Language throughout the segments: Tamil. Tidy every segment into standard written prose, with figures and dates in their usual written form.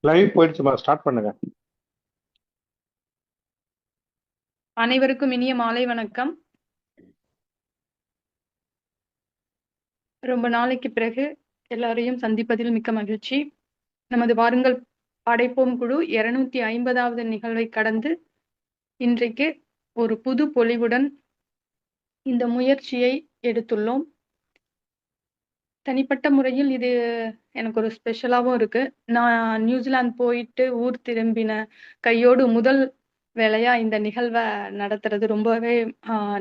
லைவ் போயிடுச்சுமா, ஸ்டார்ட் பண்ணுங்க. அனைவருக்கும் இனிய மாலை வணக்கம். ரொம்ப நாளைக்கு பிறகு எல்லாரையும் சந்திப்பதில் மிக்க மகிழ்ச்சி. நமது வாருங்கள் படைப்போம் குழு 250வது நிகழ்வை கடந்து இன்றைக்கு ஒரு புது பொலிவுடன் இந்த முயற்சியை எடுத்துள்ளோம். தனிப்பட்ட முறையில் இது எனக்கு ஒரு ஸ்பெஷலாகவும் இருக்கு. நான் நியூசிலாந்து போயிட்டு ஊர் திரும்பின கையோடு முதல் வேலையா இந்த நிகழ்வை நடத்துறது ரொம்பவே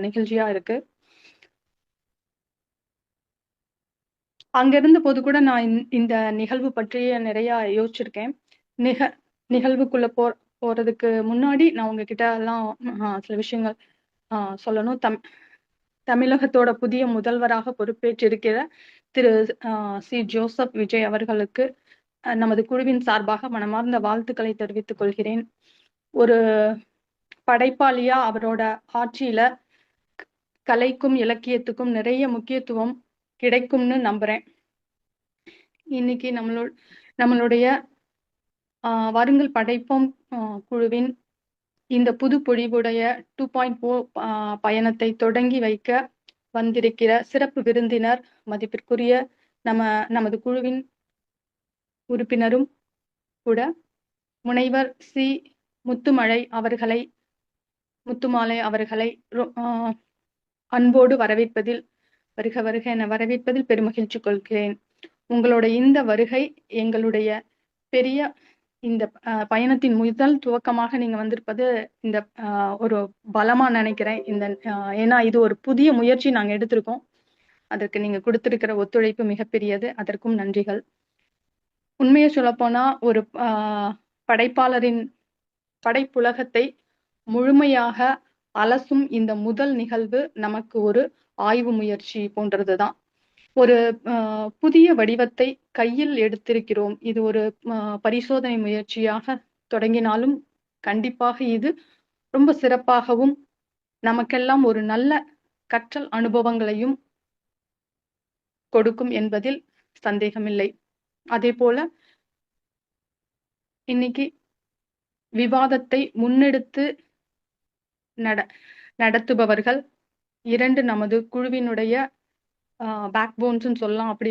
நிகழ்ச்சியா இருக்கு. அங்கிருந்த போது கூட நான் இந்த நிகழ்வு பற்றிய நிறைய யோசிச்சிருக்கேன். நிக நிகழ்வுக்குள்ள போறதுக்கு முன்னாடி நான் உங்ககிட்ட எல்லாம் சில விஷயங்கள் சொல்லணும். தமிழகத்தோட புதிய முதல்வராக பொறுப்பேற்றிருக்கிற திரு சி ஜோசப் விஜய் அவர்களுக்கு நமது குழுவின் சார்பாக மனமார்ந்த வாழ்த்துக்களை தெரிவித்துக் கொள்கிறேன். ஒரு படைப்பாளியா அவரோட ஆட்சியில கலைக்கும் இலக்கியத்துக்கும் நிறைய முக்கியத்துவம் கிடைக்கும்னு நம்புறேன். இன்னைக்கு நம்மளுடைய வாருங்கள் படைப்போம் குழுவின் இந்த புது பொழிவுடைய 2.4 பயணத்தை தொடங்கி வைக்க வந்திருக்கிற சிறப்பு விருந்தினர், மதிப்பிற்குரிய நமது குழுவின் உறுப்பினரும் கூட முனைவர் சி முத்துமாலை அவர்களை அன்போடு வரவேற்பதில் வருக வருக என வரவேற்பதில் பெருமகிழ்ச்சி கொள்கிறேன். உங்களுடைய இந்த வருகை எங்களுடைய பெரிய இந்த பயணத்தின் முதல் துவக்கமாக நீங்க வந்திருப்பது இந்த ஒரு பலமா நினைக்கிறேன். ஏன்னா இது ஒரு புதிய முயற்சி நாங்க எடுத்திருக்கோம். அதற்கு நீங்க கொடுத்திருக்கிற ஒத்துழைப்பு மிகப்பெரியது. அதற்கும் நன்றிகள். உண்மையை சொல்லப்போனா ஒரு படைப்பாளரின் படைப்புலகத்தை முழுமையாக அலசும் இந்த முதல் நிகழ்வு நமக்கு ஒரு ஆய்வு முயற்சி போன்றதுதான். ஒரு புதிய வடிவத்தை கையில் எடுத்திருக்கிறோம். இது ஒரு பரிசோதனை முயற்சியாக தொடங்கினாலும் கண்டிப்பாக இது ரொம்ப சிறப்பாகவும் நமக்கெல்லாம் ஒரு நல்ல கற்றல் அனுபவங்களையும் கொடுக்கும் என்பதில் சந்தேகமில்லை. அதே போல இன்னைக்கு விவாதத்தை முன்னெடுத்து நடத்துபவர்கள் இரண்டு நமது குழுவினுடைய பேக் போன்ஸ் சொல்லலாம். அப்படி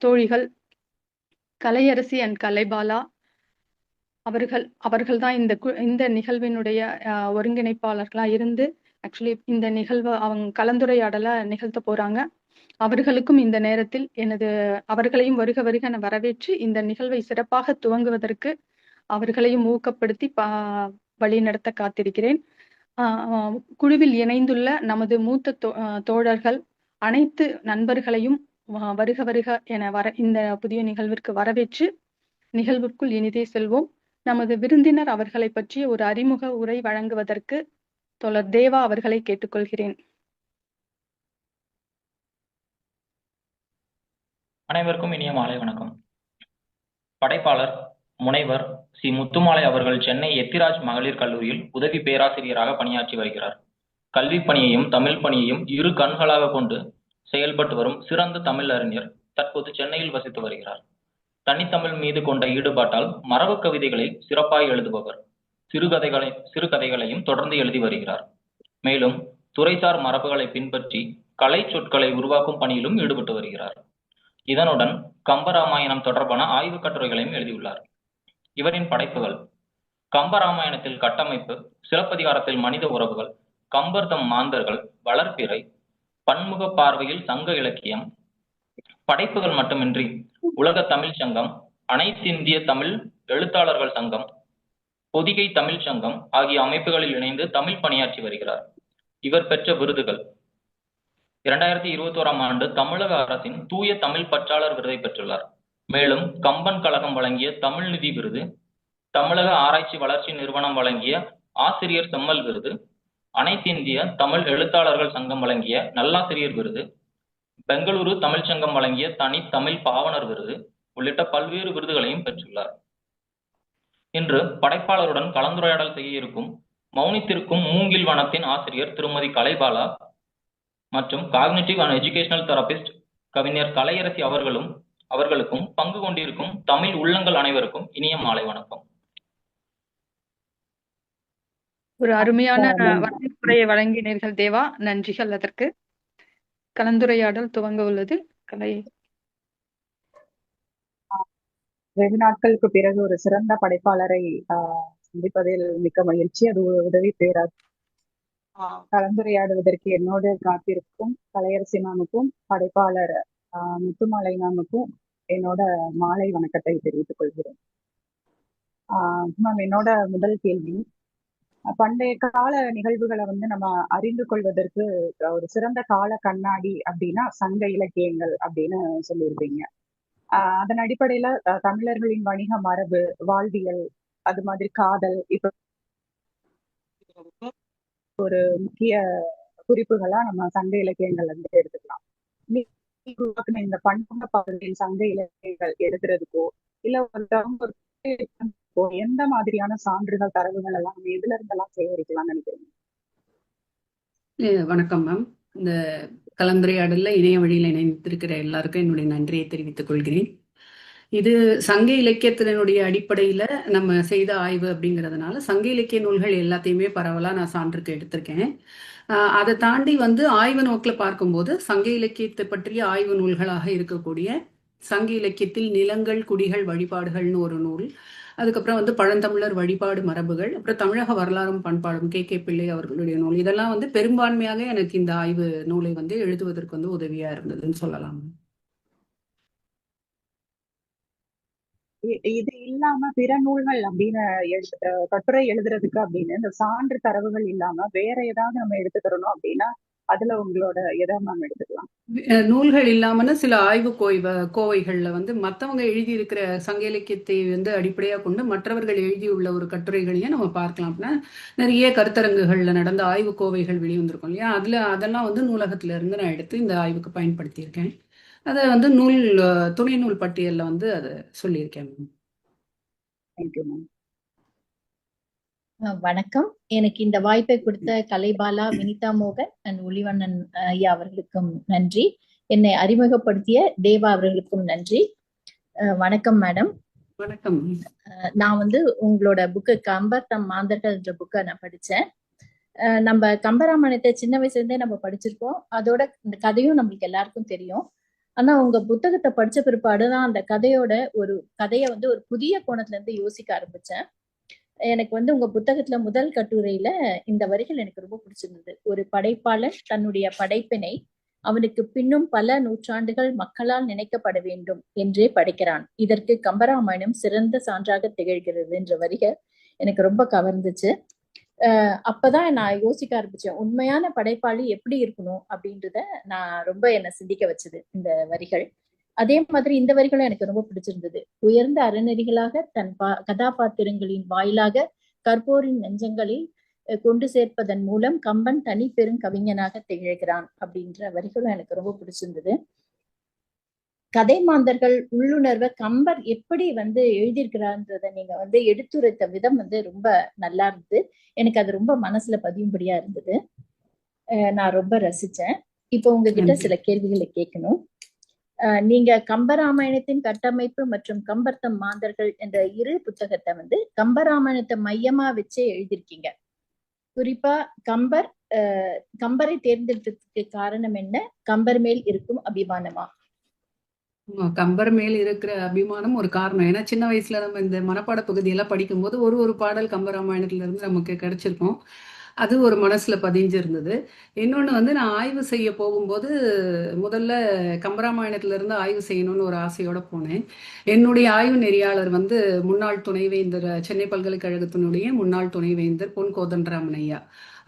தோழிகள் கலையரசி அண்ட் கலைபாலா அவர்கள் தான் இந்த நிகழ்வினுடைய ஒருங்கிணைப்பாளர்களா இருந்து ஆக்சுவலி இந்த நிகழ்வை அவங்க கலந்துரையாடலை நிகழ்த்த போறாங்க. அவர்களுக்கும் இந்த நேரத்தில் அவர்களையும் வருக வருக என வரவேற்று இந்த நிகழ்வை சிறப்பாக துவங்குவதற்கு அவர்களையும் ஊக்கப்படுத்தி வழி நடத்த காத்திருக்கிறேன். குழுவில் இணைந்துள்ள நமது மூத்த தோழர்கள் அனைத்து நண்பர்களையும் வருக வருக என இந்த புதிய நிகழ்விற்கு வரவேற்று நிகழ்விற்குள் இனிதே செல்வோம். நமது விருந்தினர் அவர்களை பற்றி ஒரு அறிமுக உரை வழங்குவதற்கு தோழர் தேவா அவர்களை கேட்டுக்கொள்கிறேன். அனைவருக்கும் இனிய மாலை வணக்கம். படைப்பாளர் முனைவர் சி முத்துமாலை அவர்கள் சென்னை எத்திராஜ் மகளிர் கல்லூரியில் உதவி பேராசிரியராக பணியாற்றி வருகிறார். கல்வி பணியையும் தமிழ் பணியையும் இரு கண்களாக கொண்டு செயல்பட்டு வரும் சிறந்த தமிழ் அறிஞர். தற்போது சென்னையில் வசித்து வருகிறார். தனித்தமிழ் மீது கொண்ட ஈடுபாட்டால் மரபு கவிதைகளை சிறப்பாய் எழுதுபவர். சிறுகதைகளையும் தொடர்ந்து எழுதி வருகிறார். மேலும் துறைசார் மரபுகளை பின்பற்றி கலை சொற்களை உருவாக்கும் பணியிலும் ஈடுபட்டு வருகிறார். இதனுடன் கம்பராமாயணம் தொடர்பான ஆய்வு கட்டுரைகளையும் எழுதியுள்ளார். இவரின் படைப்புகள் கம்பராமாயணத்தில் கட்டமைப்பு, சிலப்பதிகாரத்தில் மனித உறவுகள், கம்பர்தம் மாந்தர்கள், வளர்ப்பிறை, பன்முக பார்வையில் சங்க இலக்கியம், படைப்புகள் மட்டுமின்றி உலக தமிழ் சங்கம், அனைத்திந்திய தமிழ் எழுத்தாளர்கள் சங்கம், பொதிகை தமிழ் சங்கம் ஆகிய அமைப்புகளில் இணைந்து தமிழ் பணியாற்றி வருகிறார். இவர் பெற்ற விருதுகள் 2021ஆம் ஆண்டு தமிழக அரசின் தூய தமிழ் பற்றாளர் விருதை பெற்றுள்ளார். மேலும் கம்பன் கழகம் வழங்கிய தமிழ் நிதி விருது, தமிழக ஆராய்ச்சி வளர்ச்சி நிறுவனம் வழங்கிய ஆசிரியர் செம்மல் விருது, அனைத்திந்திய தமிழ் எழுத்தாளர்கள் சங்கம் வழங்கிய நல்லாசிரியர் விருது, பெங்களூரு தமிழ்ச்சங்கம் வழங்கிய தனி தமிழ் பாவனர் விருது உள்ளிட்ட பல்வேறு விருதுகளையும் பெற்றுள்ளார். இன்று படைப்பாளருடன் கலந்துரையாடல் செய்ய இருக்கும் மௌனித்திருக்கும் மூங்கில் வனத்தின் ஆசிரியர் திருமதி கலைபாலா மற்றும் காக்னிட்டிவ் அண்ட் எஜுகேஷனல் தெரபிஸ்ட் கவிஞர் கலையரசி அவர்களும் அவர்களுக்கும் பங்கு கொண்டிருக்கும் தமிழ் உள்ளங்கள் அனைவருக்கும் இனிய மாலை வணக்கம். ஒரு அருமையான வரவேற்புரையை வழங்கினீர்கள் தேவா, நன்றிகள் அதற்கு. கலந்துரையாடல் துவங்க உள்ளது. கலை வெகு நாட்களுக்கு பிறகு ஒரு சிறந்த படைப்பாளரை சந்திப்பதில் மிக்க மகிழ்ச்சி. அது ஒரு உதவி பேரா கலந்துரையாடுவதற்கு என்னோடு காத்திருக்கும் கலையரசி மேமுக்கும் படைப்பாளர் முத்துமாலை மேமுக்கும் என்னோட மாலை வணக்கத்தை தெரிவித்துக் கொள்கிறேன். மேம், என்னோட முதல் கேள்வி, பண்டைய கால நிகழ்வுகளை வந்து நம்ம அறிந்து கொள்வதற்கு ஒரு சிறந்த கால கண்ணாடி அப்படின்னா சங்க இலக்கியங்கள் அப்படின்னு சொல்லியிருப்பீங்க. அதன் அடிப்படையில தமிழர்களின் வணிக மரபு, வாழ்வியல், அது மாதிரி காதல், இப்ப ஒரு முக்கிய குறிப்புகளா நம்ம சங்க இலக்கியங்கள் வந்து எடுத்துக்கலாம். இந்த பண்புள்ள பாடலின் சங்க இலக்கியங்கள் எழுதுறதுக்கோ இல்ல ஒருத்தவங்க எந்த மாதிரியான சான்றுகள், தரவுகள் எல்லாம் நம்ம எதுல இருந்தெல்லாம் சேகரிக்கலாம்னு நினைக்கிறீங்க? வணக்கம் மேம். இந்த கலந்துரையாடல்ல இணைய வழியில் இணைந்திருக்கிற எல்லாருக்கும் என்னுடைய நன்றியை தெரிவித்துக் கொள்கிறேன். இது சங்க இலக்கியத்தினுடைய அடிப்படையில நம்ம செய்த ஆய்வு அப்படிங்கிறதுனால சங்க இலக்கிய நூல்கள் எல்லாத்தையுமே பரவலா நான் சான்றுக்கு எடுத்திருக்கேன். அதை தாண்டி வந்து ஆய்வு நோக்கில் பார்க்கும்போது சங்க இலக்கியத்தை பற்றிய ஆய்வு நூல்களாக இருக்கக்கூடிய சங்க இலக்கியத்தில் நிலங்கள், குடிகள், வழிபாடுகள்னு ஒரு நூல், அதுக்கப்புறம் வந்து பழந்தமிழர் வழிபாடு மரபுகள், அப்புறம் தமிழக வரலாறும் பண்பாடும் கே பிள்ளை அவர்களுடைய நூல், இதெல்லாம் வந்து பெரும்பான்மையாக எனக்கு இந்த ஆய்வு நூலை வந்து எழுதுவதற்கு வந்து உதவியா இருந்ததுன்னு சொல்லலாம். இது இல்லாம பிற நூல்கள் அப்படின்னு கட்டுரை எழுதுறதுக்கு அப்படின்னு இந்த சான்று தரவுகள் இல்லாம வேற ஏதாவது நம்ம எடுத்துக்கிறோம் அப்படின்னா அதுல உங்களோட எதை மேம் எடுத்துக்கலாம்? நூல்கள் இல்லாமன்னா சில ஆய்வு கோவைகள்ல வந்து மற்றவங்க எழுதியிருக்கிற சங்க இலக்கியத்தை வந்து அடிப்படையாக கொண்டு மற்றவர்கள் எழுதியுள்ள ஒரு கட்டுரைகளையும் நம்ம பார்க்கலாம். அப்படின்னா நிறைய கருத்தரங்குகள்ல நடந்த ஆய்வு கோவைகள் வெளிவந்திருக்கும் இல்லையா, அதெல்லாம் வந்து நூலகத்துல இருந்து நான் எடுத்து இந்த ஆய்வுக்கு பயன்படுத்தியிருக்கேன். அதை வந்து துணை நூல் பட்டியலில் வந்து அதை சொல்லியிருக்கேன். வணக்கம். எனக்கு இந்த வாய்ப்பை கொடுத்த கலைபாலா, வினிதா மோகன் அண்ட் ஒளிவண்ணன் ஐயா அவர்களுக்கும் நன்றி. என்னை அறிமுகப்படுத்திய தேவா அவர்களுக்கும் நன்றி. வணக்கம் மேடம். வணக்கம். நான் வந்து உங்களோட புக்கு கம்பர் தம் மாந்தர்கள் என்ற புக்கை நான் படித்தேன். நம்ம கம்பராமாயணத்தை சின்ன வயசுல இருந்தே நம்ம படிச்சிருக்கோம். அதோட இந்த கதையும் நம்மளுக்கு எல்லாருக்கும் தெரியும். ஆனா உங்க புத்தகத்தை படிச்ச பிற்பாடுதான் அந்த கதையை வந்து ஒரு புதிய கோணத்துல இருந்து யோசிக்க ஆரம்பிச்சேன். எனக்கு வந்து உங்க புத்தகத்துல முதல் கட்டுரையில இந்த வரிகள் எனக்கு ரொம்ப பிடிச்சிருந்தது. ஒரு படைப்பாளர் தன்னுடைய படைப்பினை அவனுக்கு பின்னும் பல நூற்றாண்டுகள் மக்களால் நினைக்கப்பட வேண்டும் என்றே படைக்கிறான். இதற்கு கம்பராமாயணம் சிறந்த சான்றாக திகழ்கிறது என்ற வரிகள் எனக்கு ரொம்ப கவர்ந்துச்சு. அப்பதான் நான் யோசிக்க ஆரம்பிச்சேன், உண்மையான படைப்பாளி எப்படி இருக்கணும் அப்படின்றத நான் ரொம்ப என்னை சிந்திக்க வச்சது இந்த வரிகள். அதே மாதிரி இந்த வரிகளும் எனக்கு ரொம்ப பிடிச்சிருந்தது. உயர்ந்த அறநெறிகளாக தன் கதாபாத்திரங்களின் வாயிலாக கற்போரின் நெஞ்சங்களை கொண்டு சேர்ப்பதன் மூலம் கம்பன் தனி பெருங்கவிஞனாக திகழ்கிறான் அப்படின்ற வரிகளும் எனக்கு ரொம்ப பிடிச்சிருந்தது. கதை மாந்தர்கள் உள்ளுணர்வை கம்பர் எப்படி வந்து எழுதியிருக்கிறான்றத நீங்க வந்து எடுத்துரைத்த விதம் வந்து ரொம்ப நல்லா இருந்தது. எனக்கு அது ரொம்ப மனசுல பதியும்படியா இருந்தது. நான் ரொம்ப ரசிச்சேன். இப்போ உங்ககிட்ட சில கேள்விகளை கேட்கணும். நீங்க கம்பராமாயணத்தின் கட்டமைப்பு மற்றும் கம்பர்த்தம் மாந்தர்கள் என்ற இரு புத்தகத்தை வந்து கம்பராமாயணத்தை மையமா வச்சே எழுதியிருக்கீங்க. குறிப்பா கம்பரை தேர்ந்தெடுத்ததுக்கு காரணம் என்ன? கம்பர் மேல் இருக்கும் அபிமானமா? கம்பர் மேல் இருக்கிற அபிமானம் ஒரு காரணம். ஏன்னா சின்ன வயசுல நம்ம இந்த மனப்பாட பகுதியெல்லாம் படிக்கும்போது ஒரு பாடல் கம்பராமாயணத்துல இருந்து நமக்கு கிடைச்சிருக்கும். அது ஒரு மனசுல பதிஞ்சிருந்தது. இன்னொன்று வந்து நான் ஆய்வு செய்ய போகும்போது முதல்ல கம்பராமாயணத்துல இருந்து ஆய்வு செய்யணும்னு ஒரு ஆசையோட போனேன். என்னுடைய ஆய்வு நெறியாளர் வந்து முன்னாள் துணைவேந்தர், சென்னை பல்கலைக்கழகத்தினுடைய முன்னாள் துணைவேந்தர் பொன் கோதண்டராமன் ஐயா.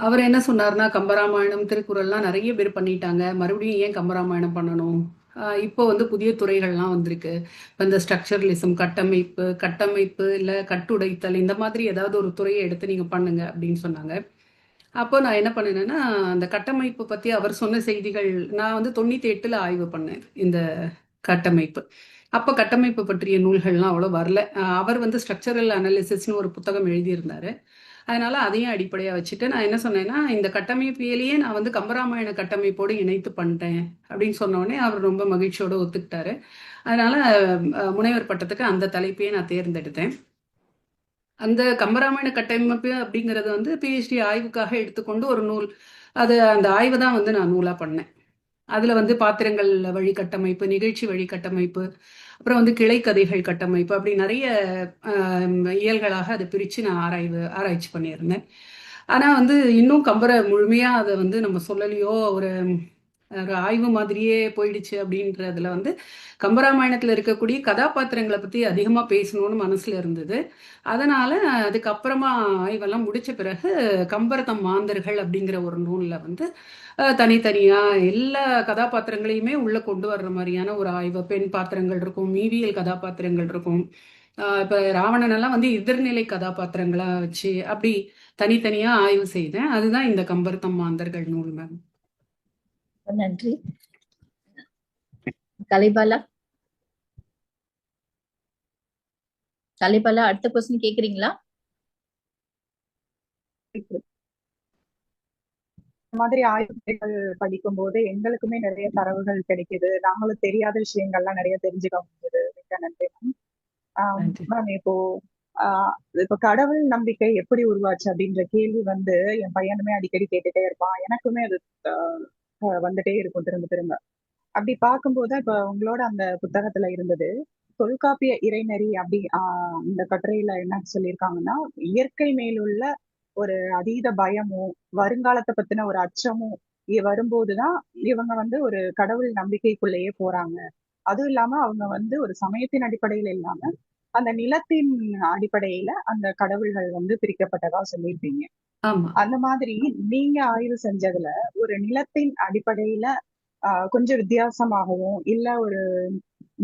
அவர் என்ன சொன்னார்னா, கம்பராமாயணம் திருக்குறள்லாம் நிறைய பேர் பண்ணிட்டாங்க, மறுபடியும் ஏன் கம்பராமாயணம் பண்ணணும்? இப்போ வந்து புதிய துறைகள்லாம் வந்திருக்கு. இப்போ இந்த ஸ்ட்ரக்சரலிசம், கட்டமைப்பு இல்லை கட்டுடைத்தல், இந்த மாதிரி ஏதாவது ஒரு துறையை எடுத்து நீங்கள் பண்ணுங்க அப்படின்னு சொன்னாங்க. அப்போ நான் என்ன பண்ணினேன்னா, அந்த கட்டமைப்பு பற்றி அவர் சொன்ன செய்திகள், நான் வந்து 98ல் ஆய்வு பண்ணேன் இந்த கட்டமைப்பு. அப்போ கட்டமைப்பு பற்றிய நூல்கள்லாம் அவ்வளோ வரல. அவர் வந்து ஸ்ட்ரக்சரல் அனாலிசிஸ்னு ஒரு புத்தகம் எழுதியிருந்தாரு. அதனால அதையும் அடிப்படையா வச்சுட்டு நான் என்ன சொன்னேன்னா, இந்த கட்டமைப்பியலேயே நான் வந்து கம்பராமாயண கட்டமைப்போடு இணைத்து பண்ணிட்டேன் அப்படின்னு சொன்ன உடனே அவர் ரொம்ப மகிழ்ச்சியோட ஒத்துக்கிட்டாரு. அதனால முனைவர் பட்டத்துக்கு அந்த தலைப்பையே நான் தேர்ந்தெடுத்தேன். அந்த கம்பராமாயண கட்டமைப்பு அப்படிங்கிறது வந்து பிஹெச்டி ஆய்வுக்காக எடுத்துக்கொண்டு ஒரு நூல். அந்த ஆய்வை தான் வந்து நான் நூலா பண்ணேன். அதுல வந்து பாத்திரங்கள் வழி கட்டமைப்பு, நிகழ்ச்சி வழி கட்டமைப்பு, அப்புறம் வந்து கிளைக்கதைகள் கட்டமைப்பு, அப்படி நிறைய இயல்களாக அதை பிரிச்சு நான் ஆராய்ச்சி பண்ணியிருந்தேன். ஆனா வந்து இன்னும் கம்பரை முழுமையா அதை வந்து நம்ம சொல்லலையோ, ஒரு ஒரு ஆய்வு மாதிரியே போயிடுச்சு அப்படின்றதுல வந்து கம்பராமாயணத்துல இருக்கக்கூடிய கதாபாத்திரங்களை பத்தி அதிகமா பேசணும்னு மனசுல இருந்தது. அதனால அதுக்கப்புறமா ஆய்வெல்லாம் முடிச்ச பிறகு கம்பர் மாந்தர்கள் அப்படிங்கிற ஒரு நூல்ல வந்து தனித்தனியா எல்லா கதாபாத்திரங்களையுமே உள்ள கொண்டு வர்ற மாதிரியான ஒரு ஆய்வு. பெண் பாத்திரங்கள் இருக்கும், மீவியல் கதாபாத்திரங்கள் இருக்கும். இப்ப ராவணன் எல்லாம் வந்து எதிர்நிலை கதாபாத்திரங்களா வச்சு அப்படி தனித்தனியா ஆய்வு செய்தேன். அதுதான் இந்த கம்பர் மாந்தர்கள் நூல் மேம். நன்றி. கலைபாலா அடுத்த கொஸ்டின் கேக்குறீங்களா? இந்த மாதிரி ஆய்வுகள் படிக்கும் போது எங்களுக்குமே நிறைய தரவுகள் கிடைக்குது. நாங்களும் தெரியாத விஷயங்கள்லாம் நிறைய தெரிஞ்சுக்க முடியுது. மிக்க நன்றி மேம். மேம் இப்போ கடவுள் நம்பிக்கை எப்படி உருவாச்சு அப்படின்ற கேள்வி வந்து என் பையனுமே அடிக்கடி கேட்டுட்டே இருப்பான். எனக்குமே அது வந்துட்டே இருக்கும் திரும்ப திரும்ப. அப்படி பார்க்கும்போது இப்ப உங்களோட அந்த புத்தகத்துல இருந்தது தொல்காப்பிய இறைநெறி அப்படி இந்த கட்டுரையில என்ன சொல்லியிருக்காங்கன்னா, இயற்கை மேலுள்ள ஒரு அதீத பயமும் வருங்காலத்தை பத்தின ஒரு அச்சமும் வரும்போதுதான் இவங்க வந்து ஒரு கடவுள் நம்பிக்கைக்குள்ளேயே போறாங்க. அதுவும் இல்லாம அவங்க வந்து ஒரு சமயத்தின் அடிப்படையில இல்லாம அந்த நிலத்தின் அடிப்படையில அந்த கடவுள்கள் வந்து பிரிக்கப்பட்டதா சொல்லியிருப்பீங்க. அந்த மாதிரி நீங்க ஆய்வு செஞ்சதுல ஒரு நிலத்தின் அடிப்படையில கொஞ்சம் வித்தியாசமாகவும் இல்ல ஒரு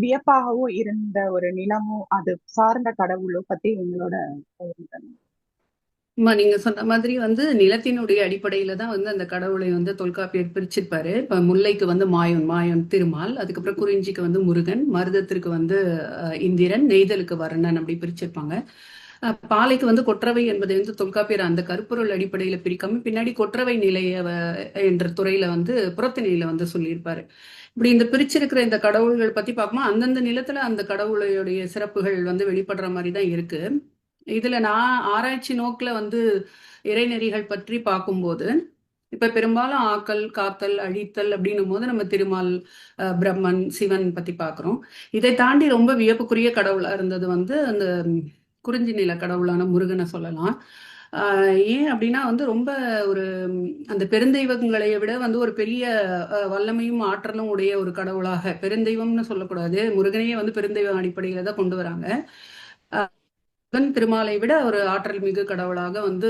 வியப்பாகவும் இருந்த ஒரு நிலமும் அது சார்ந்த கடவுளோ பத்தி உங்களோட நீங்க சொன்ன மாதிரி வந்து நிலத்தினுடைய அடிப்படையில தான் வந்து அந்த கடவுளை வந்து தொல்காப்பியர் பிரிச்சிருப்பாரு. இப்ப முல்லைக்கு வந்து மாயோன் திருமால், அதுக்கப்புறம் குறிஞ்சிக்கு வந்து முருகன், மருதத்திற்கு வந்து இந்திரன், நெய்தலுக்கு வருணன் அப்படி பிரிச்சிருப்பாங்க. பாலைக்கு வந்து கொற்றவை என்பதை வந்து தொல்காப்பியர் அந்த கருப்பொருள் அடிப்படையில பிரிக்காம பின்னாடி கொற்றவை நிலைய என்ற துறையில வந்து புறத்திணையில வந்து சொல்லியிருப்பாரு. இப்படி இந்த பிரிச்சிருக்கிற இந்த கடவுள்கள் பத்தி பார்க்கும்போது அந்தந்த நிலத்துல அந்த கடவுளுடைய சிறப்புகள் வந்து வெளிப்படுற மாதிரி தான் இருக்கு. இதுல நான் ஆராய்ச்சி நோக்குல வந்து இறைநெறிகள் பற்றி பார்க்கும்போது இப்ப பெரும்பாலும் ஆக்கல், காத்தல், அழித்தல் அப்படின்னும் போது நம்ம திருமால், பிரம்மன், சிவன் பத்தி பார்க்கிறோம். இதை தாண்டி ரொம்ப வியப்புக்குரிய கடவுளா இருந்தது வந்து அந்த குறிஞ்சி நில கடவுளான முருகனை சொல்லலாம். ஏன் அப்படின்னா வந்து ரொம்ப ஒரு அந்த பெருந்தெய்வங்களை விட வந்து ஒரு பெரிய வல்லமையும் ஆற்றலும் உடைய ஒரு கடவுளாக, பெருந்தெய்வம்னு சொல்லக்கூடாது, முருகனையே வந்து பெருந்தெய்வம் அடிப்படையில தான் கொண்டு வராங்க. திருமாலை விட ஒரு ஆற்றல் மிகு கடவுளாக வந்து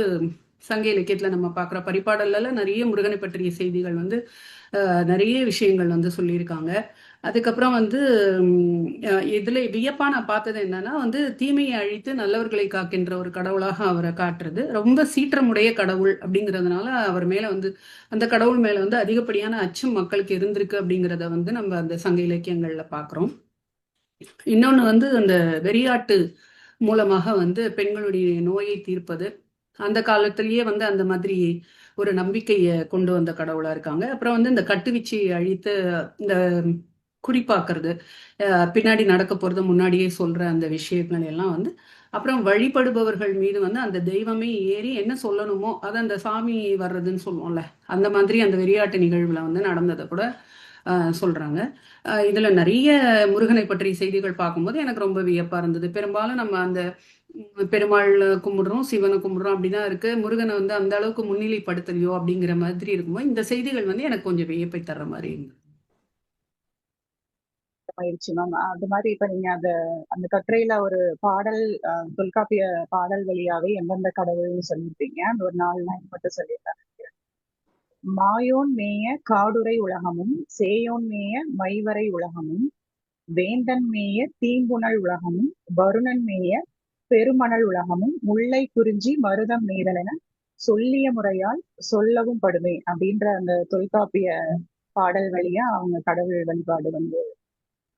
சங்க இலக்கியத்துல நம்ம பார்க்குற பரிபாடல்ல நிறைய முருகனை பற்றிய செய்திகள் வந்து நிறைய விஷயங்கள் வந்து சொல்லியிருக்காங்க. அதுக்கப்புறம் வந்து இதுல வியப்பா நான் பார்த்தது என்னன்னா வந்து தீமையை அழித்து நல்லவர்களை காக்கின்ற ஒரு கடவுளாக அவரை காட்டுறது. ரொம்ப சீற்றமுடைய கடவுள் அப்படிங்கிறதுனால அவர் மேல வந்து அந்த கடவுள் மேல வந்து அதிகப்படியான அச்சம் மக்களுக்கு இருந்திருக்கு அப்படிங்கிறத வந்து நம்ம அந்த சங்க இலக்கியங்கள்ல பார்க்குறோம். இன்னொன்று வந்து அந்த வெறியாட்டு மூலமாக வந்து பெண்களுடைய நோயை தீர்ப்பது, அந்த காலத்திலேயே வந்து அந்த மாதிரி ஒரு நம்பிக்கையை கொண்டு வந்த கடவுளா இருக்காங்க. அப்புறம் வந்து இந்த கட்டுவீச்சியை அழித்து இந்த குறிப்பாக்குறது, பின்னாடி நடக்க போறது முன்னாடியே சொல்ற அந்த விஷயங்கள் எல்லாம் வந்து அப்புறம் வழிபடுபவர்கள் மீது வந்து அந்த தெய்வமே ஏறி என்ன சொல்லணுமோ அதை அந்த சாமி வர்றதுன்னு சொல்லுவோம்ல, அந்த மாதிரி அந்த வெறியாட்டு நிகழ்வுல வந்து நடந்ததை கூட சொல்றாங்க. இதுல நிறைய முருகனை பற்றிய செய்திகள் பார்க்கும்போது எனக்கு ரொம்ப வியப்பா இருந்தது. பெரும்பாலும் நம்ம அந்த பெருமாள் கும்பிடுறோம், சிவனை கும்பிடுறோம் அப்படிதான் இருக்கு. முருகனை வந்து அந்த அளவுக்கு முன்னிலைப்படுத்தலையோ அப்படிங்கிற மாதிரி இருக்கும்போது இந்த செய்திகள் வந்து எனக்கு கொஞ்சம் வியப்பை தர்ற மாதிரி இருந்தது. பயிற்சி மேம். அது மாதிரி இப்ப நீங்க அந்த கட்டுரையில ஒரு பாடல் தொல்காப்பிய பாடல் வழியாவே எந்தெந்த கடவுள்னு சொல்லியிருப்பீங்க. அந்த ஒரு 4 லைன் மட்டும் சொல்லியிருக்காங்க. மாயோன் மேய காடுரை உலகமும் சேயோன் மேய மைவரை உலகமும் வேந்தன் மேய தீம்புணல் உலகமும் வருணன் மேய பெருமணல் உலகமும் முல்லை குறிஞ்சி மருதம் நெய்தல் என சொல்லிய முறையால் சொல்லவும் படுமே அப்படின்ற அந்த தொல்காப்பிய பாடல் வழியா அவங்க கடவுள் வழிபாடு வந்து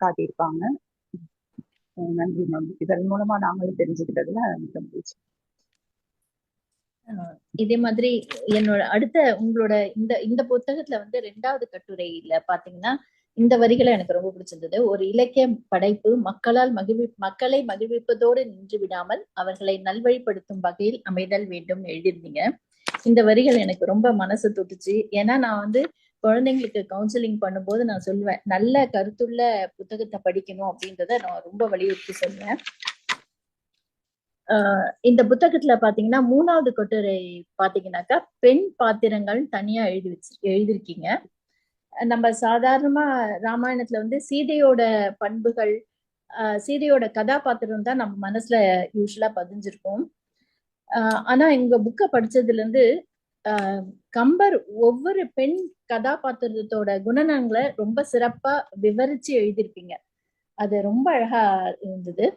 காட்டியிருப்பாங்க. நன்றி மேம். இதன் மூலமா நாங்களும் தெரிஞ்சுக்கிட்டதுல மிக்க மகிழ்ச்சி. இதே மாதிரி என்னோட அடுத்த உங்களோட இந்த இந்த புத்தகத்துல வந்து 2வது கட்டுரையில பாத்தீங்கன்னா இந்த வரிகளை எனக்கு ரொம்ப பிடிச்சிருந்தது. ஒரு இலக்கிய படைப்பு மக்களை மகிழ்விப்பதோடு நின்று விடாமல் அவர்களை நல்வழிப்படுத்தும் வகையில் அமைதல் வேண்டும் எழுதியிருந்தீங்க. இந்த வரிகள் எனக்கு ரொம்ப மனசு தொட்டுச்சு. ஏன்னா நான் வந்து குழந்தைங்களுக்கு கவுன்சிலிங் பண்ணும்போது நான் சொல்லுவேன், நல்ல கருத்துள்ள புத்தகத்தை படிக்கணும் அப்படின்றத நான் ரொம்ப வலியுறுத்தி சொல்லுவேன். இந்த புத்தகத்துல பாத்தீங்கன்னா 3வது கட்டுரை பாத்தீங்கன்னாக்கா பெண் பாத்திரங்கள் தனியா எழுதியிருக்கீங்க. நம்ம சாதாரணமா ராமாயணத்துல வந்து சீதையோட பண்புகள், சீதையோட கதாபாத்திரம் தான் நம்ம மனசுல யூஸ்வலா பதிஞ்சிருக்கும். ஆனா எங்க புக்கை படிச்சதுல இருந்து கம்பர் ஒவ்வொரு பெண் கதாபாத்திரத்தோட குணநலங்களை ரொம்ப சிறப்பா விவரிச்சு எழுதியிருப்பீங்க. அது ரொம்ப அழகா இருந்தது.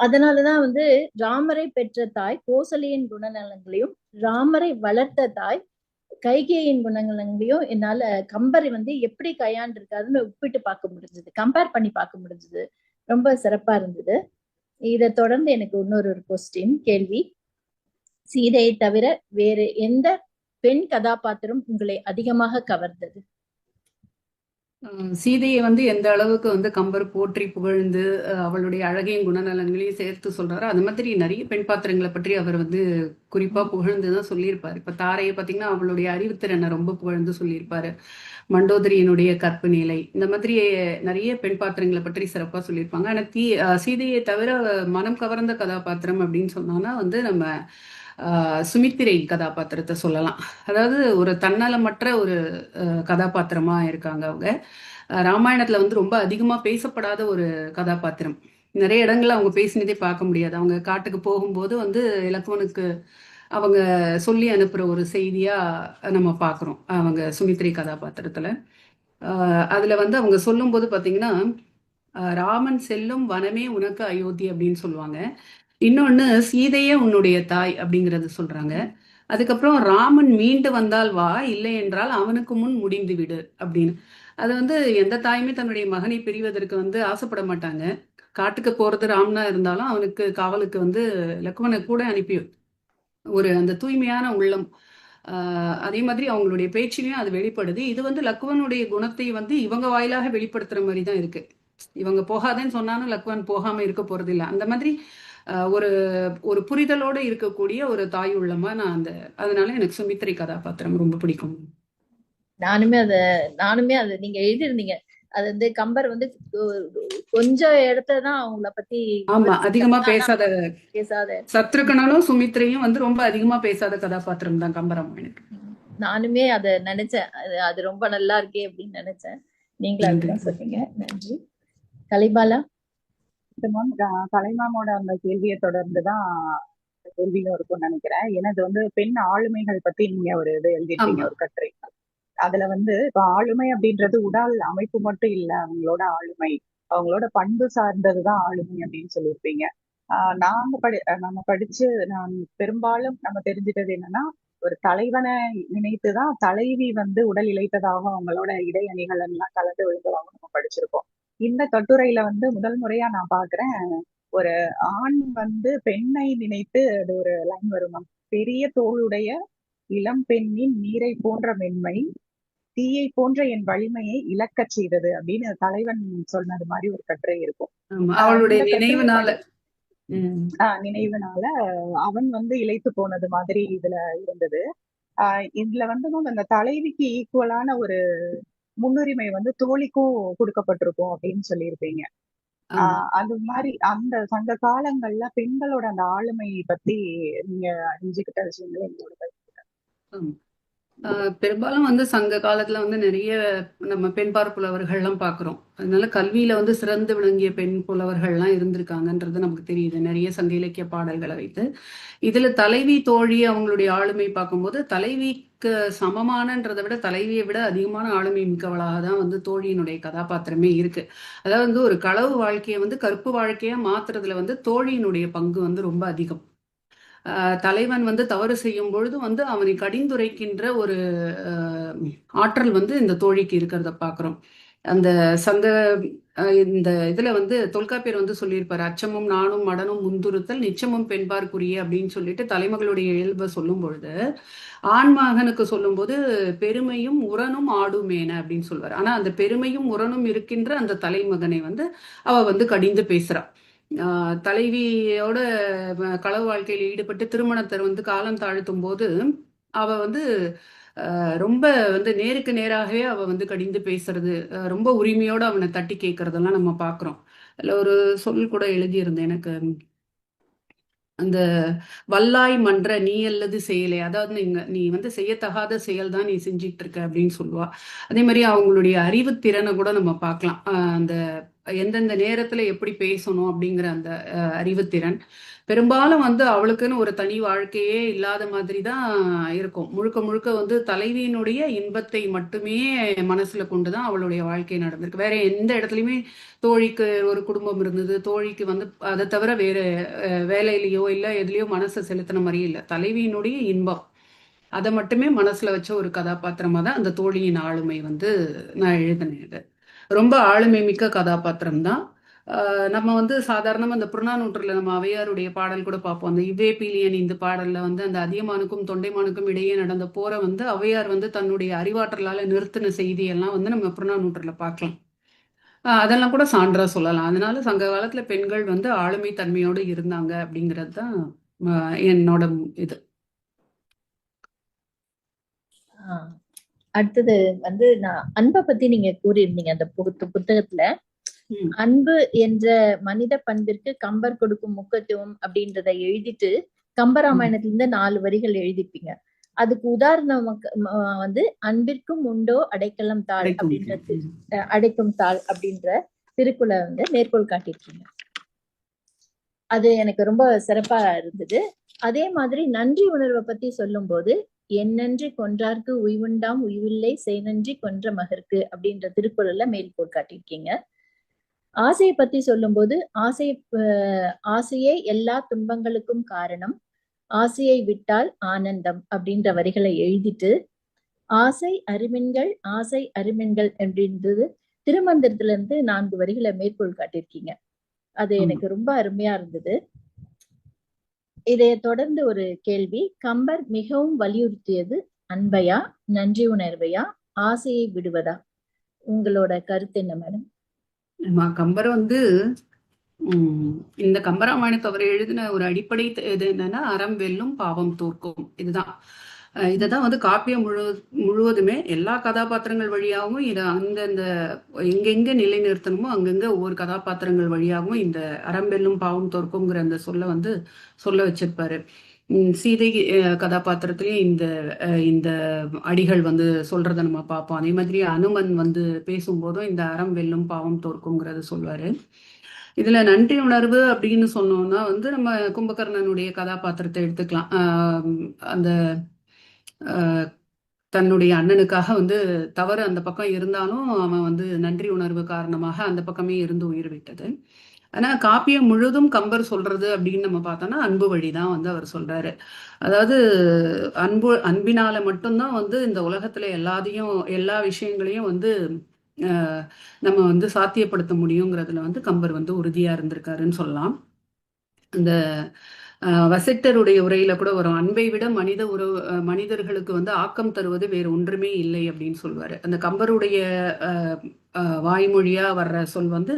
அதனாலதான் வந்து ராமரை பெற்ற தாய் கோசலையின் குணநலங்களையும் ராமரை வளர்த்த தாய் கைகேயின் குணநலங்களையும் என்னால கம்பரை வந்து எப்படி கையாண்டிருக்காருன்னு ஒப்பிட்டு பார்க்க முடிஞ்சது, கம்பேர் பண்ணி பார்க்க முடிஞ்சது. ரொம்ப சிறப்பா இருந்தது. இதை தொடர்ந்து எனக்கு இன்னொரு கேள்வி, சீதையை தவிர வேறு எந்த பெண் கதாபாத்திரம் உங்களை அதிகமாக கவர்ந்தது? சீதையை வந்து எந்த அளவுக்கு வந்து கம்பர் போற்றி புகழ்ந்து அவளுடைய அழகையும் குணநலன்களையும் சேர்த்து சொல்றாரு, அது மாதிரி நிறைய பெண் பாத்திரங்களை பற்றி அவர் வந்து குறிப்பா புகழ்ந்துதான் சொல்லியிருப்பாரு. இப்ப தாரையை பார்த்தீங்கன்னா அவளுடைய அறிவுத்திறனை ரொம்ப புகழ்ந்து சொல்லியிருப்பாரு. மண்டோதரியினுடைய கற்பு நிலை, இந்த மாதிரி நிறைய பெண் பாத்திரங்களை பற்றி சிறப்பா சொல்லியிருப்பாங்க. ஆனா சீதையை தவிர மனம் கவர்ந்த கதாபாத்திரம் அப்படின்னு சொன்னோம்னா வந்து நம்ம சுமித்திரை கதாபாத்திரத்தை சொல்லலாம். அதாவது ஒரு தன்னலமற்ற ஒரு கதாபாத்திரமா இருக்காங்க அவங்க. ராமாயணத்துல வந்து ரொம்ப அதிகமா பேசப்படாத ஒரு கதாபாத்திரம். நிறைய இடங்கள்ல அவங்க பேசினதே பார்க்க முடியாது. அவங்க காட்டுக்கு போகும்போது வந்து இலக்குவனுக்கு அவங்க சொல்லி அனுப்புற ஒரு செய்தியா நம்ம பார்க்குறோம் அவங்க சுமித்திரை கதாபாத்திரத்துல. அதுல வந்து அவங்க சொல்லும்போது பார்த்தீங்கன்னா, ராமன் செல்லும் வனமே உனக்கு அயோத்தி அப்படின்னு சொல்லுவாங்க. இன்னொன்னு சீதையே உன்னுடைய தாய் அப்படிங்கறது சொல்றாங்க. அதுக்கப்புறம் ராமன் மீண்டு வந்தால் வா, இல்லை என்றால் அவனுக்கு முன் முடிந்து விடு அப்படின்னு. அது வந்து எந்த தாயுமே தன்னுடைய மகனை பிரிவதற்கு வந்து ஆசைப்பட மாட்டாங்க. காட்டுக்கு போறது ராமனா இருந்தாலும் அவனுக்கு காவலுக்கு வந்து லக்குவனை கூட அனுப்பி ஒரு அந்த தூய்மையான உள்ளம். அதே மாதிரி அவங்களுடைய பேச்சிலையும் அது வெளிப்படுது. இது வந்து லக்குவனுடைய குணத்தை வந்து இவங்க வாயிலாக வெளிப்படுத்துற மாதிரி தான் இருக்கு. இவங்க போகாதேன்னு சொன்னாலும் லக்குவன் போகாம இருக்க போறது இல்லை. அந்த மாதிரி ஒரு ஒரு புரிதலோட இருக்கக்கூடிய ஒரு தாய் உள்ளமா நான் அதனால எனக்கு சுமித்திரை கதாபாத்திரம் ரொம்ப பிடிக்கும். நானுமே அதை நீங்க எழுதியிருந்தீங்க. அது வந்து கம்பர் வந்து கொஞ்சம் இடத்தான் அவங்கள பத்தி ஆமா அதிகமா பேசாத சத்ருகனும் சுமித்திரையும் வந்து ரொம்ப அதிகமா பேசாத கதாபாத்திரம் தான் கம்பராமாயணம். நானுமே அதை நினைச்சேன், அது ரொம்ப நல்லா இருக்கே அப்படின்னு நினைச்சேன். நீங்களும் அதுதான் சொன்னீங்க. நன்றி. கலைபாலா. கலைமாமோட அந்த கேள்வியை தொடர்ந்துதான் கேள்வியும் இருக்கும்னு நினைக்கிறேன். ஏன்னா இது வந்து பெண் ஆளுமைகள் பத்தி நீங்க ஒரு இது எழுதிருக்கீங்க, ஒரு கட்டுரை. அதுல வந்து இப்ப ஆளுமை அப்படின்றது உடல் அமைப்பு மட்டும் இல்ல, அவங்களோட ஆளுமை அவங்களோட பண்பு சார்ந்ததுதான் ஆளுமை அப்படின்னு சொல்லியிருப்பீங்க. நம்ம படிச்சு பெரும்பாலும் நம்ம தெரிஞ்சிட்டது என்னன்னா, ஒரு தலைவனை நினைத்துதான் தலைவி வந்து உடல் இழைத்ததாக அவங்களோட இடையணிகள் எல்லாம் கலந்து விழுந்ததாக நம்ம படிச்சிருக்கோம். இந்த கட்டுரையில வந்து முதல் முறையா நான் பாக்குறேன், ஒரு ஆண் வந்து பெண்ணை நினைத்து அது ஒரு லைன் வருமா, பெரிய தோளுடைய இளம் பெண்ணின் நீரை போன்ற மென்மை தீயை போன்ற என் வலிமையை இழக்கச் செய்தது அப்படின்னு தலைவன் சொன்னது மாதிரி ஒரு கட்டுரை இருக்கும். அவளுடைய நினைவுனால அவன் வந்து இழைத்து போனது மாதிரி இதுல இருந்தது. இதுல வந்து அந்த தலைவிக்கு ஈக்குவலான ஒரு முன்னுரிமை வந்து தோழிக்கும் கொடுக்கப்பட்டிருக்கும் அப்படின்னு சொல்லியிருப்பீங்க. அது மாதிரி அந்த சங்க காலங்கள்ல பெண்களோட அந்த ஆளுமையை பத்தி நீங்க அறிஞ்சுக்கிட்ட விஷயங்களை எங்களோட பெரும்பாலும் வந்து சங்க காலத்துல வந்து நிறைய நம்ம பெண்பார் புலவர்கள்லாம் பார்க்குறோம். அதனால கல்வியில வந்து சிறந்து விளங்கிய பெண் புலவர்கள்லாம் இருந்திருக்காங்கன்றது நமக்கு தெரியுது நிறைய சங்க இலக்கிய பாடல்களை வைத்து. இதுல தலைவி தோழி அவங்களுடைய ஆளுமை பார்க்கும்போது தலைவிக்கு சமமானன்றதை விட தலைவியை விட அதிகமான ஆளுமை மிக்கவளாக தான் வந்து தோழியினுடைய கதாபாத்திரமே இருக்கு. அதாவது வந்து ஒரு களவு வாழ்க்கையை வந்து கற்பு வாழ்க்கையா மாத்துறதுல வந்து தோழியினுடைய பங்கு வந்து ரொம்ப அதிகம். தலைவன் வந்து தவறு செய்யும் பொழுது வந்து அவனை கடிந்துரைக்கின்ற ஒரு ஆற்றல் வந்து இந்த தோழிக்கு இருக்கிறத பார்க்குறோம். அந்த சங்க இந்த இதுல வந்து தொல்காப்பியர் வந்து சொல்லியிருப்பாரு, அச்சமும் நாணும் மடனும் முந்துறுத்தல் நிச்சமும் பெண்பார்க்குரிய அப்படின்னு சொல்லிட்டு தலைமகளுடைய இயல்பை சொல்லும் பொழுது ஆண்மகனுக்கு சொல்லும்போது பெருமையும் உரனும் ஆடுமேன அப்படின்னு சொல்வார். ஆனா அந்த பெருமையும் உரனும் இருக்கின்ற அந்த தலைமகனை வந்து அவ வந்து கடிந்து பேசுறா. தலைவியோட களவு வாழ்க்கையில் ஈடுபட்டு திருமணத்தை வந்து காலம் தாழ்த்தும் போது அவ வந்து ரொம்ப வந்து நேருக்கு நேராகவே அவ வந்து கடிந்து பேசுறது, ரொம்ப உரிமையோட அவனை தட்டி கேட்கறதெல்லாம் நம்ம பார்க்குறோம். அதில் ஒரு சொல் கூட எழுதியிருந்தேன் எனக்கு, அந்த வல்லாய் மன்ற நீ அல்லது செயலே, அதாவது நீ வந்து செய்யத்தகாத செயல் தான் நீ செஞ்சிட்டு இருக்க அப்படின்னு சொல்லுவா. அதே மாதிரி அவங்களுடைய அறிவுத்திறனை கூட நம்ம பார்க்கலாம். அந்த எந்தெந்த நேரத்துல எப்படி பேசணும் அப்படிங்கிற அந்த அறிவுத்திறன் பெரும்பாலும் வந்து அவளுக்குன்னு ஒரு தனி வாழ்க்கையே இல்லாத மாதிரி தான் இருக்கும். முழுக்க முழுக்க வந்து தலைவியினுடைய இன்பத்தை மட்டுமே மனசுல கொண்டுதான் அவளுடைய வாழ்க்கை நடந்திருக்கு. வேற எந்த இடத்துலயுமே தோழிக்கு ஒரு குடும்பம் இருந்தது, தோழிக்கு வந்து அதை தவிர வேற வேலையிலயோ இல்ல எதுலயோ மனசை செலுத்தின மாதிரியே இல்லை. தலைவியினுடைய இன்பம் அதை மட்டுமே மனசுல வச்ச ஒரு கதாபாத்திரமா தான் அந்த தோழியின் ஆளுமை வந்து நான் எழுதினேன். ரொம்ப ஆளுமை மிக்க கதாபாத்திரம் தான். நம்ம வந்து சாதாரணமா அந்த புறநானூற்றுல நம்ம அவையாருடைய பாடல் கூட பார்ப்போம். அந்த இவ்வே பீலியன் இந்த பாடல்ல வந்து அந்த அதியமானுக்கும் தொண்டைமானுக்கும் இடையே நடந்த போரை வந்து அவையார் வந்து தன்னுடைய அறிவாற்றலால நிறுத்தின செய்தியெல்லாம் வந்து நம்ம புறநானூற்றுல பார்க்கலாம். அதெல்லாம் கூட சான்றா சொல்லலாம். அதனால சங்க காலத்துல பெண்கள் வந்து ஆளுமை தன்மையோடு இருந்தாங்க அப்படிங்கிறது தான் என்னோட இது. அடுத்தது வந்து நான் அன்பை பத்தி நீங்க கூறியிருந்தீங்க அந்த புத்தகத்துல. அன்பு என்ற மனித பண்பிற்கு கம்பர் கொடுக்கும் முக்கியத்துவம் அப்படின்றத எழுதிட்டு கம்பராமாயணத்திலிருந்து 4 வரிகள் எழுதிப்பீங்க. அதுக்கு உதாரணம் வந்து அன்பிற்கும் உண்டோ அடைக்கலம் தாழ் அப்படின்றது, அடைக்கும் தாழ் அப்படின்ற திருக்குறளை வந்து மேற்கோள் காட்டியிருக்கீங்க. அது எனக்கு ரொம்ப சிறப்பா இருந்தது. அதே மாதிரி நன்றி உணர்வை பத்தி சொல்லும் போது என்னன்றி கொன்றார்க்கு உய்வுண்டாம் உய்வில்லை செய்நன்றி கொன்ற மகற்கு அப்படின்ற திருக்குறள்ல மேற்கோள் காட்டியிருக்கீங்க. ஆசையை பத்தி சொல்லும் போது ஆசையே எல்லா துன்பங்களுக்கும் காரணம், ஆசையை விட்டால் ஆனந்தம் அப்படின்ற வரிகளை எழுதிட்டு ஆசை அருமென்கள் அப்படின்றது திருமந்திரத்துல இருந்து 4 வரிகளை மேற்கோள் காட்டியிருக்கீங்க. அது எனக்கு ரொம்ப அருமையா இருந்தது. இதைய தொடர்ந்து ஒரு கேள்வி, கம்பர் மிகவும் வலியுறுத்தியது அன்பையா நன்றி உணர்வையா ஆசையை விடுவதா? உங்களோட கருத்து என்ன மேடம்? கம்பர் வந்து இந்த கம்பராமாயணத்தை அவர் எழுதின ஒரு அடிப்படை இது என்னன்னா அறம் வெல்லும் பாவம் தோற்கும். இதுதான் இதைதான் வந்து காப்பியம் முழுவதுமே எல்லா கதாபாத்திரங்கள் வழியாகவும் இதை அந்தந்த எங்கெங்க நிலைநிறுத்தணுமோ அங்கங்க ஒவ்வொரு கதாபாத்திரங்கள் வழியாகவும் இந்த அறம் வெல்லும் பாவம் தோற்குங்கிற அந்த சொல்ல வச்சிருப்பாரு. சீதை கதாபாத்திரத்திலையும் இந்த அடிகள் வந்து சொல்றத நம்ம பார்ப்போம். அதே மாதிரி அனுமன் வந்து பேசும்போதும் இந்த அறம் வெல்லும் பாவம் தோற்குங்கிறத சொல்வாரு. இதுல நன்றி உணர்வு அப்படின்னு சொன்னோம்னா வந்து நம்ம கும்பகர்ணனுடைய கதாபாத்திரத்தை எடுத்துக்கலாம். அந்த தன்னுடைய அண்ணனுக்காக வந்து தவறு அந்த பக்கம் இருந்தாலும் அவன் வந்து நன்றி உணர்வு காரணமாக அந்த பக்கமே இருந்து உயிர் விட்டது. ஆனா காப்பியம் முழுதும் கம்பர் சொல்றது அப்படின்னு நம்ம பார்த்தோம்னா அன்பு வழிதான் வந்து அவர் சொல்றாரு. அதாவது அன்பினால மட்டும்தான் வந்து இந்த உலகத்துல எல்லா விஷயங்களையும் வந்து நம்ம வந்து சாத்தியப்படுத்த முடியுங்கிறதுல வந்து கம்பர் வந்து உறுதியா இருந்திருக்காருன்னு சொல்லலாம். இந்த வசிட்டருடைய உரையில கூட வரும், அன்பை விட மனிதர்களுக்கு வந்து ஆக்கம் தருவது வேறு ஒன்றுமே இல்லை அப்படின்னு சொல்வாரு. அந்த கம்பருடைய வாய்மொழியா வர்ற சொல் வந்து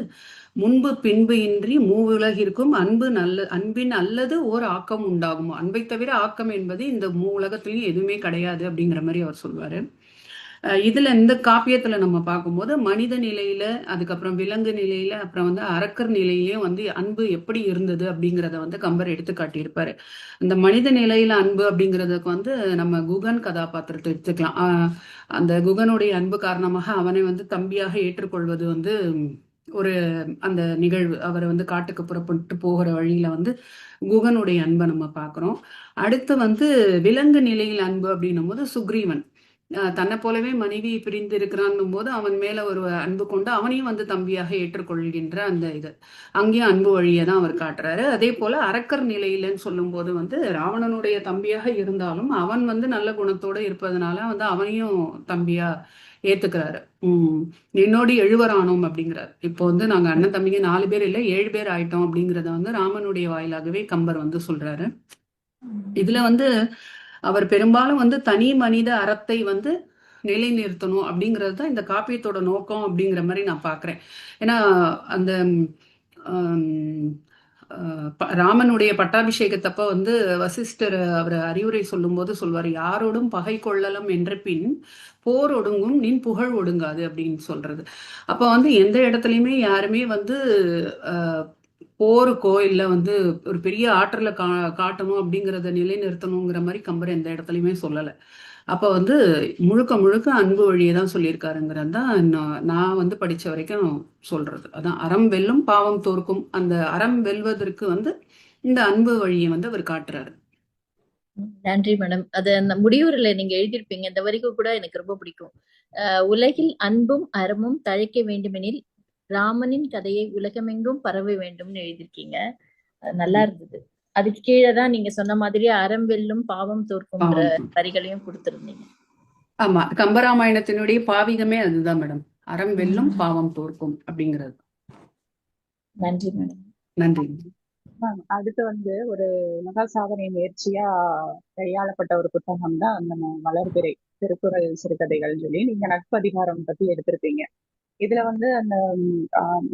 முன்பு பின்பு இன்றி மூவுலகிற்கும் அன்பின் அல்லது ஓர் ஆக்கம் உண்டாகும். அன்பை தவிர ஆக்கம் என்பது இந்த உலகத்திலையும் எதுவுமே கிடையாது அப்படிங்கிற மாதிரி அவர் சொல்வாரு. இதுல இந்த காப்பியத்துல நம்ம பார்க்கும்போது மனித நிலையில, அதுக்கப்புறம் விலங்கு நிலையில, அப்புறம் வந்து அரக்கர் நிலையிலயும் வந்து அன்பு எப்படி இருந்தது அப்படிங்கிறத வந்து கம்பர் எடுத்து காட்டியிருப்பாரு. அந்த மனித நிலையில அன்பு அப்படிங்கிறதுக்கு வந்து நம்ம குகன் கதாபாத்திரத்தை எடுத்துக்கலாம். அந்த குகனுடைய அன்பு காரணமாக அவனை வந்து தம்பியாக ஏற்றுக்கொள்வது வந்து ஒரு அந்த நிகழ்வு. அவரை வந்து காட்டுக்கு புறப்பட்டு போகிற வழியில வந்து குகனுடைய அன்பை நம்ம பார்க்கிறோம். அடுத்து வந்து விலங்கு நிலையில் அன்பு அப்படின்னும் போது சுக்ரீவன் தன்னை போலவே மனைவி பிரிந்து இருக்கிறான் போது அவன் மேல ஒரு அன்பு கொண்டு அவனையும் வந்து தம்பியாக ஏற்றுக்கொள்கின்ற அந்த இது அங்கேயும் அன்பு வழியை தான் அவர் காட்டுறாரு. அதே போல அரக்கர் நிலையிலன்னு சொல்லும் போது வந்து ராவணனுடைய தம்பியாக இருந்தாலும் அவன் வந்து நல்ல குணத்தோட இருப்பதனால வந்து அவனையும் தம்பியா ஏத்துக்கிறாரு. என்னோடு எழுவரானோம் அப்படிங்கிறார். இப்போ வந்து நாங்க அண்ணன் தம்பிங்க 4 பேர் இல்லை 7 பேர் ஆயிட்டோம் அப்படிங்கிறத வந்து ராமனுடைய வாயிலாகவே கம்பர் வந்து சொல்றாரு. இதுல வந்து அவர் பெரும்பாலும் வந்து தனி மனித அறத்தை வந்து நிலைநிறுத்தணும் அப்படிங்கிறது தான் இந்த காப்பியத்தோட நோக்கம் அப்படிங்கிற மாதிரி நான் பார்க்குறேன். ஏன்னா அந்த ராமனுடைய பட்டாபிஷேகத்தப்ப வந்து வசிஷ்டர் அவர் அறிவுரை சொல்லும்போது சொல்வார், யாரோடும் பகை கொள்ளலம் என்ற பின் போர் ஒடுங்கும் நின் புகழ் ஒடுங்காது அப்படின்னு சொல்றது. அப்ப வந்து எந்த இடத்துலையுமே யாருமே வந்து போருக்கோ இல்லை வந்து ஒரு பெரிய ஆற்றலை காட்டணும் அப்படிங்கிறத நிலைநிறுத்தணுங்கிற மாதிரி கம்பர் எந்த இடத்துலையுமே சொல்லலை. அப்போ வந்து முழுக்க முழுக்க அன்பு வழியை தான் சொல்லியிருக்காருங்கிறது தான் நான் வந்து படித்த வரைக்கும் சொல்றது. அதான் அறம் வெல்லும் பாவம் தோற்கும். அந்த அறம் வெல்வதற்கு வந்து இந்த அன்பு வழியை வந்து அவர் காட்டுறாரு. நன்றி மேடம். அது அந்த முடிவுரையில நீங்க எழுதியிருப்பீங்க, இந்த வரைக்கும் கூட எனக்கு ரொம்ப பிடிக்கும். உலகில் அன்பும் அறமும் தழைக்க வேண்டுமெனில் ராமனின் கதையை உலகமெங்கும் பரவ வேண்டும்னு எழுதியிருக்கீங்க. நல்லா இருந்தது. அதுக்கு கீழே தான் நீங்க சொன்ன மாதிரி அறம் வெல்லும் பாவம் தோற்கும்ன்ற வரிகளையும் கொடுத்திருந்தீங்க. ஆமா, கம்பராமாயணத்தினுடைய பாவிகமே அதுதான் மேடம், அறம் வெல்லும் பாவம் தோற்கும் அப்படிங்கிறது. நன்றி மேடம். நன்றி. அடுத்து வந்து ஒரு மகா சாதனை முயற்சியா கையாளப்பட்ட ஒரு புத்தகம் தான் நம்ம வளர்பிறை திருக்குறள் சிறுகதைகள் சொல்லி நீங்க நட்பு அதிகாரம் பத்தி எடுத்திருப்பீங்க. இதுல வந்து அந்த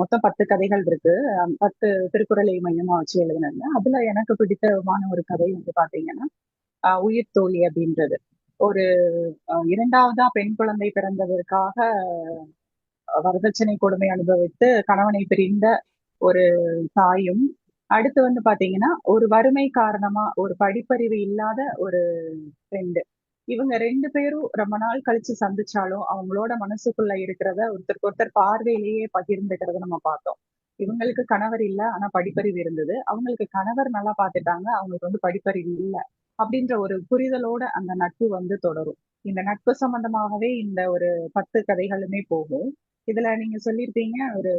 மொத்தம் 10 கதைகள் இருக்கு. 10 திருக்குறளை மையமா வச்சு எழுதுனாங்க. அதுல எனக்கு பிடித்தமான ஒரு கதை வந்து பாத்தீங்கன்னா உயிர் தோழி அப்படின்றது. ஒரு 2வதா பெண் குழந்தை பிறந்ததற்காக வரதட்சணை கொடுமை அனுபவித்து கணவனை பிரிந்த ஒரு தாயும், அடுத்து வந்து பாத்தீங்கன்னா ஒரு வறுமை காரணமா ஒரு படிப்பறிவு இல்லாத ஒரு ஃப்ரெண்டு. இவங்க 2 பேரும் ரொம்ப நாள் கழிச்சு சந்திச்சாலும் அவங்களோட மனசுக்குள்ள இருக்கிறத ஒருத்தருக்கு ஒருத்தர் பார்வையிலேயே பகிர்ந்துக்கிறத நம்ம பார்த்தோம். இவங்களுக்கு கணவர் இல்ல, ஆனா படிப்பறிவு இருந்தது. அவங்களுக்கு கணவர் நல்லா பார்த்துட்டாங்க, அவங்களுக்கு வந்து படிப்பறிவு இல்ல அப்படின்ற ஒரு புரிதலோட அந்த நட்பு வந்து தொடரும். இந்த நட்பு சம்பந்தமாகவே இந்த ஒரு 10 கதைகளுமே போகும். இதுல நீங்க சொல்லியிருப்பீங்க ஒரு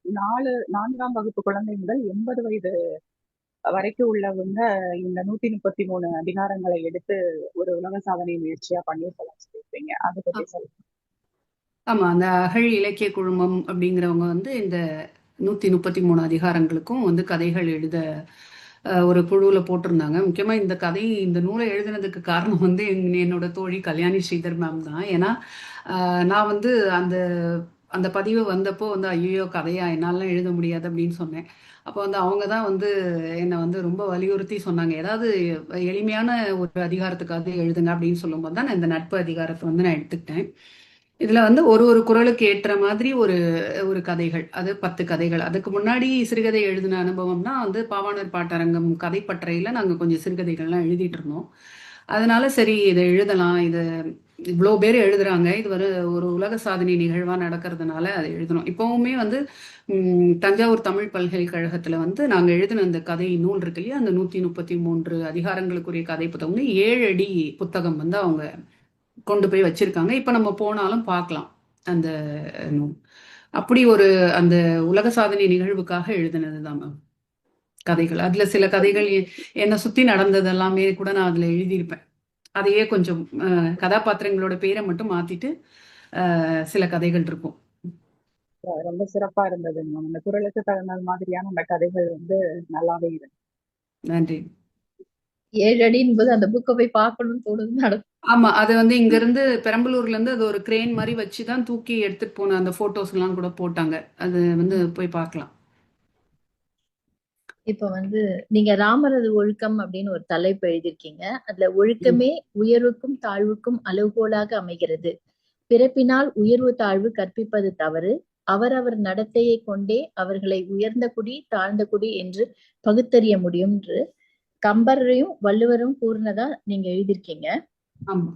4ஆம் வகுப்பு குழந்தை முதல் 80 வயது வரைக்கும் உள்ளவங்க இந்த 133 அதிகாரங்களை எடுத்து ஒரு உலக சாதனை முயற்சியா பண்ணிருக்கலாம் சொல்லியிருப்பீங்க. அதை பத்தி சொல்லுங்க. ஆமா, அந்த அகழ் இலக்கிய குழுமம் அப்படிங்கிறவங்க வந்து இந்த 133 அதிகாரங்களுக்கும் வந்து கதைகள் எழுத ஒரு குழுவுல போட்டிருந்தாங்க. முக்கியமா இந்த நூலை எழுதுனதுக்கு காரணம் வந்து என்னோட தோழி கல்யாணி ஸ்ரீதர் மேம் தான். ஏன்னா நான் வந்து அந்த பதிவு வந்தப்போ வந்து ஐயோ கதையா என்னாலாம் எழுத முடியாது அப்படின்னு சொன்னேன். அப்போ வந்து அவங்க தான் வந்து என்னை வந்து ரொம்ப வலியுறுத்தி சொன்னாங்க, ஏதாவது எளிமையான ஒரு அதிகாரத்துக்காவது எழுதுங்க அப்படின்னு சொல்லும்போது தான் நான் இந்த நட்பு அதிகாரத்தை வந்து நான் எடுத்துக்கிட்டேன். இதுல வந்து ஒரு குறளுக்கு ஏற்ற மாதிரி ஒரு கதைகள், அது 10 கதைகள். அதுக்கு முன்னாடி சிறுகதை எழுதின அனுபவம்னா வந்து பாவாணர் பாட்டரங்கம் கதைப்பற்றையில நாங்க கொஞ்சம் சிறுகதைகள்லாம் எழுதிட்டு இருந்தோம். அதனால சரி இதை எழுதலாம், இது இவ்வளோ பேர் எழுதுறாங்க, இது ஒரு உலக சாதனை நிகழ்வா நடக்கிறதுனால அதை எழுதணும். இப்பவுமே வந்து தஞ்சாவூர் தமிழ் பல்கலைக்கழகத்துல வந்து நாங்க எழுதின அந்த கதை நூல் இருக்கு இல்லையா, அந்த 133 அதிகாரங்களுக்குரிய கதை புத்தகம் 7 அடி புத்தகம் வந்து அவங்க கொண்டு போய் வச்சிருக்காங்க. இப்ப நம்ம போனாலும் பார்க்கலாம் அந்த நூல். அப்படி ஒரு அந்த உலக சாதனை நிகழ்வுக்காக எழுதினதுதான் மேம் கதைகள். அதுல சில கதைகள் என்னை சுத்தி நடந்தது எல்லாமே கூட நான் அதுல எழுதியிருப்பேன். அதையே கொஞ்சம் கதாபாத்திரங்களோட பேரை மட்டும் மாத்திட்டு சில கதைகள் இருக்கும். ரொம்ப சிறப்பா இருந்தது. அந்த குரலுக்கு தகுந்த மாதிரியான அந்த கதைகள் வந்து நல்லாவே இருக்கு. நன்றி. 7 அடி என்பது அந்த புக்கை போய் பார்க்கணும்னு தோணுது. ஆமா, அது வந்து இங்க இருந்து பெரம்பலூர்ல இருந்து அது ஒரு கிரேன் மாதிரி வச்சுதான் தூக்கி எடுத்துட்டு போன அந்த போட்டோஸ் எல்லாம் கூட போட்டாங்க. அது வந்து போய் பார்க்கலாம். இப்ப வந்து நீங்க ராமரது ஒழுக்கம் அப்படின்னு ஒரு தலைப்பு எழுதியிருக்கீங்க. அதுல ஒழுக்கமே உயர்வுக்கும் தாழ்வுக்கும் அளவுகோலாக அமைகிறது. பிறப்பினால் உயர்வு தாழ்வு கற்பிப்பது தவறு. அவரவர் நடத்தையை கொண்டே அவர்களை உயர்ந்த குடி தாழ்ந்த குடி என்று பகுத்தறிய முடியும் என்று கம்பரையும் வள்ளுவரும் கூறினதா நீங்க எழுதியிருக்கீங்க. ஆமா.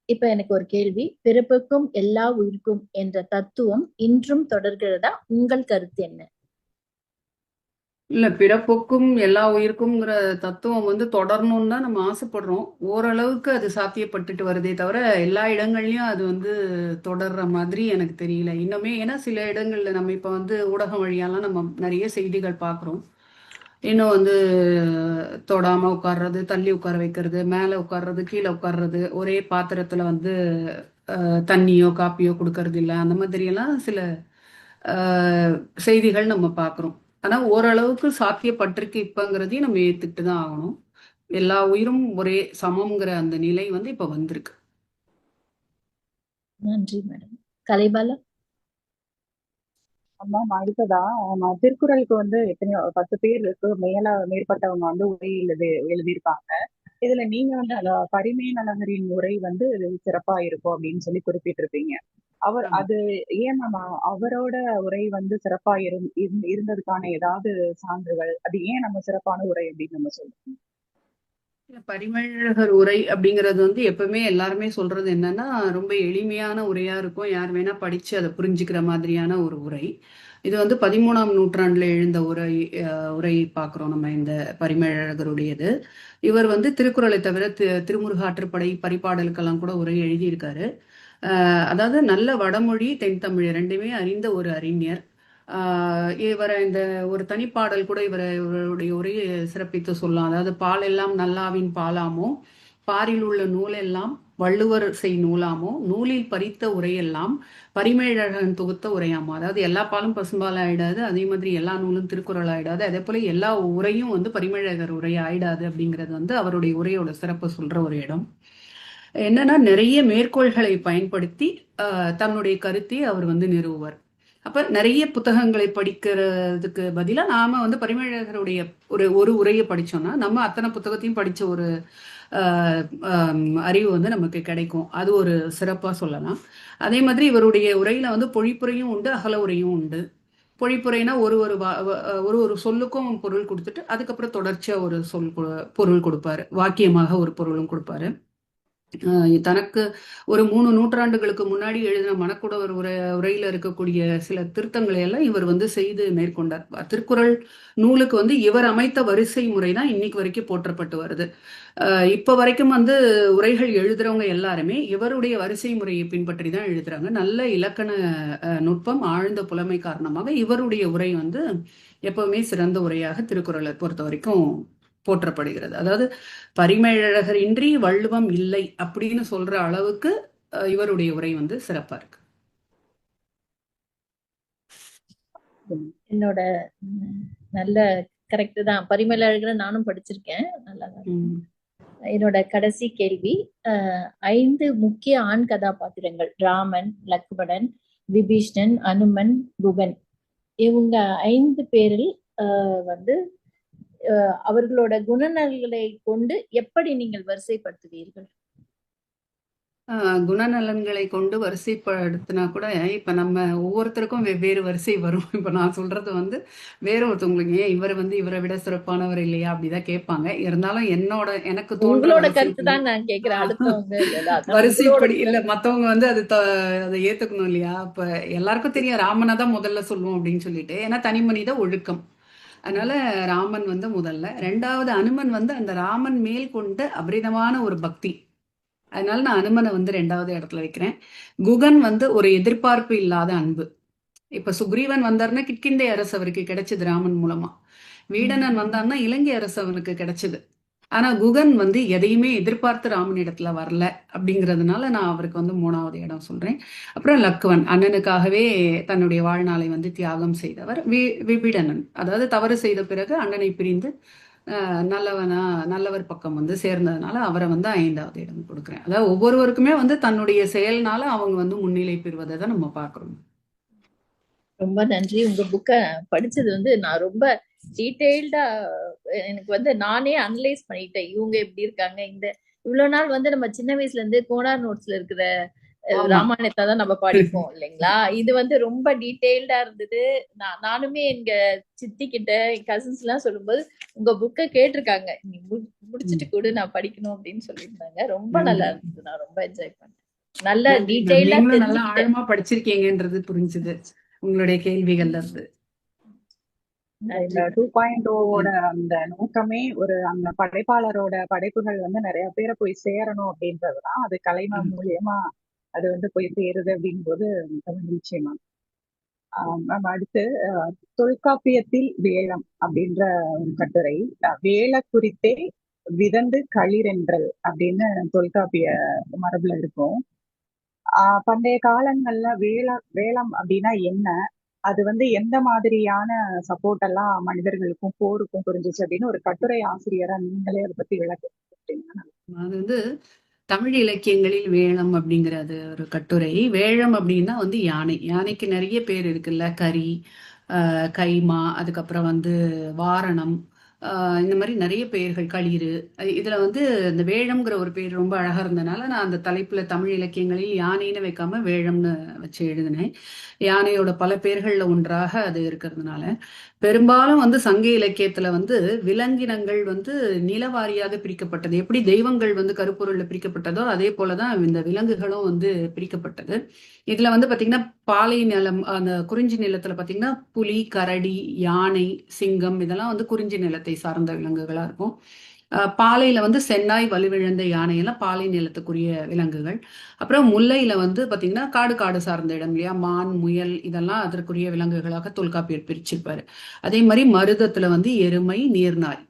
இப்ப எனக்கு ஒரு கேள்வி, பிறப்புக்கும் எல்லா உயிருக்கும் என்ற தத்துவம் இன்றும் தொடர்கிறதா? உங்கள் கருத்து என்ன? இல்ல, பிறப்புக்கும் எல்லா உயிருக்கும்ங்கிற தத்துவம் வந்து தொடரணும்னு தான் நம்ம ஆசைப்படுறோம். ஓரளவுக்கு அது சாத்தியப்பட்டுட்டு வருதே தவிர எல்லா இடங்கள்லயும் அது வந்து தொடர்ற மாதிரி எனக்கு தெரியல இன்னுமே. ஏன்னா சில இடங்கள்ல நம்ம இப்ப வந்து ஊடகம் வழியாலாம் நம்ம நிறைய செய்திகள் பார்க்குறோம். இன்னும் வந்து தொடாம உட்கார்றது, தள்ளி உட்கார வைக்கிறது, மேல உட்கார்றது, கீழே உட்கார்றது, ஒரே பாத்திரத்துல வந்து தண்ணியோ காப்பியோ கொடுக்கறது இல்லை, அந்த மாதிரியெல்லாம் சில செய்திகள் நம்ம பார்க்குறோம். ஆனால் ஓரளவுக்கு சாத்தியப்பட்டிருக்கு இப்பங்கிறதையும் நம்ம ஏற்றுக்கிட்டு தான் ஆகணும். எல்லா உயிரும் ஒரே சமம்ங்கிற அந்த நிலை வந்து இப்போ வந்திருக்கு. நன்றி மேடம். கலைபாலா. மேம் அடுத்ததா திருக்குறளுக்கு வந்து எத்தனையோ 10 பேருக்கு மேற்பட்டவங்க வந்து உரை எழுதியிருப்பாங்க. இதுல நீங்க வந்து அந்த பரிமேலழகரின் உரை வந்து சிறப்பா இருக்கும் அப்படின்னு சொல்லி குறிப்பிட்டிருப்பீங்க. அது ஏன் மேம் அவரோட உரை வந்து சிறப்பா இருந்ததுக்கான ஏதாவது சான்றுகள், அது ஏன் நம்ம சிறப்பான உரை அப்படின்னு நம்ம சொல்றோம்? பரிமேலழகர் உரை அப்படிங்கிறது வந்து எப்பவுமே எல்லாருமே சொல்றது என்னன்னா ரொம்ப எளிமையான உரையா இருக்கும், யார் வேணா படிச்சு அதை புரிஞ்சுக்கிற மாதிரியான ஒரு உரை. இது வந்து 13ஆம் நூற்றாண்டுல எழுந்த உரை பார்க்குறோம் நம்ம இந்த பரிமேலழகருடையது. இவர் வந்து திருக்குறளை தவிர திருமுருகாற்றுப்படை பரிபாடலுக்கெல்லாம் கூட உரை எழுதியிருக்காரு. அதாவது நல்ல வடமொழி தென்தமிழ் ரெண்டுமே அறிந்த ஒரு அறிஞர். இவரை இந்த ஒரு தனிப்பாடல் கூட இவருடைய உரையை சிறப்பித்து சொல்லலாம். அதாவது பால் எல்லாம் நல்லாவின் பாலாமோ, பாரில் உள்ள நூலெல்லாம் வள்ளுவர் செய் நூலாமோ, நூலில் பறித்த உரையெல்லாம் பரிமேலழகன் தொகுத்த உரையாமோ. அதாவது எல்லா பாலும் பசும்பால் ஆயிடாது, அதே மாதிரி எல்லா நூலும் திருக்குறள் ஆயிடாது, அதே போல எல்லா உரையும் வந்து பரிமேலழகர் உரை ஆயிடாது அப்படிங்கிறது வந்து அவருடைய உரையோட சிறப்பு சொல்ற ஒரு இடம். என்னன்னா நிறைய மேற்கோள்களை பயன்படுத்தி தன்னுடைய கருத்தை அவர் வந்து நிறுவுவார். அப்ப நிறைய புத்தகங்களை படிக்கிறதுக்கு பதிலா நாம வந்து பரிமேலழகருடைய ஒரு உரையை படிச்சோம்னா நம்ம அத்தனை புத்தகத்தையும் படிச்ச ஒரு அறிவு வந்து நமக்கு கிடைக்கும். அது ஒரு சிறப்பா சொல்லலாம். அதே மாதிரி இவருடைய உரையில வந்து பொழிப்புரையும் உண்டு, அகல உரையும் உண்டு. பொழிப்புரைனா ஒரு சொல்லுக்கும் பொருள் கொடுத்துட்டு அதுக்கப்புறம் தொடர்ச்சியா ஒரு பொருள் கொடுப்பாரு, வாக்கியமாக ஒரு பொருளும் கொடுப்பாரு. தனக்கு ஒரு 3 நூற்றாண்டுகளுக்கு முன்னாடி எழுதின மணக்குடவர் உரையில இருக்கக்கூடிய சில திருத்தங்களை எல்லாம் இவர் வந்து செய்து மேற்கொண்டார். திருக்குறள் நூலுக்கு வந்து இவர் அமைத்த வரிசை முறை தான் இன்னைக்கு வரைக்கும் போற்றப்பட்டு வருது. இப்ப வரைக்கும் வந்து உரைகள் எழுதுறவங்க எல்லாருமே இவருடைய வரிசை முறையை பின்பற்றி தான் எழுதுறாங்க. நல்ல இலக்கண நுட்பம், ஆழ்ந்த புலமை காரணமாக இவருடைய உரை வந்து எப்பவுமே சிறந்த உரையாக திருக்குறளை பொறுத்த வரைக்கும் போற்றப்படுகிறது. அதாவது பரிமேலழகர் இன்றி வள்ளுவம் இல்லை அப்படின்னு சொல்ற அளவுக்கு இவருடைய உரை வந்து சிறப்பா இருக்கு. என்னோட நல்ல கரெக்ட் தான். பரிமேலழகர் நானும் படிச்சிருக்கேன், நல்லா தான். என்னோட கடைசி கேள்வி, 5 முக்கிய ஆண் கதாபாத்திரங்கள் ராமன், லக்ஷ்மணன், விபீஷணன், அனுமன், குகன், இவங்க 5 பேரில் வந்து அவர்களோட குணநலன்களை கொண்டு எப்படி நீங்கள் வரிசைப்படுத்துவீர்கள்? குணநலன்களை கொண்டு வரிசைப்படுத்தினா கூட இப்ப நம்ம ஒவ்வொருத்தருக்கும் வெவ்வேறு வரிசை வரும். இப்ப நான் சொல்றது வந்து வேற ஒருத்தவங்களுக்கு ஏன் இவர் வந்து இவரை விட சிறப்பானவர் இல்லையா அப்படிதான் கேட்பாங்க. இருந்தாலும் எனக்கு உங்களோட கருத்து தான் நான் கேட்கிறேன். அடுத்தவங்க வரிசைப்படி இல்ல, மத்தவங்க வந்து அதை ஏத்துக்கணும் இல்லையா? இப்ப எல்லாருக்கும் தெரியும் ராமனை தான் முதல்ல சொல்லுவோம் அப்படின்னு சொல்லிட்டு, ஏன்னா தனி மனித ஒழுக்கம். அதனால ராமன் வந்து முதல்ல. 2வது அனுமன் வந்து அந்த ராமன் மேல் கொண்ட அபரிதமான ஒரு பக்தி, அதனால நான் அனுமனை வந்து 2வது இடத்துல வைக்கிறேன். குகன் வந்து ஒரு எதிர்பார்ப்பு இல்லாத அன்பு. இப்ப சுக்ரீவன் வந்தாருன்னா கிட்கிந்தை அரசு அவருக்கு கிடைச்சது ராமன் மூலமா. வீடனன் வந்தான்னா இலங்கை அரசு அவனுக்கு கிடைச்சது. ஆனா குகன் வந்து எதையுமே எதிர்பார்த்து ராமன் இடத்துல வரல அப்படிங்கிறதுனால நான் அவருக்கு வந்து 3வது இடம் சொல்றேன். அப்புறம் லக்குவன், அண்ணனுக்காகவே தன்னுடைய வாழ்நாளை வந்து தியாகம் செய்தவர். விபீடனன், அதாவது தவறு செய்த பிறகு அண்ணனை பிரிந்து நல்லவர் பக்கம் வந்து சேர்ந்ததுனால அவரை வந்து 5வது இடம் கொடுக்குறேன். அதாவது ஒவ்வொருவருக்குமே வந்து தன்னுடைய செயல்னால அவங்க வந்து முன்னிலை பெறுவதை தான் நம்ம பார்க்கிறோம். ரொம்ப நன்றி. உங்க புக்கை படிச்சது வந்து நான் ரொம்ப டீடைல்டா எனக்கு வந்து நானே அனலைஸ் பண்ணிட்டேன். இவங்க எப்படி இருக்காங்க, இவ்வளவு நாள் வந்து நம்ம சின்ன வயசுல இருந்து கோனார் நோட்ஸ்ல இருக்கிற ராமாயணத்தை தான் நம்ம படிப்போம் இல்லைங்களா? இது வந்து ரொம்ப டீடைல்டா இருந்தது. நானுமே எங்க சித்தி கிட்ட கசின்ஸ் எல்லாம் சொல்லும்போது உங்க புக்கை கேட்டிருக்காங்க, நீ முடிச்சுட்டு கூட நான் படிக்கணும் அப்படின்னு சொல்லியிருந்தாங்க. ரொம்ப நல்லா இருந்தது, நான் ரொம்ப என்ஜாய் பண்ணேன். நல்ல டீடைலா நல்லா ஆழமா படிச்சிருக்கீங்கன்றது புரிஞ்சுது உங்களுடைய கேள்விகள்ல இருந்து. 2.0 அந்த நோக்கமே அந்த படைப்பாளரோட படைப்புகள் வந்து நிறைய பேரை போய் சேரணும் அப்படின்றதுதான். அது கலைஞர் மூலியமா அது வந்து போய் சேருது அப்படின் போது நிச்சயமா. அடுத்து தொல்காப்பியத்தில் வேலம் அப்படின்ற ஒரு கட்டுரை, வேல குறித்தே விதந்து களிரென்றல் அப்படின்னு தொல்காப்பிய மரபுல இருக்கும். பண்டைய காலங்கள்ல வேலம் அப்படின்னா என்ன, அது வந்து எந்த மாதிரியான சப்போர்ட் எல்லாம் மனிதர்களுக்கும் போருக்கும் புரிஞ்சுச்சு அப்படின்னு ஒரு கட்டுரை ஆசிரியரா நீங்களே அதை பத்தி விளக்குறீங்கன்னா அது வந்து தமிழ் இலக்கியங்களில் வேழம் அப்படிங்கிறது ஒரு கட்டுரை. வேழம் அப்படின்னா வந்து யானை. யானைக்கு நிறைய பேர் இருக்குல்ல. கரி, கைமா, அதுக்கப்புறம் வந்து வாரணம், இந்த மாதிரி நிறைய பெயர்கள், களிறு. இதுல வந்து இந்த வேழம்ங்கிற ஒரு பேர் ரொம்ப அழகா இருந்தனால நான் அந்த தலைப்புல தமிழ் இலக்கியங்களில் யானைன்னு வைக்காம வேழம்னு வச்சு எழுதினேன். யானையோட பல பேர்கள்ல ஒன்றாக அது இருக்கிறதுனால. பெரும்பாலும் வந்து சங்க இலக்கியத்துல வந்து விலங்கினங்கள் வந்து நிலவாரியாக பிரிக்கப்பட்டது. எப்படி தெய்வங்கள் வந்து கருப்பொருள்ல பிரிக்கப்பட்டதோ அதே போலதான் இந்த விலங்குகளும் வந்து பிரிக்கப்பட்டது. இதுல வந்து பாத்தீங்கன்னா பாலை நிலம், அந்த குறிஞ்சி நிலத்துல பாத்தீங்கன்னா புலி, கரடி, யானை, சிங்கம் இதெல்லாம் வந்து குறிஞ்சி நிலத்தை சார்ந்த விலங்குகளா இருக்கும். பாலையில வந்து சென்னாய், வலுவிழந்த யானை எல்லாம் பாலை நிலத்துக்குரிய விலங்குகள். அப்புறம் முல்லையில வந்து பாத்தீங்கன்னா காடு சார்ந்த இடம் இல்லையா, மான், முயல் இதெல்லாம் அதற்குரிய விலங்குகளாக தொல்காப்பியர் பிரிச்சிருப்பாரு. அதே மாதிரி மருதத்துல வந்து எருமை, நீர்நாய்,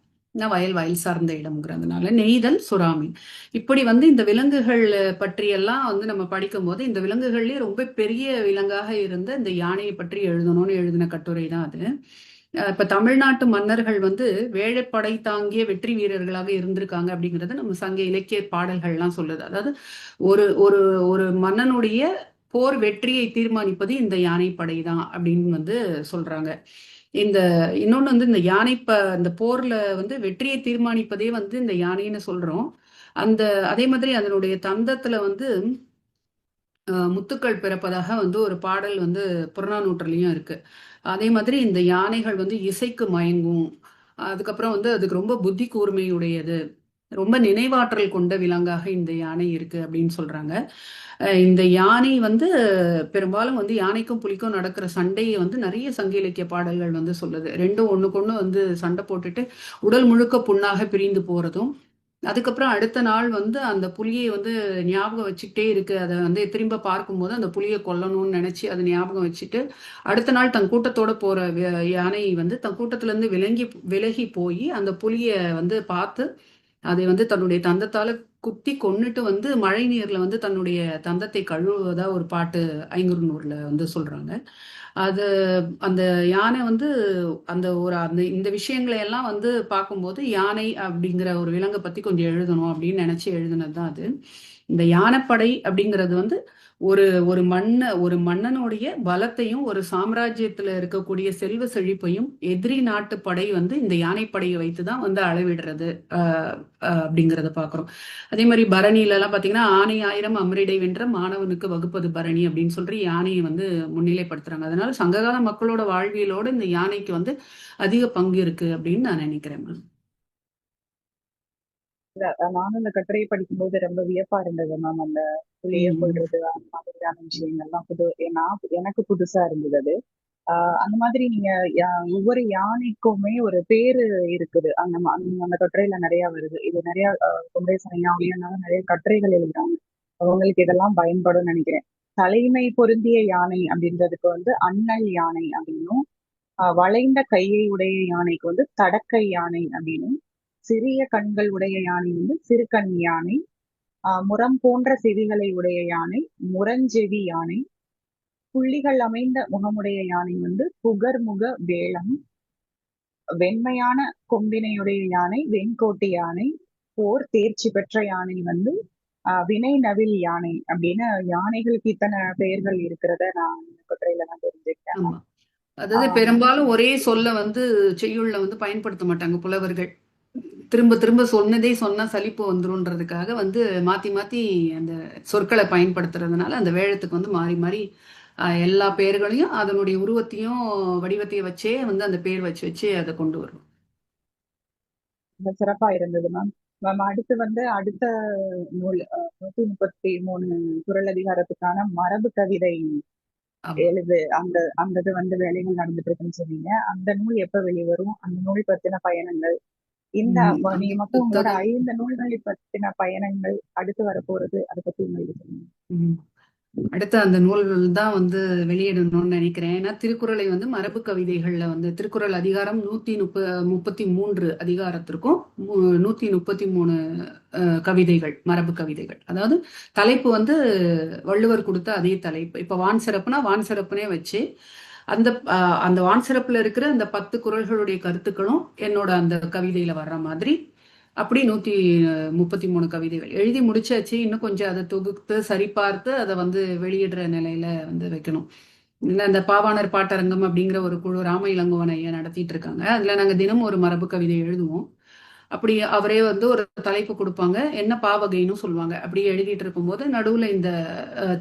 வயல் சார்ந்த இடம்ங்கிறதுனால நெய்தல், சுறாமீன். இப்படி வந்து இந்த விலங்குகள் பற்றியெல்லாம் வந்து நம்ம படிக்கும் போது இந்த விலங்குகள்லயே ரொம்ப பெரிய விலங்காக இருந்த இந்த யானையை பற்றி எழுதணும்னு எழுதின கட்டுரை தான் அது. இப்ப தமிழ்நாட்டு மன்னர்கள் வந்து வேழைப்படை தாங்கிய வெற்றி வீரர்களாக இருந்திருக்காங்க அப்படிங்கறது நம்ம சங்க இலக்கிய பாடல்கள்லாம் சொல்லுது. அதாவது ஒரு ஒரு ஒரு மன்னனுடைய போர் வெற்றியை தீர்மானிப்பது இந்த யானைப்படை தான் அப்படின்னு வந்து சொல்றாங்க. இந்த இன்னொன்னு வந்து இந்த இந்த போர்ல வந்து வெற்றியை தீர்மானிப்பதே வந்து இந்த யானைன்னு சொல்றோம். அதே மாதிரி அதனுடைய தந்தத்துல வந்து முத்துக்கள் பிறப்பதாக வந்து ஒரு பாடல் வந்து புறநானூற்றுலயும் இருக்கு. அதே மாதிரி இந்த யானைகள் வந்து இசைக்கு மயங்கும். அதுக்கப்புறம் வந்து அதுக்கு ரொம்ப புத்தி கூர்மையுடையது, ரொம்ப நினைவாற்றல் கொண்ட விலங்காக இந்த யானை இருக்கு அப்படின்னு சொல்றாங்க. இந்த யானை வந்து பெரும்பாலும் வந்து யானைக்கும் புலிக்கும் நடக்கிற சண்டையை வந்து நிறைய சங்க இலக்கிய பாடல்கள் வந்து சொல்லுது. ரெண்டும் ஒண்ணுக்கு ஒண்ணு வந்து சண்டை போட்டுட்டு உடல் முழுக்க புண்ணாக பிரிந்து போறதும், அதுக்கப்புறம் அடுத்த நாள் வந்து அந்த புலியை வந்து ஞாபகம் வச்சுக்கிட்டே இருக்கு. அதை வந்து திரும்ப பார்க்கும்போது அந்த புலியை கொல்லணும்னு நினைச்சு அதை ஞாபகம் வச்சுட்டு அடுத்த நாள் தன் கூட்டத்தோட போற யானை வந்து தன் கூட்டத்துல இருந்து விலகி போய் அந்த புலியை வந்து பார்த்து அதை வந்து தன்னுடைய தந்தத்தால குத்தி கொன்னுட்டு வந்து மழை நீர்ல வந்து தன்னுடைய தந்தத்தை கழுவுவதா ஒரு பாட்டு ஐங்குறுநூறுல வந்து சொல்றாங்க. அது அந்த யானை வந்து அந்த இந்த விஷயங்களை எல்லாம் வந்து பார்க்கும்போது யானை அப்படிங்கிற ஒரு விலங்கை பத்தி கொஞ்சம் எழுதணும் அப்படின்னு நினைச்சு எழுதுனது தான் அது. இந்த யானைப்படை அப்படிங்கிறது வந்து ஒரு மன்னனுடைய பலத்தையும் ஒரு சாம்ராஜ்யத்துல இருக்கக்கூடிய செல்வ செழிப்பையும் எதிரி நாட்டு படை வந்து இந்த யானைப்படையை வைத்துதான் வந்து அளவிடுறது அப்படிங்கிறத பாக்குறோம். அதே மாதிரி பரணியில எல்லாம் பாத்தீங்கன்னா ஆனை ஆயிரம் அமரிடை வென்ற மாணவனுக்கு வகுப்பது பரணி அப்படின்னு சொல்லி யானையை வந்து முன்னிலைப்படுத்துறாங்க. அதனால சங்ககால மக்களோட வாழ்வியலோட இந்த யானைக்கு வந்து அதிக பங்கு இருக்கு அப்படின்னு நான் நினைக்கிறேன். நானும் இந்த கட்டுரையை படிக்கும்போது ரொம்ப வியப்பா இருந்தது மேம். அந்த புளிய கொள்றது அந்த மாதிரியான விஷயங்கள்லாம் எனக்கு புதுசா இருந்தது அது. அந்த மாதிரி நீங்க ஒவ்வொரு யானைக்குமே ஒரு பேரு இருக்குது. அந்த கட்டுரையில நிறைய வருது. இது நிறைய குமரேசன் ஐயாவிலேயும் நிறைய கட்டுரைகள் எழுதுறாங்க. அவங்களுக்கு இதெல்லாம் பயன்படும் நினைக்கிறேன். தலைமை பொருந்திய யானை அப்படின்றதுக்கு வந்து அண்ணல் யானை அப்படின்னும், வளைந்த கையை உடைய யானைக்கு வந்து தடக்கை யானை அப்படின்னும், சிறிய கண்கள் உடைய யானை வந்து சிறுகண் யானை, முரம் போன்ற செவிகளை உடைய யானை முரஞ்செவி யானை, புள்ளிகள் அமைந்த முகமுடைய யானை வந்து புகர்முக வேளம், வெண்மையான கொம்பினையுடைய யானை வெண்கோட்டி யானை, போர் தேர்ச்சி பெற்ற யானை வந்து வினை நவில் யானை அப்படின்னு யானைகளுக்கு இத்தனை பெயர்கள் இருக்கிறத நான் இந்த கட்டுரையில நான் தெரிஞ்சுக்கிட்டேன். அதாவது பெரும்பாலும் ஒரே சொல்ல வந்து செய்யுள்ள வந்து பயன்படுத்த மாட்டாங்க புலவர்கள். திரும்ப திரும்ப சொன்னதே சொன்னா சலிப்பு வந்துரும்ன்றதுக்காக வந்து மாத்தி மாத்தி அந்த சொற்களை பயன்படுத்துறதுனால அந்த வேழத்துக்கு வந்து மாறி மாறி எல்லா பெயர்களையும் அதனுடைய உருவத்தையும் வடிவத்தையும் வச்சே வந்து அந்த பேர் வச்சு அதை கொண்டு வரும். சிறப்பா இருந்தது மேம். அடுத்து வந்து அடுத்த நூல் 133 குறள் அதிகாரத்துக்கான மரபு கவிதை அந்த இது வந்து வேலைகள் நடந்துட்டு இருக்குன்னு சொன்னீங்க. அந்த நூல் எப்ப வெளிவரும், அந்த நூல் பத்தின பயணங்கள், இந்த நீங்க மட்டும் உங்களோட 5 நூல்களை பத்தின பயணங்கள் அடுத்து வரப்போறது அதை பத்தி உங்களுக்கு சொல்லுங்க. அடுத்து அந்த நூல்கள் தான் வந்து வெளியிடணும்னு நினைக்கிறேன். ஏன்னா திருக்குறளை வந்து மரபு கவிதைகள்ல வந்து திருக்குறள் அதிகாரம் 133 அதிகாரத்திற்கும் 133 கவிதைகள், மரபு கவிதைகள். அதாவது தலைப்பு வந்து வள்ளுவர் கொடுத்த அதே தலைப்பு. இப்ப வான் சிறப்புனா வான் சிறப்புனே வச்சு அந்த அந்த வான் சிறப்புல இருக்கிற அந்த 10 குறள்களுடைய கருத்துக்களும் என்னோட அந்த கவிதையில வர்ற மாதிரி அப்படி 133 கவிதைகள் எழுதி முடிச்சாச்சு. இன்னும் கொஞ்சம் அதை தொகுத்து சரிபார்த்து அதை வந்து வெளியிடுற நிலையில வந்து வைக்கணும். இல்ல இந்த பாவாணர் பாட்டரங்கம் அப்படிங்கிற ஒரு குழு ராம இளங்கோவன் ஐயா நடத்திட்டு இருக்காங்க. அதுல நாங்க தினமும் ஒரு மரபு கவிதை எழுதுவோம். அப்படி அவரே வந்து ஒரு தலைப்பு கொடுப்பாங்க, என்ன பாவகைன்னு சொல்லுவாங்க. அப்படி எழுதிட்டு இருக்கும்போது நடுவுல இந்த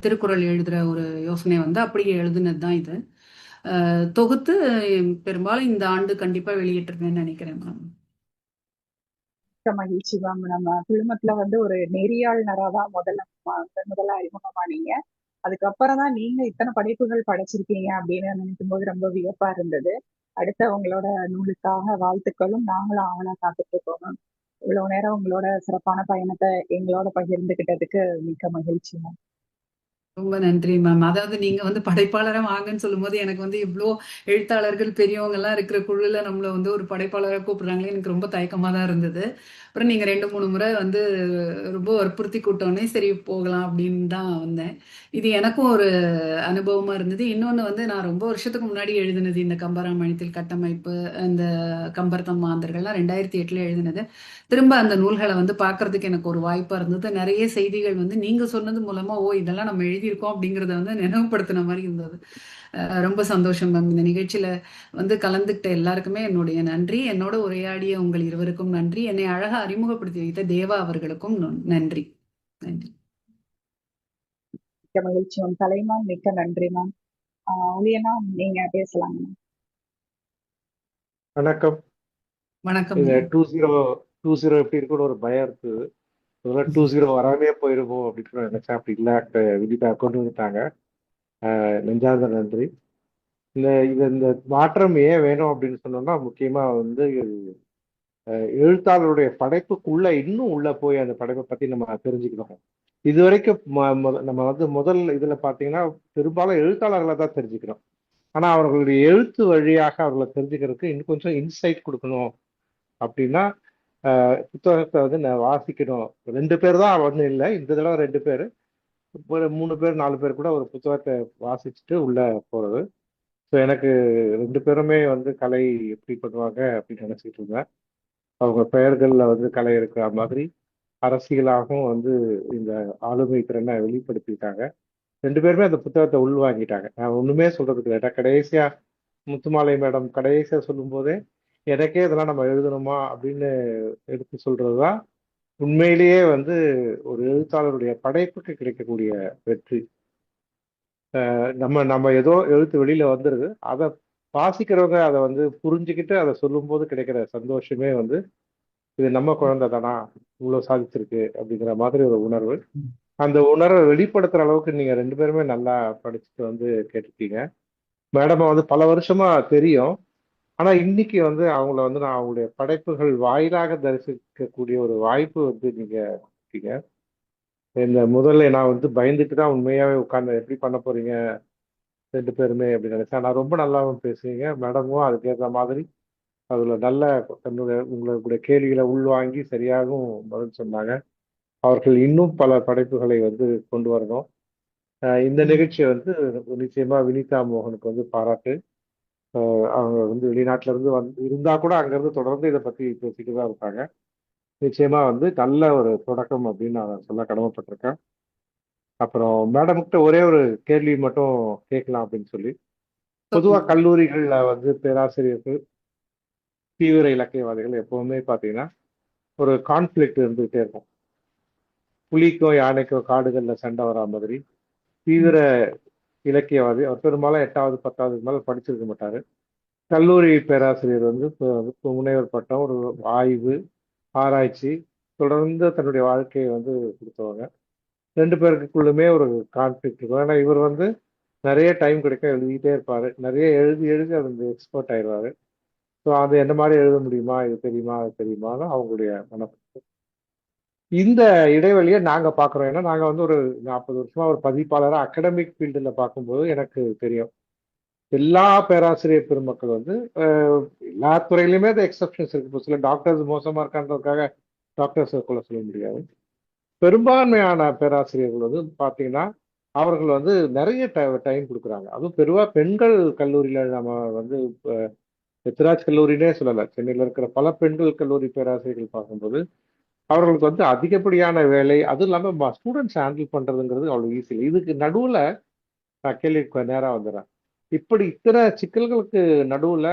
திருக்குறள் எழுதுற ஒரு யோசனை வந்து அப்படியே எழுதுனது தான் இது. தொகுத்து பெரும்பாலும் இந்த ஆண்டு கண்டிப்பா வெளியிட்டுருவேன்னு நினைக்கிறேன் மேம். மிக்க மகிழ்ச்சி மேம். நம்ம குழுமத்துல வந்து ஒரு நெறியாளராக தான் முதல்ல அறிமுகமானீங்க. அதுக்கப்புறம் தான் நீங்க இத்தனை படைப்புகள் படைச்சிருக்கீங்க அப்படின்னு நினைக்கும் போது ரொம்ப வியப்பா இருந்தது. அடுத்த உங்களோட நூலுக்காக வாழ்த்துக்களும். நாங்களும் ஆவலா காத்துட்டு இருக்கோம் மேம். இவ்வளவு நேரம் உங்களோட சிறப்பான பயணத்தை எங்களோட பகிர்ந்துகிட்டதுக்கு மிக்க மகிழ்ச்சி மேம். ரொம்ப நன்றி மேம். அதாவது நீங்க வந்து படைப்பாளரா வாங்கன்னு சொல்லும்போது எனக்கு வந்து இவ்வளோ எழுத்தாளர்கள் பெரியவங்க எல்லாம் இருக்கிற குழுல நம்மள வந்து ஒரு படைப்பாளரா கூப்பிடுறாங்களே எனக்கு ரொம்ப தயக்கமா தான் இருந்தது. அப்புறம் நீங்க 2-3 முறை வந்து ரொம்ப வற்புறுத்தி கூட்டோன்னே சரி போகலாம் அப்படின்னு தான் வந்தேன். இது எனக்கும் ஒரு அனுபவமா இருந்தது. இன்னொன்னு வந்து நான் ரொம்ப வருஷத்துக்கு முன்னாடி எழுதினது இந்த கம்பராமாயணத்தில் கட்டமைப்பு, இந்த கம்பர்தம் மாந்தர்கள்லாம் 2008ல எழுதினது. திரும்ப அந்த நூல்களை வந்து பார்க்கறதுக்கு எனக்கு ஒரு வாய்ப்பா இருந்தது. நிறைய செய்திகள் வந்து நீங்க சொன்னது மூலமா ஓ இதெல்லாம் நம்ம எழுதியிருக்கோம் அப்படிங்கிறத வந்து நினைவுபடுத்தின மாதிரி இருந்தது. ரொம்ப சந்தோஷம் மேம். இந்த நிகழ்ச்சியில வந்து கலந்துக்கிட்ட எல்லாருக்குமே என்னுடைய நன்றி. என்னோட உரையாடிய உங்கள் இருவருக்கும் நன்றி. என்னை அழகா அறிமுகப்படுத்தி வைத்த தேவா அவர்களுக்கும் நன்றி. நன்றி. மிக்க மகிழ்ச்சி மேம். தலைமான் மிக்க நன்றி மேம். ஒளியனா நீங்க பேசலாம் மேம். வணக்கம். வணக்கம். இந்த 20 எப்படி இருக்குன்னு ஒரு பயம் இருக்குது. 20 வராமே போயிருமோ அப்படின்னு நினைச்சேன். அப்படி இல்லை, விதிதா கொண்டு வந்துட்டாங்க. நெஞ்சார்ந்த நன்றி. இந்த மாற்றம் ஏன் வேணும் அப்படின்னு சொன்னோம்னா, முக்கியமா வந்து எழுத்தாளருடைய படைப்புக்குள்ள இன்னும் உள்ள போய் அந்த படைப்பை பத்தி நம்ம தெரிஞ்சுக்கணும். இது வரைக்கும் நம்ம வந்து முதல் இதுல பாத்தீங்கன்னா பெரும்பாலும் எழுத்தாளர்களை தான் தெரிஞ்சுக்கிறோம். ஆனா அவர்களுடைய எழுத்து வழியாக அவர்களை தெரிஞ்சுக்கிறதுக்கு இன்னும் கொஞ்சம் இன்சைட் கொடுக்கணும் அப்படின்னா புத்தகத்தை வந்து நான் வாசிக்கணும். 2 பேர் தான் வந்து இல்லை, இந்த தடவை 2 பேர், ஒரு 3 பேர் 4 பேர் கூட ஒரு புத்தகத்தை வாசிச்சுட்டு உள்ள போறது. ஸோ எனக்கு 2 பேருமே வந்து கலை எப்படி பண்ணுவாங்க அப்படின்னு நினைச்சிட்டு இருந்தேன். அவங்க பெயர்கள்ல வந்து கலை இருக்கிற மாதிரி அரசியலாகவும் வந்து இந்த ஆளுமை திறனை வெளிப்படுத்திட்டாங்க. 2 பேருமே அந்த புத்தகத்தை உள்வாங்கிட்டாங்க. நான் ஒண்ணுமே சொல்றதுக்கு இல்லை. கடைசியா முத்துமாலை மேடம் கடைசியா சொல்லும் போதே எனக்கே இதெல்லாம் நம்ம எழுதணுமா அப்படின்னு எடுத்து சொல்றதுதான் உண்மையிலேயே வந்து ஒரு எழுத்தாளருடைய படைப்புக்கு கிடைக்கக்கூடிய வெற்றி. நம்ம ஏதோ எழுத்து வெளியில வந்துருது, அதை வாசிக்கிறவங்க அதை வந்து புரிஞ்சுக்கிட்டு அதை சொல்லும் போது கிடைக்கிற சந்தோஷமே வந்து இது நம்ம குழந்தை தானா இவ்வளவு சாதிச்சிருக்கு அப்படிங்கிற மாதிரி ஒரு உணர்வு. அந்த உணர்வை வெளிப்படுத்துற அளவுக்கு நீங்க 2 பேருமே நல்லா படிச்சுட்டு வந்து கேட்டிருக்கீங்க. மேடமை வந்து பல வருஷமா தெரியும். ஆனா இன்னைக்கு வந்து அவங்கள வந்து நான் அவங்களுடைய படைப்புகள் வாயிலாக தரிசிக்கக்கூடிய ஒரு வாய்ப்பு வந்து நீங்க இருக்கீங்க. இந்த முதல்ல நான் வந்து பயந்துட்டு தான் உண்மையாவே உட்கார்ந்து எப்படி பண்ண போறீங்க 2 பேருமே அப்படின்னு நினைச்சேன். நான் ரொம்ப நல்லாவும் பேசுவீங்க. மேடமும் அதுக்கேற்ற மாதிரி அதுல நல்ல உங்களுடைய கேள்விகளை உள்வாங்கி சரியாகவும் பதில் சொன்னாங்க. அவர்கள் இன்னும் பல படைப்புகளை வந்து கொண்டு வரணும். இந்த நிகழ்ச்சியை வந்து நிச்சயமா வினிதா மோகனுக்கு வந்து பாராட்டு. அவங்க வந்து வெளிநாட்டுல இருந்து இருந்தா கூட அங்கிருந்து தொடர்ந்து இதை பத்தி பேசிட்டு தான் இருப்பாங்க. நிச்சயமா வந்து நல்ல ஒரு தொடக்கம் அப்படின்னு நான் சொல்ல கடமைப்பட்டிருக்கேன். அப்புறம் மேடம் கிட்ட ஒரே ஒரு கேள்வி மட்டும் கேட்கலாம் அப்படின்னு சொல்லி, பொதுவா கல்லூரிகள்ல வந்து பேராசிரியர்கள் தீவிர இலக்கியவாதிகள் எப்பவுமே பாத்தீங்கன்னா ஒரு கான்ஃபிளிக்ட் இருந்துகிட்டே இருக்கும். புலிக்கோ யானைக்கோ காடுகள்ல சண்டை வரா மாதிரி தீவிர இலக்கியவாதி அவர் பெரும்பாலும் 8வது 10வது மேல படிச்சிருக்க மாட்டாரு. கல்லூரி பேராசிரியர் வந்து முனைவர் பட்டம், ஒரு ஆய்வு ஆராய்ச்சி தொடர்ந்து தன்னுடைய வாழ்க்கையை வந்து கொடுத்தவங்க. 2 பேருக்குள்ளுமே ஒரு கான்ஃபிளிக்ட் இருக்கும். ஏன்னா இவர் வந்து நிறைய டைம் கிடைக்க எழுதிக்கிட்டே இருப்பாரு, நிறைய எழுதி எழுதி அது எக்ஸ்பர்ட் ஆயிடுவாரு. ஸோ அது என்ன மாதிரி எழுத முடியுமா, இது தெரியுமா அது தெரியுமான்னு அவங்களுடைய மனப்ப இந்த இடைவெளியை நாங்க பார்க்குறோம். ஏன்னா நாங்க வந்து ஒரு 40 வருஷமா ஒரு பதிப்பாளராக அகடமிக் ஃபீல்டில் பார்க்கும்போது எனக்கு தெரியும். எல்லா பேராசிரியர் பெருமக்கள் வந்து எல்லா துறையிலுமே அது எக்ஸப்ஷன்ஸ் இருக்கு. இப்போ சில டாக்டர்ஸ் மோசமா இருக்கான்றதுக்காக டாக்டர்ஸை கொள்ள சொல்ல முடியாது. பெரும்பான்மையான பேராசிரியர்கள் வந்து பார்த்தீங்கன்னா அவர்கள் வந்து நிறைய டைம் கொடுக்குறாங்க. அதுவும் பெருவா பெண்கள் கல்லூரியில நம்ம வந்து எத்திராஜ் கல்லூரினே சொல்லலை, சென்னையில் இருக்கிற பல பெண்கள் கல்லூரி பேராசிரியர்கள் பார்க்கும்போது அவர்களுக்கு வந்து அதிகப்படியான வேலை, அதுவும் இல்லாமல் ஸ்டூடெண்ட்ஸ் ஹேண்டில் பண்றதுங்கிறது அவ்வளவு ஈஸி இல்லை. இதுக்கு நடுவுல நான் கேள்விக்கு நேரா வந்துடுறேன். இப்படி இத்தனை சிக்கல்களுக்கு நடுவுல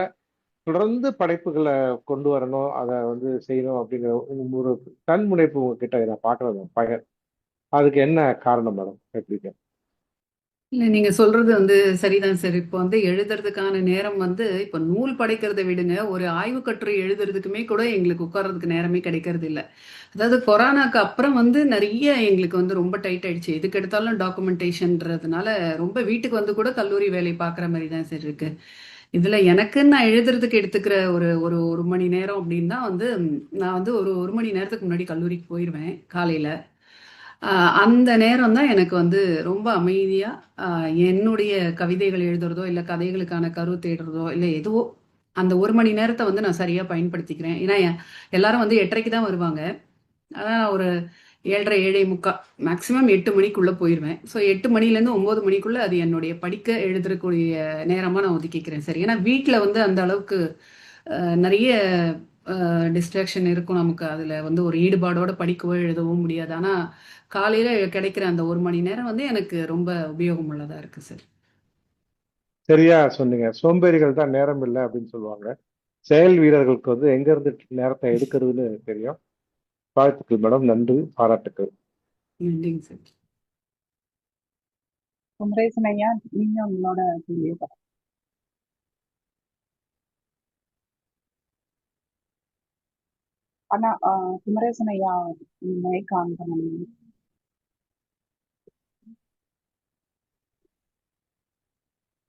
தொடர்ந்து படைப்புகளை கொண்டு வரணும், அதை வந்து செய்யணும் அப்படிங்கிற ஒரு தன்முனைப்பு உங்ககிட்ட நான் பார்க்கறது பயன். அதுக்கு என்ன காரணம் மேடம்? எப்படி? இல்லை, நீங்க சொல்றது வந்து சரிதான் சார். இப்போ வந்து எழுதுறதுக்கான நேரம் வந்து இப்போ நூல் படைக்கிறதை விடுங்க, ஒரு ஆய்வு கட்டுரை எழுதுறதுக்குமே கூட எங்களுக்கு உட்கார்றதுக்கு நேரமே கிடைக்கிறது இல்லை. அதாவது கொரோனாக்கு அப்புறம் வந்து நிறைய எங்களுக்கு வந்து ரொம்ப டைட் ஆயிடுச்சு. எதுக்கு எடுத்தாலும் டாக்குமெண்டேஷன்றதுனால ரொம்ப வீட்டுக்கு வந்து கூட கல்லூரி வேலை பார்க்குற மாதிரி தான் சார் இருக்கு. இதுல எனக்கு நான் எழுதுறதுக்கு எடுத்துக்கிற ஒரு ஒரு ஒரு மணி நேரம் அப்படின்னா வந்து நான் வந்து ஒரு ஒரு மணி நேரத்துக்கு முன்னாடி கல்லூரிக்கு போயிடுவேன் காலையில. அந்த நேரம் தான் எனக்கு வந்து ரொம்ப அமைதியா என்னுடைய கவிதைகள் எழுதுறதோ இல்லை கதைகளுக்கான கரு தேடுறதோ இல்லை எதுவோ அந்த ஒரு மணி நேரத்தை வந்து நான் சரியா பயன்படுத்திக்கிறேன். ஏன்னா எல்லாரும் வந்து 8:30க்கு தான் வருவாங்க. அதான் நான் ஒரு 7:30 7:45 மேக்ஸிமம் 8 மணிக்குள்ள போயிடுவேன். ஸோ 8 மணிலேருந்து 9 மணிக்குள்ள அது என்னுடைய படிக்க எழுதுறக்கூடிய நேரமா நான் ஒதுக்கிக்கிறேன் சார். ஏன்னா வீட்டில் வந்து அந்த அளவுக்கு நிறைய டிஸ்ட்ராக்ஷன் இருக்கும் நமக்கு. அதில் வந்து ஒரு ஈடுபாடோட படிக்கவோ எழுதவோ முடியாது. ஆனால் காலையில் கிடைக்கிற அந்த ஒரு மணி நேரம் வந்து எனக்கு ரொம்ப உபயோகம் உள்ளதாக இருக்கு சார். சரியா சொன்னீங்க. சோம்பேறிகள் தான் நேரம் இல்லை அப்படின்னு சொல்லுவாங்க. செயல் வீரர்களுக்கு வந்து எங்க இருந்து நேரத்தை எடுக்கிறதுன்னு தெரியும். வாழ்த்துக்கள் மேடம், நன்றி, பாராட்டுக்கள். நன்றிங்க சார். குமரேசன் ஐயா, நீங்க உங்களோட கேள்வியை பாருங்க. ஆனா குமரேசன் ஐயா மைக் ஆன் பண்ணணும்.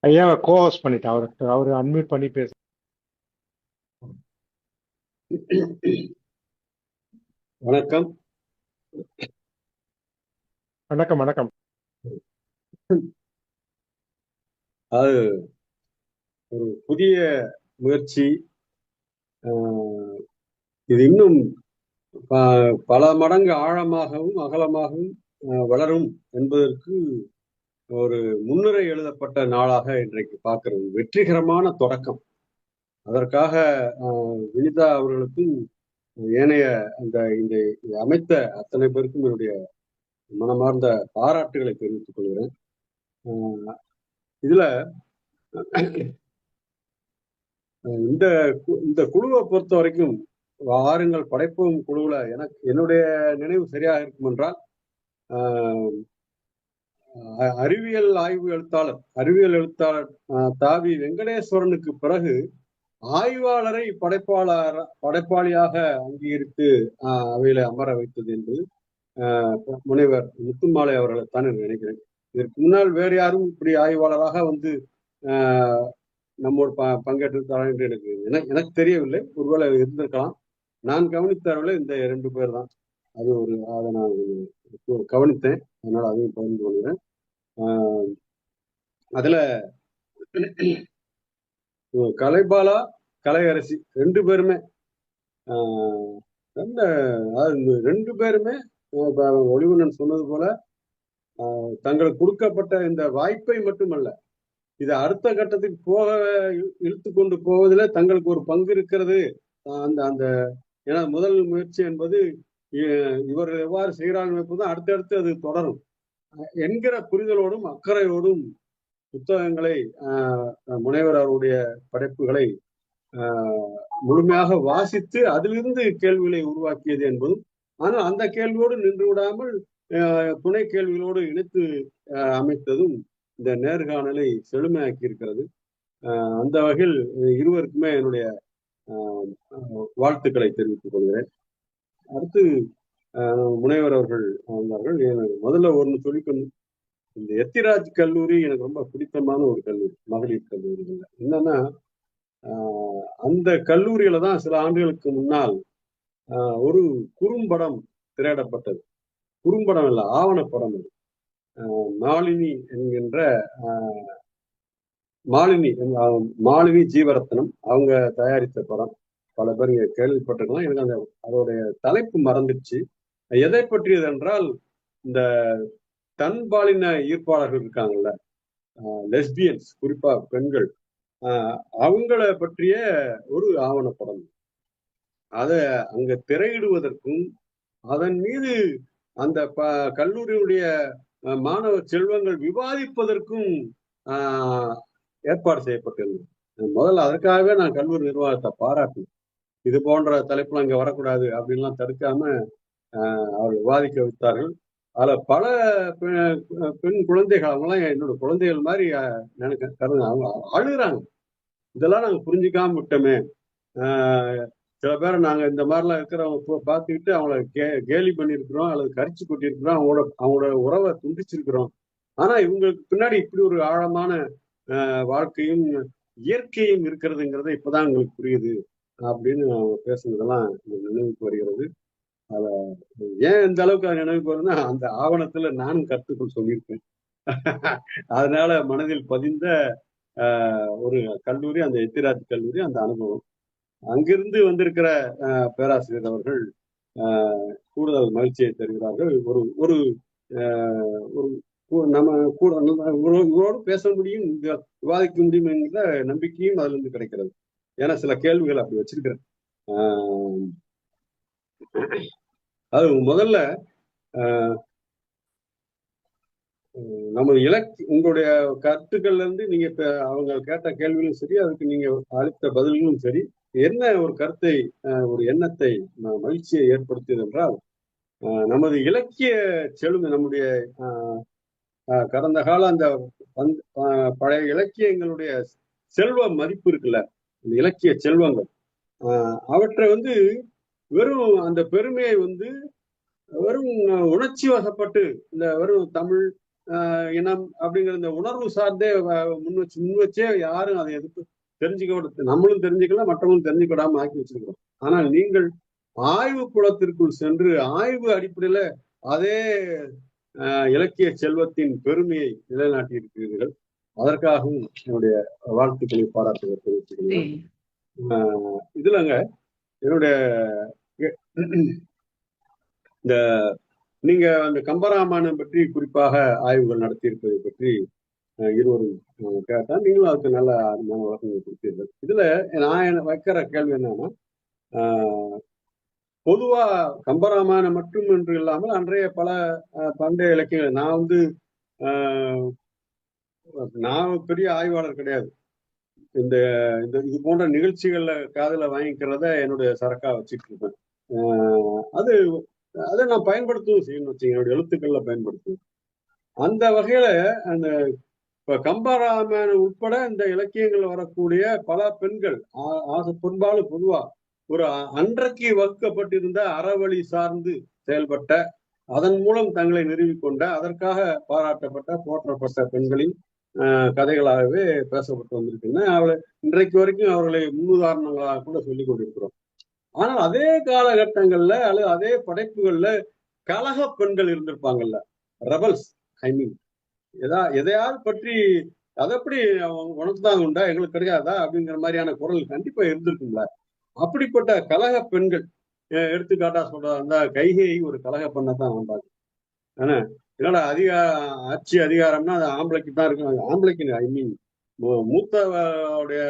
ஐயாவை கோஹோஸ்ட் பண்ணிட்டேன். அவரு அன்மியூட் பண்ணி பேச. வணக்கம். வணக்கம் வணக்கம். அது ஒரு புதிய முயற்சி. இது இன்னும் பல மடங்கு ஆழமாகவும் அகலமாகவும் வளரும் என்பதற்கு ஒரு முன்னுரை எழுதப்பட்ட நாளாக இன்றைக்கு பார்க்கிறது. வெற்றிகரமான தொடக்கம். அதற்காக வினிதா அவர்களுக்கும் ஏனைய அந்த இந்த அமைத்த அத்தனை பேருக்கும் என்னுடைய மனமார்ந்த பாராட்டுகளை தெரிவித்துக் கொள்கிறேன். இதுல இந்த குழுவை பொறுத்த வரைக்கும் வாருங்கள் படைப்போம் குழுவுல என்னுடைய நினைவு சரியாக இருக்கும் என்றால் அறிவியல் எழுத்தாளர் தாவி வெங்கடேஸ்வரனுக்கு பிறகு ஆய்வாளரை படைப்பாளியாக அங்கீகரித்து அவையில அமர வைத்தது என்று முனைவர் முத்துமாலை அவர்களை தான் நினைக்கிறேன். இதற்கு முன்னால் வேறு யாரும் இப்படி ஆய்வாளராக வந்து நம்மோடு பங்கேற்றிருக்கிறார் என்று எனக்கு தெரியவில்லை. ஒருவேளை இருந்திருக்கலாம். நான் கவனித்த அளவில் இந்த 2 பேர் தான். அதை நான் கவனித்தேன். அதனால அதையும் பகிர்ந்து கொள்கிறேன். அதுல கலைபாலா, கலையரசி 2 பேருமே 2 பேருமே ஒளிவண்ணன் சொன்னது போல தங்களுக்கு கொடுக்கப்பட்ட இந்த வாய்ப்பை மட்டுமல்ல, இதை அடுத்த கட்டத்துக்கு இழுத்து கொண்டு போவதில் தங்களுக்கு ஒரு பங்கு இருக்கிறது. அந்த ஏன்னா முதல் முயற்சி என்பது இவர்கள் எவ்வாறு செய்கிறார்கள் என்பதும் அடுத்தடுத்து அது தொடரும் என்கிற புரிதலோடும் அக்கறையோடும் புத்தகங்களை முனைவர் அவருடைய படைப்புகளை முழுமையாக வாசித்து அதிலிருந்து கேள்விகளை உருவாக்கியது என்பதும், ஆனால் அந்த கேள்வியோடு நின்று விடாமல் துணை கேள்விகளோடு இணைத்து அமைத்ததும் இந்த நேர்காணலை செழுமையாக்கி இருக்கிறது. அந்த வகையில் இருவருக்குமே என்னுடைய வாழ்த்துக்களை தெரிவித்துக் கொள்கிறேன். அடுத்து முனைவர் அவர்கள் வந்தார்கள். முதல்ல ஒன்று சொல்லிக்கொண்டு, இந்த எத்திராஜ் கல்லூரி எனக்கு ரொம்ப பிடித்தமான ஒரு கல்லூரி, மகளிர் கல்லூரிகள். என்னன்னா அந்த கல்லூரியில தான் சில ஆண்டுகளுக்கு முன்னால் ஒரு குறும்படம் திரையிடப்பட்டது. குறும்படம் இல்லை, ஆவணப்படம் அது. மாலினி என்கின்ற மாலினி ஜீவரத்னம் அவங்க தயாரித்த படம். பல பேர் இங்க கேள்விப்பட்டிருக்கலாம். எனக்கு அந்த அதோடைய தலைப்பு மறந்துடுச்சு. எதை பற்றியது என்றால், இந்த தன்பாலின ஈர்ப்பாளர்கள் இருக்காங்கல்ல, லெஸ்பியன்ஸ், குறிப்பா பெண்கள், அவங்கள பற்றிய ஒரு ஆவணப்படம். அதை அங்க திரையிடுவதற்கும் அதன் மீது அந்த கல்லூரியுடைய மாணவ செல்வங்கள் விவாதிப்பதற்கும் ஏற்பாடு செய்யப்பட்டிருந்தது. முதல்ல அதற்காகவே நான் கல்லூரி நிர்வாகத்தை பாராட்டினேன். இது போன்ற தலைப்புலாம் இங்க வரக்கூடாது அப்படின்லாம் தடுக்காம அவர்கள் விவாதிக்க வைத்தார்கள். அதுல பல பெண் குழந்தைகள், அவங்களாம் என்னோட குழந்தைகள் மாதிரி அவங்க அழுகுறாங்க. இதெல்லாம் நாங்க புரிஞ்சுக்காம விட்டோமே. சில பேரை நாங்க இந்த மாதிரிலாம் இருக்கிறவங்க பார்த்துக்கிட்டு அவங்கள கேலி பண்ணியிருக்கிறோம், அல்லது கரிச்சு கொட்டியிருக்கிறோம், அவங்களோட உறவை துண்டிச்சிருக்கிறோம். ஆனா இவங்களுக்கு பின்னாடி இப்படி ஒரு ஆழமான வாழ்க்கையும் இயற்கையும் இருக்கிறதுங்கிறத இப்பதான் எங்களுக்கு புரியுது அப்படின்னு அவங்க பேசுனதெல்லாம் நினைவுக்கு வருகிறது. அத ஏன் இந்த அளவுக்கு அது நினைவுக்கு வருதுன்னா, அந்த ஆவணத்துல நானும் கருத்துக்கள் சொல்லியிருக்கேன். அதனால மனதில் பதிந்த ஒரு கல்லூரி அந்த எத்திராஜ் கல்லூரி, அந்த அனுபவம். அங்கிருந்து வந்திருக்கிற பேராசிரியர் அவர்கள் கூடுதல் மகிழ்ச்சியை தருகிறார்கள். ஒரு ஒரு நம்ம இவரோடு பேச முடியும், விவாதிக்க முடியும் என்கிற நம்பிக்கையும் அதுல இருந்து கிடைக்கிறது. ஏன்னா சில கேள்விகள் அப்படி வச்சிருக்கிறேன். அது முதல்ல நமது உங்களுடைய கருத்துக்கள்ல இருந்து நீங்க அவங்க கேட்ட கேள்விகளும் சரி, அதுக்கு நீங்க அளித்த பதில்களும் சரி, என்ன ஒரு கருத்தை, ஒரு எண்ணத்தை, மகிழ்ச்சியை ஏற்படுத்தியது என்றால், நமது இலக்கிய செழுமை, நம்முடைய கடந்த கால அந்த பழைய இலக்கியங்களுடைய செல்வ மதிப்பு இருக்குல்ல, இந்த இலக்கிய செல்வங்கள், அவற்றை வெறும் அந்த பெருமையை வெறும் உணர்ச்சி வசப்பட்டு, இந்த வெறும் தமிழ் இனம் அப்படிங்கிற இந்த உணர்வு சார்ந்தே முன் வச்சே யாரும் அதை எதிர்த்து தெரிஞ்சுக்க, நம்மளும் தெரிஞ்சுக்கலாம், மற்றவங்களும் தெரிஞ்சுக்கிடாம ஆக்கி வச்சிருக்கிறோம். ஆனால் நீங்கள் ஆய்வு குளத்திற்குள் சென்று ஆய்வு அடிப்படையில அதே இலக்கிய செல்வத்தின் பெருமையை நிலைநாட்டி இருக்கிறீர்கள். அதற்காகவும் என்னுடைய வாழ்த்துக்களை பாராட்டுகளை தெரிவித்துக்கிறேன். இதுலங்க என்னுடைய இந்த நீங்க அந்த கம்பராமாயணம் பற்றி குறிப்பாக ஆய்வுகள் நடத்தி இருப்பதை பற்றி இருவரும் கேட்டா, நீங்களும் அதுக்கு நல்ல விளக்கங்கள் கொடுத்தீர்கள். இதுல நான் வைக்கிற கேள்வி என்னன்னா, பொதுவா கம்பராமாயணம் மட்டும் என்று இல்லாமல் அன்றைய பல பண்டைய இலக்கியங்கள், நான் பெரிய ஆய்வாளர் கிடையாது. இந்த இது போன்ற நிகழ்ச்சிகள்ல காதல வாங்கிக்கிறத என்னுடைய சரக்கா வச்சுட்டு இருப்பேன். அதை நான் பயன்படுத்தவும் செய்யணும் வச்சுங்க, என்னுடைய எழுத்துக்கள்ல பயன்படுத்துவேன். அந்த வகையில அந்த இப்ப கம்பராமாயணம் உட்பட இந்த இலக்கியங்கள்ல வரக்கூடிய பல பெண்கள் பெரும்பாலும் பொதுவா ஒரு அன்றைக்கு வகுக்கப்பட்டிருந்த அறவழி சார்ந்து செயல்பட்ட, அதன் மூலம் தங்களை நிறுவிக்கொண்ட, அதற்காக பாராட்டப்பட்ட, போற்றப்பட்ட பெண்களின் கதைகளாகவே பேசப்பட்டு வந்திருக்கின்றன. இன்றைக்கு வரைக்கும் அவர்களை முன்னுதாரணங்களாக கூட சொல்லிக் கொண்டிருக்கிறோம். ஆனால் அதே காலகட்டங்கள்ல அல்லது அதே படைப்புகள்ல கலக பெண்கள் இருந்திருப்பாங்கல்ல, ரெபல்ஸ், ஐ மீன் எதையாவது பற்றி அதை எப்படி உனக்கு தான் உண்டா, எங்களுக்கு கிடையாதா அப்படிங்கிற மாதிரியான குரல் கண்டிப்பா இருந்திருக்குங்களா. அப்படிப்பட்ட கலக பெண்கள், எடுத்துக்காட்டா சொல்றதா கைகேயி ஒரு கலக பெண்ணை தான் நான் பார்க்கிறேன். ஆனா என்னோட ஆட்சி அதிகாரம்னா அது ஆம்பளைக்கு தான் இருக்கு. ஆம்பளைக்கு ஐ மீன் மூத்தவுடைய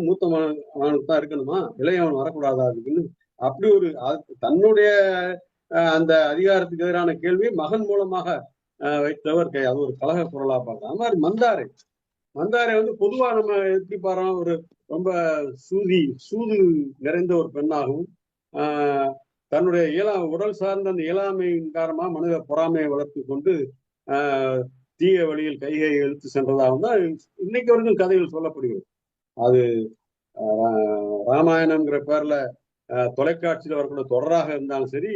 மூத்த மகனுக்கு தான் இருக்கணுமா, இளையவன் வரக்கூடாதா அதுக்குன்னு அப்படி ஒரு தன்னுடைய அந்த அதிகாரத்துக்கு எதிரான கேள்வியை மகன் மூலமாக வைத்தவர் அது ஒரு கலக குரலா பார்க்கலாம். அது மாதிரி மந்தாரை பொதுவா நம்ம எப்படி பாரோம், ஒரு ரொம்ப சூது நிறைந்த ஒரு பெண்ணாகவும், தன்னுடைய உடல் சார்ந்த அந்த இயலாமையின் காரணமா மனித பொறாமையை வளர்த்து கொண்டு தீய வழியில் கைகை இழுத்து சென்றதாகவும் தான் இன்னைக்கு வரைக்கும் கதைகள் சொல்லப்படுகிறது. அது ராமாயணம்ங்கிற பேர்ல தொலைக்காட்சியில் வரக்கூடிய தொடராக இருந்தாலும் சரி,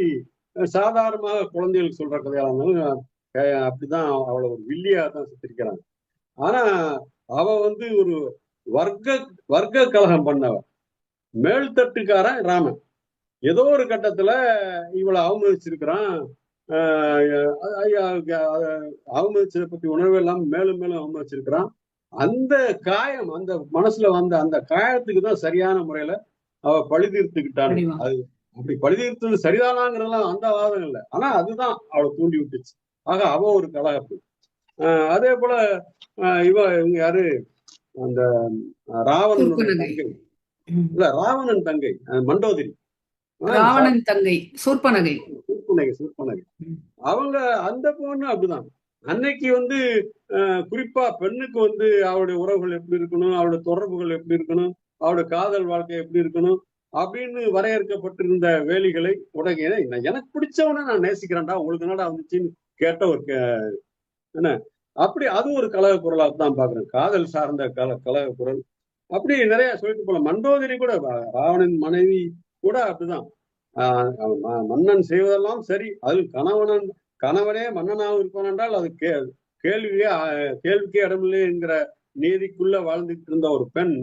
சாதாரணமாக குழந்தைகளுக்கு சொல்ற கதையாக இருந்தாலும் அப்படிதான் அவளை ஒரு வில்லியா தான் சித்தரிக்கிறாங்க. ஆனா அவ ஒரு வர்க்க கலகம் பண்ணவ, மேல்தட்டுக்காரன் ராமன். ஏதோ ஒரு கட்டத்துல இவளை அவமதிச்சிருக்கிறான். அவமதிச்சதை பத்தி உணர்வு இல்லாம மேலும் மேலும் அவமதிச்சிருக்கிறான். அந்த காயம், அந்த மனசுல வந்த அந்த காயத்துக்கு தான் சரியான முறையில அவ பழி தீர்த்துக்கிட்டான்னு. அது அப்படி பழி தீர்த்தது சரிதானாங்கிறதெல்லாம் அந்த வாதம் இல்லை. ஆனா அதுதான் அவளை தூண்டி விட்டுச்சு. ஆக அவ ஒரு கலகப்பு. அதே போல இவங்க யாரு, அந்த ராவணனுடைய தங்கை, இல்ல ராவணன் தங்கை மண்டோதரி, ராவணன் தங்கை சூர்பனகை. அவங்க அந்த பொண்ணு அப்படிதான். அன்னைக்கு குறிப்பா பெண்ணுக்கு அவளுடைய உறவுகள் எப்படி இருக்கணும், அவளுடைய தொடர்புகள் எப்படி இருக்கணும், அவளுடைய காதல் வாழ்க்கை எப்படி இருக்கணும் அப்படின்னு வரையறுக்கப்பட்டிருந்த வேலிகளை உடனே எனக்கு பிடிச்சவன நான் நேசிக்கிறேன்டா, உங்களுக்கு என்னடா வந்துச்சுன்னு கேட்ட ஒரு என்ன அப்படி அது ஒரு கலக குரலா தான் பாக்குறேன். காதல் சார்ந்த கலக குரல் அப்படி நிறைய சொல்லிட்டு போல. மண்டோதரி கூட, ராவணன் மனைவி கூட அப்படிதான். மன்னன் செய்வதெல்லாம் சரி, அது கணவனே மன்னனாகவும் இருப்பான் என்றால் அது கேள்விக்கே இடமில்லை என்கிற நீதிக்குள்ள வாழ்ந்துட்டு இருந்த ஒரு பெண்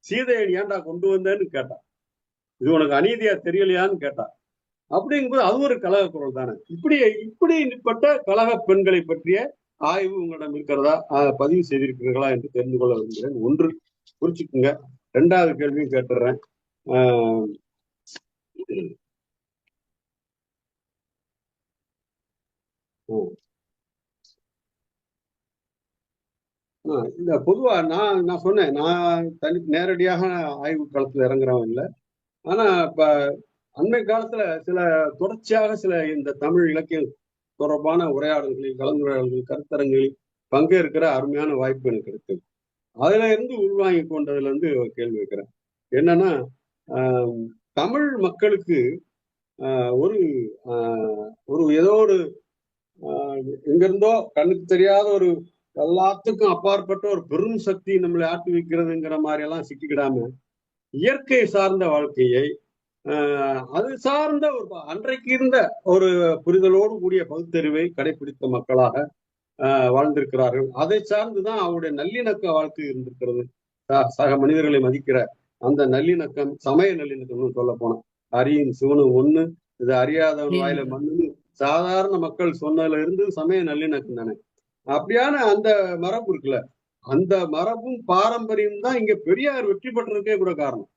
சீதையை ஏன்டா கொண்டு வந்தேன்னு கேட்டா, இது உனக்கு அநீதியா தெரியலையான்னு கேட்டா. அப்படிங்கும்போது அது ஒரு கலக குரல் தானே. இப்படிப்பட்ட கலக பெண்களை பற்றிய ஆய்வு உங்களிடம் இருக்கிறதா, பதிவு செய்திருக்கிறீர்களா என்று தெரிந்து கொள்ள விரும்புகிறேன். ஒன்று குறிச்சுக்குங்க. 2வது கேள்வியும் கேட்டுறேன். இந்த பொதுவா நான் சொன்னேன், நான் நேரடியாக ஆய்வு களத்துல இறங்குறவன் இல்லை. ஆனா இப்ப அண்மை காலத்துல தொடர்ச்சியாக இந்த தமிழ் இலக்கியம் தொடர்பான உரையாடல்களில், கலந்துரையாடல்கள், கருத்தரங்களில் பங்கேற்கிற அருமையான வாய்ப்பு எனக்கு இருக்கு. அதுல இருந்து உள்வாங்கி கொண்டதுல இருந்து கேள்வி வைக்கிறேன். என்னன்னா, தமிழ் மக்களுக்கு ஒரு ஏதோ ஒரு எங்கிருந்தோ கண்ணுக்கு தெரியாத ஒரு எல்லாத்துக்கும் அப்பாற்பட்ட ஒரு பெரும் சக்தி நம்மளை ஆட்டி வைக்கிறதுங்கிற மாதிரி எல்லாம் சிக்கிக்கிடாம இயற்கை சார்ந்த வாழ்க்கையை, அது சார்ந்த அன்றைக்கு இருந்த ஒரு புரிதலோடு கூடிய பகுத்தறிவை கடைபிடித்த மக்களாக வாழ்ந்திருக்கிறார்கள். அதை சார்ந்துதான் அவருடைய நல்லிணக்க வாழ்க்கை இருந்திருக்கிறது. சக மனிதர்களை மதிக்கிற அந்த நல்லிணக்கம், சமய நல்லிணக்கம்னு சொல்ல போனா, அரியும் சிவனும் ஒண்ணு, இது அறியாதவன் வாயில மண்ணுன்னு சாதாரண மக்கள் சொன்னதுல இருந்து சமய நல்லிணக்கம் தானே. அப்படியான அந்த மரபு இருக்குல்ல, அந்த மரபும் பாரம்பரியம் தான் இங்க பெரியார் வெற்றி பெற்றதுக்கே கூட காரணம்.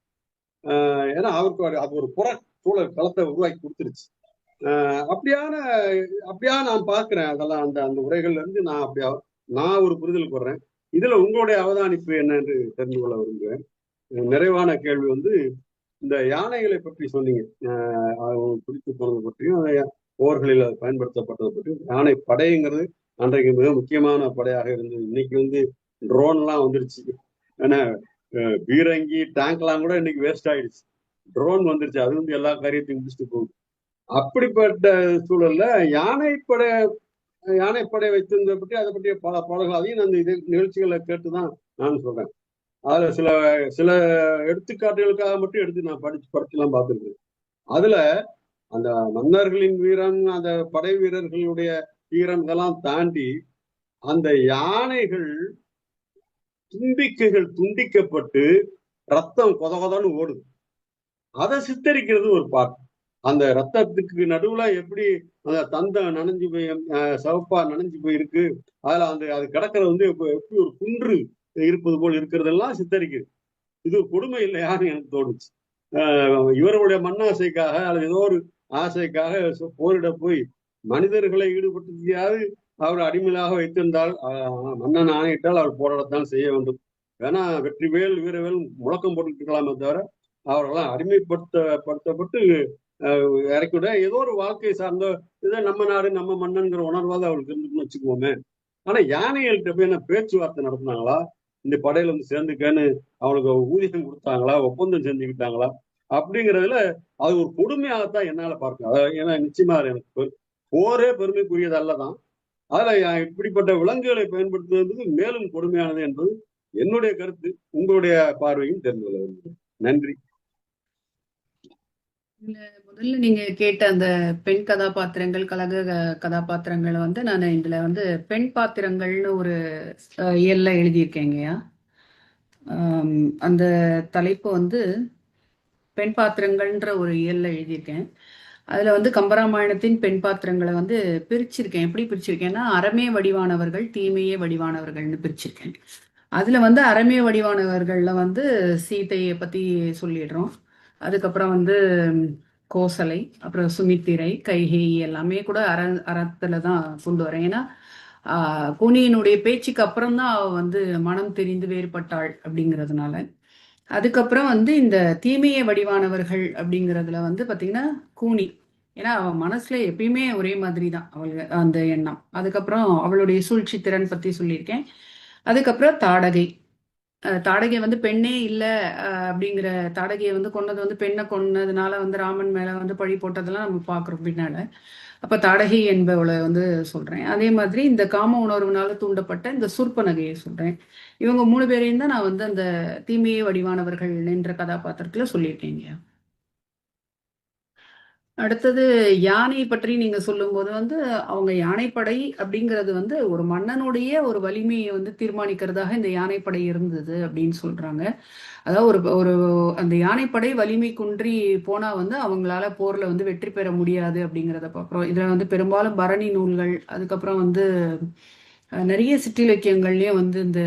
ஏன்னா அவருக்கு அது ஒரு புற சூழல் களத்தை உருவாக்கி கொடுத்துருச்சு. அப்படியா நான் பாக்குறேன். அதெல்லாம் அந்த உரைகள்ல இருந்து நான் ஒரு புரிதலுக்கு வர்றேன். இதுல உங்களுடைய அவதானிப்பு என்ன என்று தெரிந்து கொள்ள விரும்புகிறேன். நிறைவான கேள்வி இந்த யானைகளை பற்றி சொன்னீங்க, பிடித்து போனது பற்றியும் போர்களில் பயன்படுத்தப்பட்டதை பற்றியும். யானை படைங்கிறது அன்றைக்கு மிக முக்கியமான படையாக இருந்தது. இன்னைக்கு ட்ரோன் எல்லாம் வந்துருச்சு. ஏன்னா பீரங்கி டேங்க்லாம் கூட இன்னைக்கு வேஸ்ட் ஆயிடுச்சு. ட்ரோன் வந்துருச்சு, அது எல்லா காரியத்தையும் முடிச்சுட்டு போகுது. அப்படிப்பட்ட சூழல்ல யானைப்படை வைத்திருந்ததை பற்றி, அதை பற்றிய பல பாடல்கள், அதையும் அந்த நிகழ்ச்சிகளை கேட்டுதான் நான் சொல்றேன். அதுல சில எடுத்துக்காட்டுகளுக்காக மட்டும் எடுத்து நான் படிச்சுலாம் பார்த்துருக்கேன். அதுல அந்த மன்னர்களின் வீரம், அந்த படை வீரர்களுடைய வீரம் இதெல்லாம் தாண்டி அந்த யானைகள் தும்பிக்கைகள் துண்டிக்கப்பட்டு ரத்தம் கொதன்னு ஓடுது. அதை சித்தரிக்கிறது ஒரு பாட்டு. அந்த ரத்தத்துக்கு நடுவுல எப்படி அந்த தந்தம் நனைஞ்சு போய் சிவப்பா நனைஞ்சு போயிருக்கு, அதுல அது கிடக்கிறது எப்படி ஒரு குன்று இருப்பது போல் இருக்கிறதெல்லாம் சித்தரிக்குது. இது கொடுமை இல்லையான்னு எனக்கு தோணுச்சு. இவர்களுடைய மண்ணாசைக்காக அல்லது ஏதோ ஒரு ஆசைக்காக போரிட போய் மனிதர்களை ஈடுபடுத்தியாவது அவர்கள் அடிமையாக வைத்திருந்தால், மன்னன் ஆணையிட்டால் அவர் போராடத்தான் செய்ய வேண்டும். ஏன்னா வெற்றிவேல் வீரவேல் முழக்கம் போட்டுட்டு இருக்கலாமே தவிர அவர்களெல்லாம் அடிமைப்படுத்தப்பட்டு இறக்கிவிட ஏதோ ஒரு வாழ்க்கை சார்ந்த இதை நம்ம நாடு நம்ம மன்னன்கிற உணர்வாத அவளுக்கு இருந்துன்னு வச்சுக்குவோமே. ஆனா யானைகள்கிட்ட போய் என்ன பேச்சுவார்த்தை நடத்தினாங்களா, இந்த படையில சேர்ந்துக்கன்னு அவனுக்கு ஊதியம் கொடுத்தாங்களா, ஒப்பந்தம் செஞ்சுக்கிட்டாங்களா அப்படிங்கிறதுல அது ஒரு கொடுமையாகத்தான் என்னால பார்க்கலாம். ஏன்னா நிச்சயமா எனக்கு போரே பெருமைக்குரியது அல்லதான். அதுல இப்படிப்பட்ட விலங்குகளை பயன்படுத்துவது மேலும் கொடுமையானது என்பது என்னுடைய கருத்து. உங்களுடைய பார்வையும் தெரிந்து கொள்ள வேண்டும். நன்றி. முதல்ல நீங்க கேட்ட அந்த பெண் கதாபாத்திரங்கள், கழக கதாபாத்திரங்களை நான் இதுல பெண் பாத்திரங்கள்னு ஒரு இயல்ல எழுதியிருக்கேங்கய்யா. அந்த தலைப்பு பெண் பாத்திரங்கள்ன்ற ஒரு இயல்ல எழுதியிருக்கேன். அதில் வந்து கம்பராமாயணத்தின் பெண் பாத்திரங்களை வந்து பிரிச்சிருக்கேன். எப்படி பிரிச்சிருக்கேன்னா, அறமே வடிவானவர்கள், தீமையே வடிவானவர்கள்னு பிரிச்சிருக்கேன். அதில் வந்து அறமே வடிவானவர்களில் வந்து சீதையை பற்றி சொல்லிடுறோம். அதுக்கப்புறம் வந்து கோசலை, அப்புறம் சுமித்திரை, கைகேயி எல்லாமே கூட அறத்துல தான் கொண்டு வரேன். ஏன்னா கூனியினுடைய பேச்சுக்கு அப்புறம் தான் அவ வந்து மனம் தெரிந்து வேறுபட்டாள் அப்படிங்கிறதுனால. அதுக்கப்புறம் வந்து இந்த தீமைய வடிவானவர்கள் அப்படிங்கிறதுல வந்து பார்த்தீங்கன்னா கூனி, ஏன்னா அவன் மனசுல எப்பயுமே ஒரே மாதிரி தான் அவள் அந்த எண்ணம். அதுக்கப்புறம் அவளுடைய சூழ்ச்சி திறன் பற்றி சொல்லியிருக்கேன். அதுக்கப்புறம் தாடகை. தாடகை வந்து பெண்ணே இல்லை அப்படிங்கிற, தாடகையை வந்து கொன்னது வந்து பெண்ணை கொன்னதுனால வந்து ராமன் மேலே வந்து பழி போட்டதெல்லாம் நம்ம பார்க்குறோம் பின்னால. அப்போ தாடகை என்பவளை வந்து சொல்கிறேன். அதே மாதிரி இந்த காம உணர்வுனால தூண்டப்பட்ட இந்த சூர்ப்பனகையை சொல்கிறேன். இவங்க 3 பேரையும் தான் நான் வந்து அந்த தீமையே வடிவானவர்கள் என்ற கதாபாத்திரத்தில் சொல்லியிருக்கேங்க. அடுத்தது யானை பற்றி நீங்க சொல்லும்போது வந்து அவங்க யானைப்படை அப்படிங்கிறது வந்து ஒரு மன்னனுடைய ஒரு வலிமையை வந்து தீர்மானிக்கிறதாக இந்த யானைப்படை இருந்தது அப்படின்னு சொல்றாங்க. அதாவது ஒரு ஒரு அந்த யானைப்படை வலிமை குன்றி போனா வந்து அவங்களால போர்ல வந்து வெற்றி பெற முடியாது அப்படிங்கிறத பார்க்குறோம். இதுல வந்து பெரும்பாலும் பரணி நூல்கள், அதுக்கப்புறம் வந்து நிறைய சிற்றிலக்கியங்கள்லயும் வந்து இந்த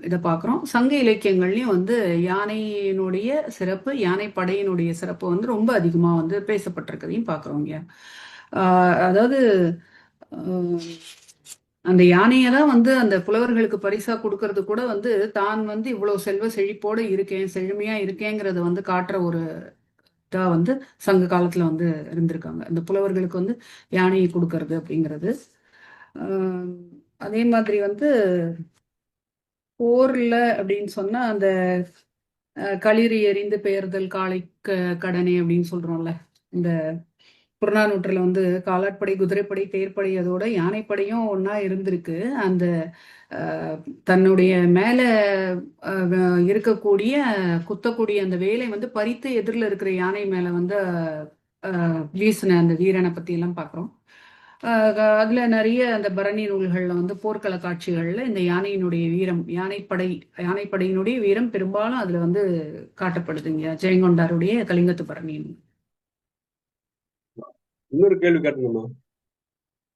இதை பார்க்குறோம். சங்க இலக்கியங்கள்லயும் வந்து யானையினுடைய சிறப்பு, யானைப்படையினுடைய சிறப்பு வந்து ரொம்ப அதிகமாக வந்து பேசப்பட்டிருக்கிறதையும் பார்க்குறோங்க. அதாவது அந்த யானையை தான் வந்து அந்த புலவர்களுக்கு பரிசா கொடுக்கறது கூட வந்து தான் வந்து இவ்வளவு செல்வ செழிப்போட இருக்கேன், செழுமையா இருக்கேங்கிறத வந்து காட்டுற ஒரு இதா வந்து சங்க காலத்துல வந்து இருந்திருக்காங்க அந்த புலவர்களுக்கு வந்து யானையை கொடுக்கறது அப்படிங்கிறது. அதே மாதிரி வந்து போர்ல அப்படின்னு சொன்னா அந்த களிறு எறிந்து பெயர்தல் காளை கடனே அப்படின்னு சொல்றோம்ல. இந்த புறநானூற்றில் வந்து காலாட்படை, குதிரைப்படை, தேர்ப்படை, அதோட யானைப்படையும் ஒன்னா இருந்திருக்கு. அந்த தன்னுடைய மேல இருக்கக்கூடிய குத்தக்கூடிய அந்த வேலை வந்து பறித்து எதிரில் இருக்கிற யானை மேல வந்து வீசின அந்த வீரனை பத்தி எல்லாம் பார்க்குறோம். அதுல நிறைய அந்த பரணி நூல்கள்ல வந்து போர்க்கள காட்சிகள்ல இந்த யானையினுடைய வீரம், யானைப்படையினுடைய வீரம் பெரும்பாலும் அதுல வந்து காட்டப்படுதுங்க. ஜெயங்கொண்டாருடைய கலிங்கத்து பரணி. இன்னொரு கேள்வி கேட்டணுமா?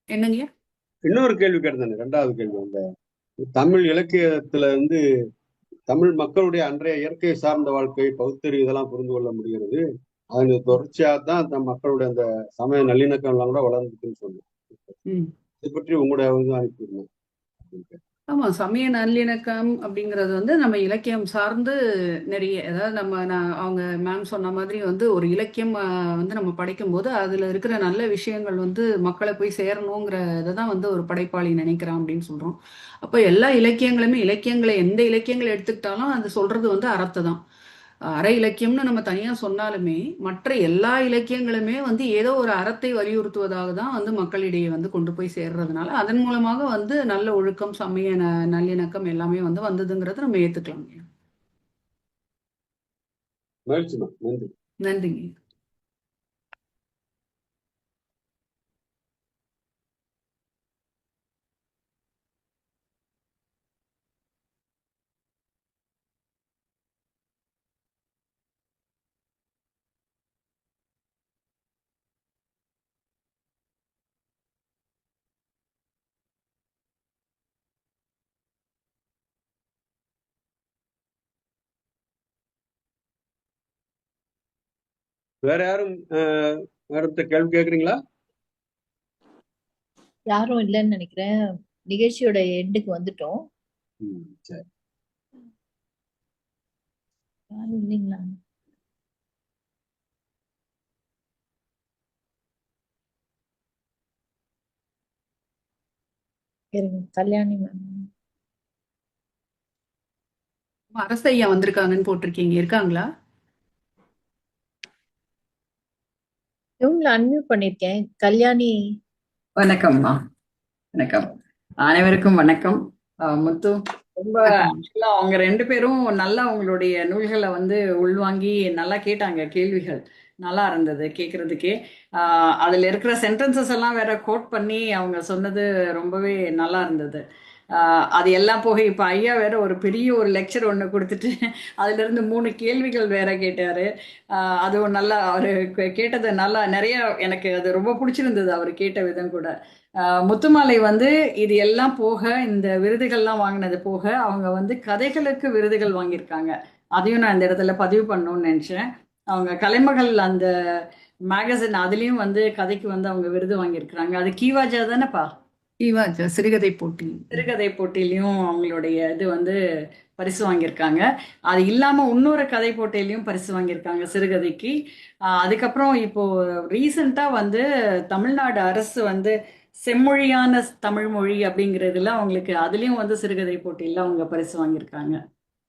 என்னங்க? இன்னொரு கேள்வி கேட்டேன். 2வது கேள்வி, அந்த தமிழ் இலக்கியத்துல வந்து தமிழ் மக்களுடைய அன்றைய இயற்கை சார்ந்த வாழ்க்கை, பகுத்தறிவு இதெல்லாம் புரிந்து கொள்ள முடிகிறது. அது தொடர்ச்சியாக தான் மக்களுடைய அந்த சமய நல்லிணக்கம் எல்லாம் கூட வளர்ந்துக்குன்னு சொன்னேன். இதை பற்றி உங்களுடைய அனுப்பியிருந்தேன். ஆமா, சமய நல்லிணக்கம் அப்படிங்கிறது வந்து நம்ம இலக்கியம் சார்ந்து நிறைய, அதாவது அவங்க மேம் சொன்ன மாதிரி வந்து ஒரு இலக்கியம் வந்து நம்ம படிக்கும் போது அதுல இருக்கிற நல்ல விஷயங்கள் வந்து மக்களை போய் சேரணுங்கிற இதை தான் வந்து ஒரு படைப்பாளி நினைக்கிறான் அப்படின்னு சொல்றோம். அப்போ எல்லா இலக்கியங்களுமே, எந்த இலக்கியங்களை எடுத்துக்கிட்டாலும் அது சொல்றது வந்து அறத்தை தான். அற இலக்கியம்னு நம்ம தனியா சொன்னாலுமே மற்ற எல்லா இலக்கியங்களுமே வந்து ஏதோ ஒரு அறத்தை வலியுறுத்துவதாக தான் வந்து மக்களிடையே வந்து கொண்டு போய் சேர்றதுனால அதன் மூலமாக வந்து நல்ல ஒழுக்கம், சமய நல்லிணக்கம் எல்லாமே வந்து வந்ததுங்கிறத நம்ம ஏத்துக்கலாம். நன்றிங்க. வேற யாரும் அடுத்த கேள்வி கேக்குறீங்களா? யாரும் இல்லைன்னு நினைக்கிறேன். நிகழ்ச்சியோட எண்டுக்கு வந்துட்டோம். சரி, யாரும் இல்லைங்களா? கல்யாணி மேம், அரசையா வந்திருக்காங்கன்னு போட்டிருக்கீங்க, இருக்காங்களா? இவங்களை அன்மியூட் பண்ணிருக்கேன். கல்யாணி. வணக்கம்மா. வணக்கம், அனைவருக்கும் வணக்கம். முத்து, ரொம்ப அவங்க 2 பேரும் நல்லா உங்களுடைய நூல்களை வந்து உள்வாங்கி நல்லா கேட்டாங்க. கேள்விகள் நல்லா இருந்தது கேட்கறதுக்கே. அதுல இருக்கிற சென்டென்சஸ் எல்லாம் வேற கோட் பண்ணி அவங்க சொன்னது ரொம்பவே நல்லா இருந்தது. அது எல்லாம் போக இப்போ ஐயா வேற ஒரு பெரிய ஒரு லெக்சர் ஒன்று கொடுத்துட்டு அதுல இருந்து 3 கேள்விகள் வேற கேட்டாரு. அதுவும் நல்லா அவரு கேட்டது நல்லா நிறைய எனக்கு அது ரொம்ப பிடிச்சிருந்தது அவர் கேட்ட விதம் கூட. முத்துமாலை வந்து இது எல்லாம் போக இந்த விருதுகள்லாம் வாங்கினது போக அவங்க வந்து கதைகளுக்கு விருதுகள் வாங்கியிருக்காங்க. அதையும் நான் இந்த இடத்துல பதிவு பண்ணணும்னு நினைச்சேன். அவங்க கலைமகள் அந்த மேகசின் அதுலயும் வந்து கதைக்கு வந்து அவங்க விருது வாங்கியிருக்கிறாங்க. அது கீவாஜா தானேப்பா? ஈவாஜா சிறுகதை போட்டி. சிறுகதை போட்டியிலையும் அவங்களுடைய இது வந்து பரிசு வாங்கியிருக்காங்க. அது இல்லாம இன்னொரு கதை போட்டியிலையும் பரிசு வாங்கியிருக்காங்க சிறுகதைக்கு. அதுக்கப்புறம் இப்போ ரீசெண்டா வந்து தமிழ்நாடு அரசு வந்து செம்மொழியான தமிழ் மொழி அப்படிங்கிறதுல அவங்களுக்கு அதுலயும் வந்து சிறுகதை போட்டியில அவங்க பரிசு வாங்கியிருக்காங்க.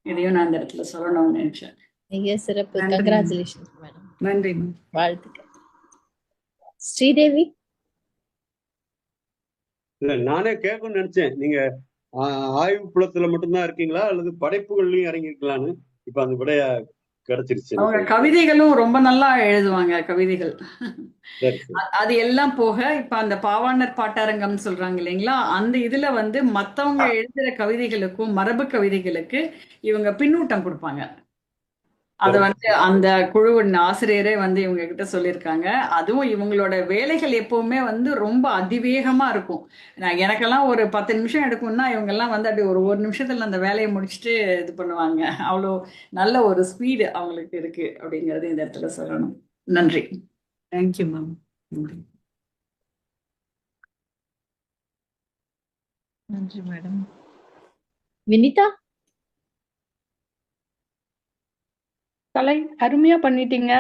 இதையும் நான் இந்த இடத்துல சொல்லணும்னு நினைச்சேன். மிக சிறப்பு. நன்றி. Congratulations madam. நன்றி மேம். வாழ்த்துக்கள். ஸ்ரீதேவி. இல்ல நானே கேட்கணும்னு நினைச்சேன், நீங்க ஆய்வு புலத்துல மட்டும்தான் இருக்கீங்களா அல்லது படைப்புகள்லயும் இறங்கிருக்கலான்னு. இப்ப அந்த விடைய கிடைச்சிருச்சு. அவங்க கவிதைகளும் ரொம்ப நல்லா எழுதுவாங்க கவிதைகள். சரி சரி. அது எல்லாம் போக இப்ப அந்த பாவாணர் பாட்டாரங்கம் சொல்றாங்க இல்லைங்களா, அந்த இதுல வந்து மத்தவங்க எழுதுற கவிதைகளுக்கும் மரபு கவிதைகளுக்கு இவங்க பின்னூட்டம் கொடுப்பாங்க. அது வந்து அந்த குழுவின் ஆசிரியரே வந்து இவங்க கிட்ட சொல்லியிருக்காங்க. அதுவும் இவங்களோட வேலைகள் எப்பவுமே வந்து ரொம்ப அதிவேகமா இருக்கும். எனக்கெல்லாம் ஒரு 10 நிமிஷம் எடுக்கும்னா இவங்க எல்லாம் வந்து அப்படி ஒரு நிமிஷத்துல அந்த வேலையை முடிச்சுட்டு இது பண்ணுவாங்க. அவ்வளோ நல்ல ஒரு ஸ்பீடு அவங்களுக்கு இருக்கு அப்படிங்கறது இந்த இடத்துல சொல்லணும். நன்றி. Thank you ma'am. நன்றி. நன்றி மேடம். வினிதா. கலை அருமையா பண்ணிட்டீங்க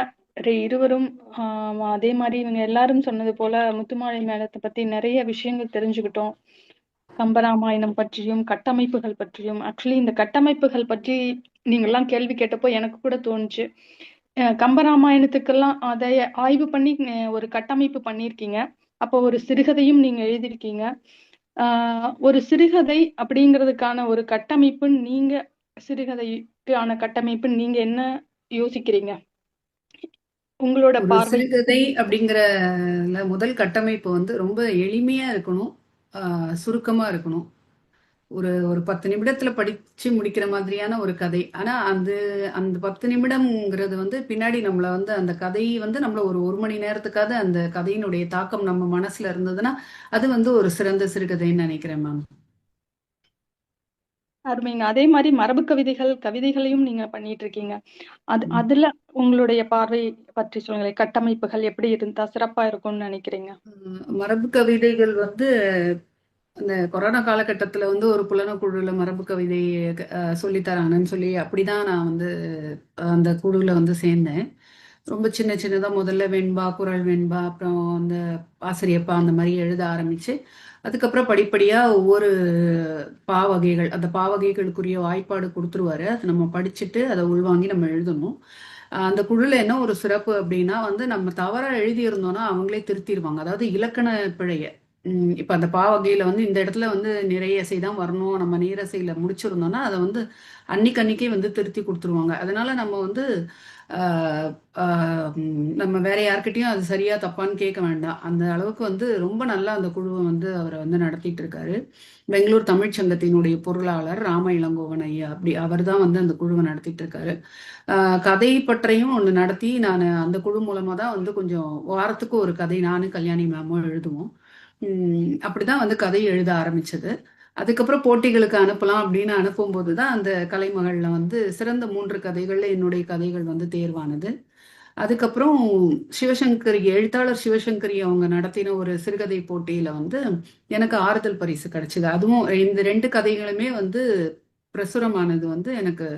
இருவரும். அதே மாதிரி இவங்க எல்லாரும் சொன்னது போல முத்துமாலை மேடத்தை பத்தி நிறைய விஷயங்கள் தெரிஞ்சுக்கிட்டோம். கம்பராமாயணம் பற்றியும் கட்டமைப்புகள் பற்றியும். ஆக்சுவலி இந்த கட்டமைப்புகள் பற்றி நீங்க எல்லாம் கேள்வி கேட்டப்போ எனக்கு கூட தோணுச்சு. கம்பராமாயணத்துக்கெல்லாம் அதை ஆய்வு பண்ணி ஒரு கட்டமைப்பு பண்ணியிருக்கீங்க. அப்போ ஒரு சிறுகதையும் நீங்க எழுதியிருக்கீங்க. ஒரு சிறுகதை அப்படிங்கிறதுக்கான ஒரு கட்டமைப்பு, நீங்க சிறுகதைக்கான கட்டமைப்பு நீங்க என்ன யோசிக்கிறீங்க? உங்களோட ஒரு பார்வை. சிறுகதை அப்படிங்கிற முதல் கட்டமைப்பு வந்து ரொம்ப எளிமையா இருக்கணும், சுருக்கமா இருக்கணும். ஒரு 10 நிமிடத்துல படிச்சு முடிக்கிற மாதிரியான ஒரு கதை. ஆனா அந்த 10 நிமிடம்ங்கிறது வந்து பின்னாடி நம்மள வந்து அந்த கதை வந்து நம்மள ஒரு மணி நேரத்துக்காவது அந்த கதையினுடைய தாக்கம் நம்ம மனசுல இருந்ததுன்னா அது வந்து ஒரு சிறந்த சிறுகதைன்னு நினைக்கிறேன் மேம். அருமைங்க. அதே மாதிரி மரபு கவிதைகளையும் நீங்க பண்ணிட்டு இருக்கீங்க. அதுல உங்களுடைய பார்வை பற்றி சொல்லுங்களேன். கட்டமைப்புகள் எப்படி இருந்தா சிறப்பா இருக்கும்னு நினைக்கிறீங்க? மரபு கவிதைகள் வந்து அந்த கொரோனா காலகட்டத்துல வந்து ஒரு புலனக்குழுல மரபு கவிதை சொல்லித்தராங்கன்னு சொல்லி அப்படிதான் நான் வந்து அந்த குழுல வந்து சேர்ந்தேன். ரொம்ப சின்னதா முதல்ல வெண்பா, குரல் வெண்பா, அப்புறம் அந்த ஆசிரியப்பா அந்த மாதிரி எழுத ஆரம்பிச்சு அதுக்கப்புறம் படிப்படியா ஒவ்வொரு பாவகைகள், அந்த பாவகைகளுக்குரிய வாய்ப்பாடு கொடுத்துருவாரு. அதை நம்ம படிச்சுட்டு அதை உள்வாங்கி நம்ம எழுதணும். அந்த குழுல என்ன ஒரு சிறப்பு அப்படின்னா வந்து நம்ம தவறா எழுதியிருந்தோம்னா அவங்களே திருத்திடுவாங்க. அதாவது இலக்கண பிழைய இப்ப அந்த பாவகையில வந்து இந்த இடத்துல வந்து நிறைய இசை தான் வரணும், நம்ம நீரசையில முடிச்சிருந்தோம்னா அதை வந்து அன்னைக்கே வந்து திருத்தி கொடுத்துருவாங்க. அதனால நம்ம வந்து நம்ம வேற யார்கிட்டயும் அது சரியா தப்பான்னு கேட்க வேண்டாம். அந்த அளவுக்கு வந்து ரொம்ப நல்லா அந்த குழுவை வந்து அவரை வந்து நடத்திட்டு இருக்காரு. பெங்களூர் தமிழ்ச்சங்கத்தினுடைய பொருளாளர் ராம இளங்கோவன் ஐயா, அப்படி அவர் தான் வந்து அந்த குழுவை நடத்திட்டு இருக்காரு. கதை பற்றையும் ஒன்று நடத்தி நான் அந்த குழு மூலமா தான் வந்து கொஞ்சம் வாரத்துக்கு ஒரு கதை நானும் கல்யாணி மேமும் எழுதுவோம். அப்படிதான் வந்து கதை எழுத ஆரம்பிச்சது. அதுக்கப்புறம் போட்டிகளுக்கு அனுப்பலாம் அப்படின்னு அனுப்பும்போது தான் அந்த கலைமகள்ல வந்து சிறந்த 3 கதைகள்ல என்னுடைய கதைகள் வந்து தேர்வானது. அதுக்கப்புறம் சிவசங்கரி, எழுத்தாளர் சிவசங்கரி அவங்க நடத்தின ஒரு சிறுகதை போட்டியில வந்து எனக்கு ஆறுதல் பரிசு கிடைச்சது. அதுவும் இந்த 2 கதைகளுமே வந்து பிரசுரமானது வந்து எனக்கு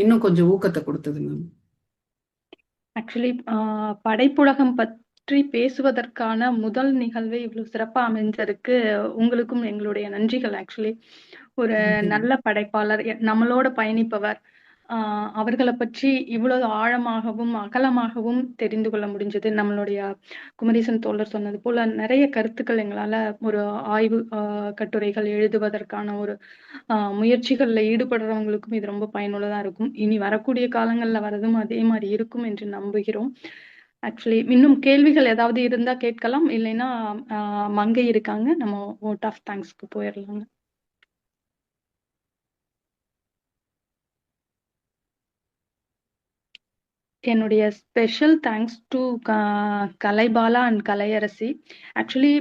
இன்னும் கொஞ்சம் ஊக்கத்தை கொடுத்தது மேம். ஆக்சுவலி படைப்புலகம் பற்றி பேசுவதற்கான முதல் நிகழ்வு இவ்வளவு சிறப்பா அமைஞ்சதுக்கு உங்களுக்கும் எங்களுடைய நன்றிகள். ஆக்சுவலி ஒரு நல்ல படைப்பாளர், நம்மளோட பயணிப்பவர், அவர்களை பற்றி இவ்வளவு ஆழமாகவும் அகலமாகவும் தெரிந்து கொள்ள முடிஞ்சது. நம்மளுடைய குமரேசன் தோழர் சொன்னது போல நிறைய கருத்துக்கள் எங்களால ஒரு ஆய்வு கட்டுரைகள் எழுதுவதற்கான ஒரு முயற்சிகள்ல ஈடுபடுறவங்களுக்கும் இது ரொம்ப பயனுள்ளதா இருக்கும். இனி வரக்கூடிய காலங்கள்ல வரதும் அதே மாதிரி இருக்கும் என்று நம்புகிறோம். ஆக்சுவலி இன்னும் கேள்விகள் ஏதாவது இருந்தா கேட்கலாம், இல்லைன்னா மங்கை இருக்காங்க, நம்ம வோட் ஆஃப் தேங்க்ஸ்க்கு போயிடலாங்க. என்னுடைய special thanks to Kalaibala and Kalaiyarasi. Actually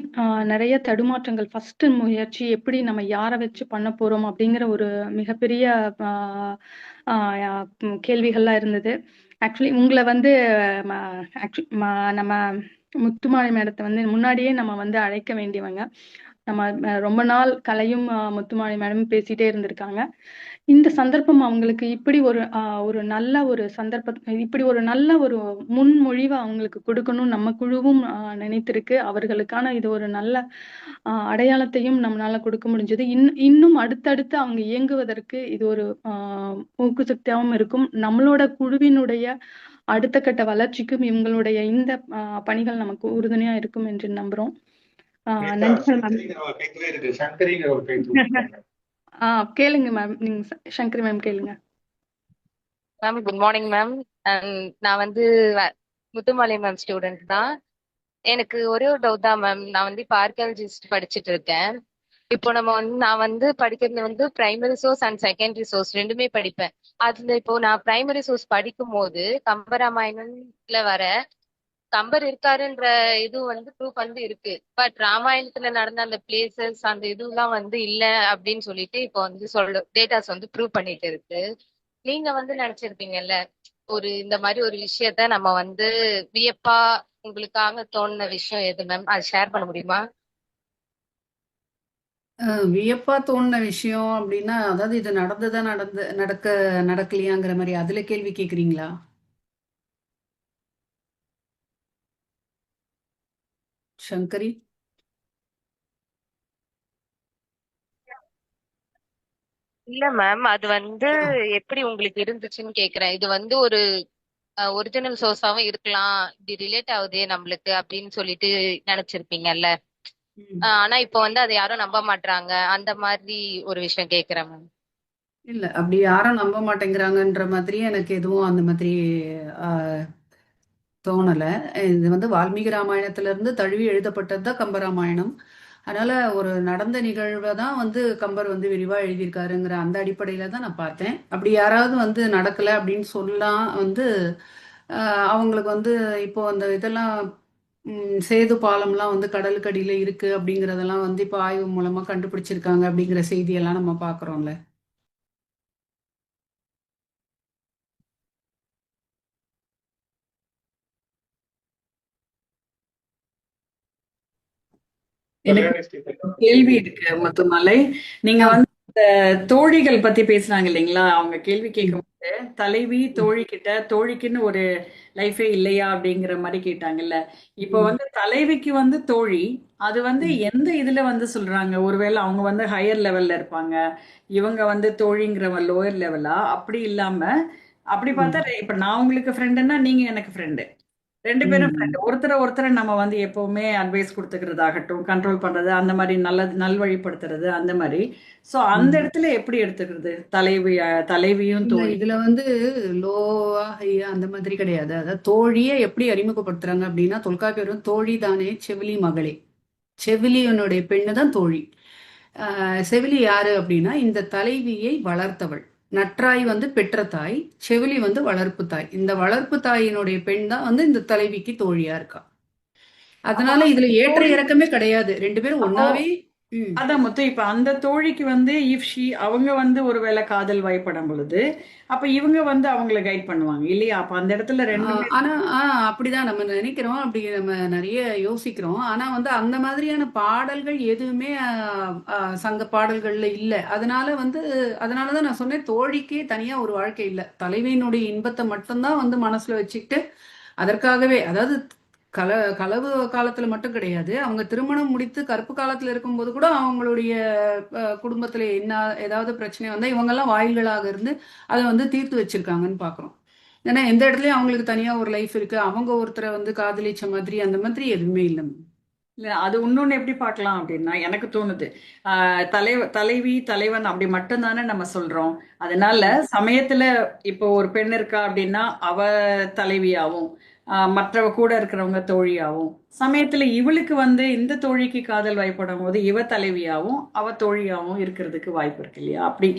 நிறைய தடுமாற்றங்கள், ஃபர்ஸ்ட் முயற்சி எப்படி நம்ம யாரை வச்சு பண்ண போறோம் அப்படிங்கிற ஒரு மிகப்பெரிய கேள்விகள்லாம் இருந்தது. ஆக்சுவலி உங்களை வந்து நம்ம முத்துமாலை மேடத்தை வந்து முன்னாடியே நம்ம வந்து அழைக்க வேண்டியவங்க. நம்ம ரொம்ப நாள் கலையும் முத்துமாலை மேடம் பேசிட்டே இருந்திருக்காங்க. இந்த சந்தர்ப்பம் அவங்களுக்கு இப்படி ஒரு நல்ல ஒரு இப்படி ஒரு நல்ல ஒரு முன்மொழிவை அவங்களுக்கு கொடுக்கணும் நம்ம குழுவும் நினைத்திருக்கு. அவர்களுக்கான இது ஒரு நல்ல அடையாளத்தையும் நம்மளால கொடுக்க முடிஞ்சது. இன்னும் அடுத்தடுத்து அவங்க இயங்குவதற்கு இது ஒரு ஊக்குசக்தியாகவும் இருக்கும். நம்மளோட குழுவினுடைய அடுத்த கட்ட வளர்ச்சிக்கும் இவங்களுடைய இந்த பணிகள் நமக்கு உறுதுணையா இருக்கும் என்று நம்புறோம். நன்றிகள் மேம். கேளுங்க மேம், நீங்க சங்கரி மேம் கேளுங்க. Ma'am good morning ma'am. நான் வந்து முத்துமாலை மேம் ஸ்டூடெண்ட் தான். எனக்கு ஒரே ஒரு டவுட் தான் மேம். நான் வந்து இப்போ ஆர்கியாலஜிஸ்ட் படிச்சுட்டு இருக்கேன். இப்போ நான் வந்து படிக்கிறது வந்து primary source and secondary source ரெண்டுமே படிப்பேன். அதுல இப்போ நான் பிரைமரி சோர்ஸ் படிக்கும் போது கம்பராமாயணம்ல வர கம்பர் இருக்காருன்ற இது வந்து ப்ரூஃப் வந்து இருக்கு. பட் ராமாயணத்துல நடந்த அந்த பிளேசஸ் அந்த இதுலாம் வந்து இல்ல அப்படின்னு சொல்லிட்டு இப்போ வந்து டேட்டாஸ் வந்து ப்ரூவ் பண்ணிட்டு இருக்கு. நீங்க வந்து நினைச்சிருப்பீங்கல்ல ஒரு இந்த மாதிரி ஒரு விஷயத்த நம்ம வந்து வியப்பா உங்களுக்காக தோணுன விஷயம் எது மேம்? அது ஷேர் பண்ண முடியுமா? வியப்பா தோணுன விஷயம் அப்படின்னா, அதாவது இது நடந்ததா நடக்கலையாங்கிற மாதிரி அதுல கேள்வி கேக்குறீங்களா? சங்கரி. இல்ல மேம், அது வந்து எப்படி உங்களுக்கு இருந்துச்சுன்னு கேக்குறேன். இது வந்து ஒரு ஒரிஜினல் சோர்ஸாவும் இருக்கலாம், இப்படி ரிலேட் ஆகுதே நம்மளுக்கு அப்படின்னு சொல்லிட்டு நினைச்சிருப்பீங்கல்ல. ஆனா இப்போ வந்து அதை யாரும் நம்ப மாட்டாங்க, அந்த மாதிரி ஒரு விஷயம் கேக்குறேன் மேம். இல்ல அப்படி யாரும் நம்ப மாட்டேங்கிறாங்கன்ற மாதிரி எனக்கு எதுவும் அந்த மாதிரி தோணலை. இது வந்து வால்மீகி ராமாயணத்துல இருந்து தழுவி எழுதப்பட்டது தான் கம்பராமாயணம். அதனால ஒரு நடந்த நிகழ்வை தான் வந்து கம்பர் வந்து விரிவா எழுதியிருக்காருங்கிற அந்த அடிப்படையில தான் நான் பார்த்தேன். அப்படி யாராவது வந்து நடக்கலை அப்படின்னு சொல்லலாம் வந்து அவங்களுக்கு வந்து இப்போ அந்த இதெல்லாம் சேது பாலம்லாம் வந்து கடலுக்கு அடியில இருக்கு அப்படிங்கிறதெல்லாம் வந்து இப்போ ஆய்வு மூலமா கண்டுபிடிச்சிருக்காங்க அப்படிங்கிற செய்தியெல்லாம் நம்ம பார்க்குறோம்ல. எனக்கு கேள்வி இருக்கு முத்துமாலை. நீங்க வந்து இந்த தோழிகள் பத்தி பேசுறாங்க இல்லைங்களா? அவங்க கேள்வி கேட்கும்போது தலைவி தோழி கிட்ட தோழிக்குன்னு ஒரு லைஃபே இல்லையா அப்படிங்கிற மாதிரி கேட்டாங்கல்ல. இப்போ வந்து தலைவிக்கு வந்து தோழி அது வந்து எந்த இதுல வந்து சொல்றாங்க? ஒருவேளை அவங்க வந்து ஹையர் லெவல்ல இருப்பாங்க, இவங்க வந்து தோழிங்கிறவங்க லோயர் லெவலா? அப்படி இல்லாம அப்படி பார்த்தா இப்ப நான் உங்களுக்கு ஃப்ரெண்டுன்னா நீங்க எனக்கு ஃப்ரெண்டு, ரெண்டு பேரும் ஃப்ரெண்ட். ஒருத்தரை நம்ம வந்து எப்பவுமே அட்வைஸ் கொடுத்துக்கிறதாகட்டும், கண்ட்ரோல் பண்றது, அந்த மாதிரி நல்வழிப்படுத்துறது, அந்த மாதிரி. சோ அந்த இடத்துல எப்படி எடுத்துக்கிறது தலைவியும் தோழி? இதுல வந்து லோவா ஹையா அந்த மாதிரி கிடையாது. அதாவது தோழியை எப்படி அறிமுகப்படுத்துறாங்க அப்படின்னா, தொல்காப்பியரும் தோழி தானே செவிலி மகளே, செவிலியனுடைய பெண்ணு தான் தோழி. செவிலி யாரு அப்படின்னா இந்த தலைவியை வளர்த்தவள். நற்றாய் வந்து பெற்ற தாய், செவிலி வந்து வளர்ப்பு தாய். இந்த வளர்ப்பு தாயினுடைய பெண் தான் வந்து இந்த தலைவிக்கு தோழியா இருக்கா. அதனால இதுல ஏற்ற இறக்கமே கிடையாது, ரெண்டு பேரும் ஒன்னாவே. அதான் முத்து, இப்ப அந்த தோழிக்கு வந்து அவங்க வந்து ஒருவேளை காதல் வயப்படும் பொழுது அப்ப இவங்க வந்து அவங்கள கைட் பண்ணுவாங்க இல்லையா? அப்ப அந்த இடத்துல ரெண்டு ஆனா அப்படிதான் நம்ம நினைக்கிறோம், அப்படி நம்ம நிறைய யோசிக்கிறோம். ஆனா வந்து அந்த மாதிரியான பாடல்கள் எதுவுமே சங்க பாடல்கள்ல இல்ல. அதனாலதான் நான் சொன்னேன், தோழிக்கே தனியா ஒரு வாழ்க்கை இல்லை. தலைவியினுடைய இன்பத்தை மட்டும்தான் வந்து மனசுல வச்சுக்கிட்டு அதற்காகவே, அதாவது களவு காலத்துல மட்டும் கிடையாது, அவங்க திருமணம் முடித்து கருப்பு காலத்துல இருக்கும்போது கூட அவங்களுடைய குடும்பத்துல ஏதாவது பிரச்சனை வந்தா இவங்கெல்லாம் வாயில்களாக இருந்து அதை வந்து தீர்த்து வச்சிருக்காங்கன்னு பாக்குறோம். ஏன்னா எந்த இடத்துலயும் அவங்களுக்கு தனியா ஒரு லைஃப் இருக்கு, அவங்க ஒருத்தரை வந்து காதலிச்ச மாதிரி அந்த மாதிரி எதுவுமே இல்லை. இல்ல அது இன்னொன்னு எப்படி பார்க்கலாம் அப்படின்னா, எனக்கு தோணுது தலைவி தலைவன் அப்படி மட்டும்தானே நம்ம சொல்றோம். அதனால சமயத்துல இப்போ ஒரு பெண் இருக்கா அப்படின்னா அவ தலைவியாவும், மற்ற கூட இருக்கிறவங்க தோழியாவும், சமயத்துல இவளுக்கு வந்து இந்த தோழிக்கு காதல் வயப்படும் போது இவ தலைவியாவும் அவ தோழியாவும் இருக்கிறதுக்கு வாய்ப்பு இருக்கு இல்லையா? அப்படி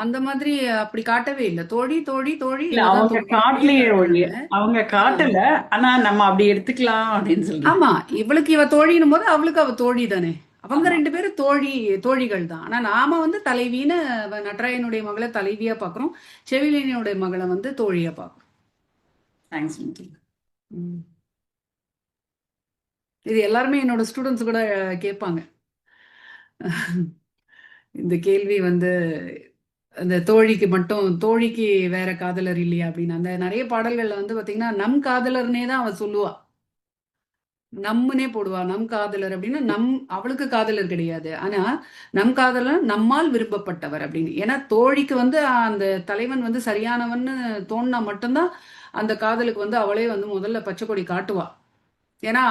அந்த மாதிரி அப்படி காட்டவே இல்லை. தோழி தோழி தோழி இல்ல, இவதான் அவங்க தோழி காட்டலையே ஒழிய, காட்டுறாங்க. அவங்க காட்டல, ஆனா நம்ம அப்படி எடுத்துக்கலாம் அப்படின்னு சொல்றேன். ஆமா, இவளுக்கு இவ தோழின்னும் போது அவளுக்கு அவ தோழி தானே. அவங்க ஆமா. 2 பேரும் தோழிகள் தான். ஆனா நாம வந்து தலைவின்னு நட்ராயனுடைய மகளை தலைவியா பாக்குறோம், செவிலியனுடைய மகளை வந்து தோழியா பாக்குறோம். தேங்க்ஸ். ம். இது எல்லாருமே என்னோட ஸ்டூடெண்ட்ஸ் கூட கேட்பாங்க. இந்த கேள்வி வந்து அந்த தோழிக்கு வேற காதலர் இல்லையா அப்படின்னு. அந்த நிறைய பாடல்கள்ல வந்து பாத்தீங்கன்னா நம் காதலர்னே தான் அவ சொல்லுவா, நம்மனே போடுவா. நம் காதலர் அப்படின்னா அவளுக்கு காதலர் கிடையாது, ஆனா நம் காதலர் நம்மால் விரும்பப்பட்டவர் அப்படின்னு. ஏன்னா தோழிக்கு வந்து அந்த தலைவன் வந்து சரியானவன்னு தோணுனா மட்டும்தான் அந்த காதலுக்கு வந்து அவளே வந்து முதல்ல பச்சை கொடி காட்டுவா. ஏன்னா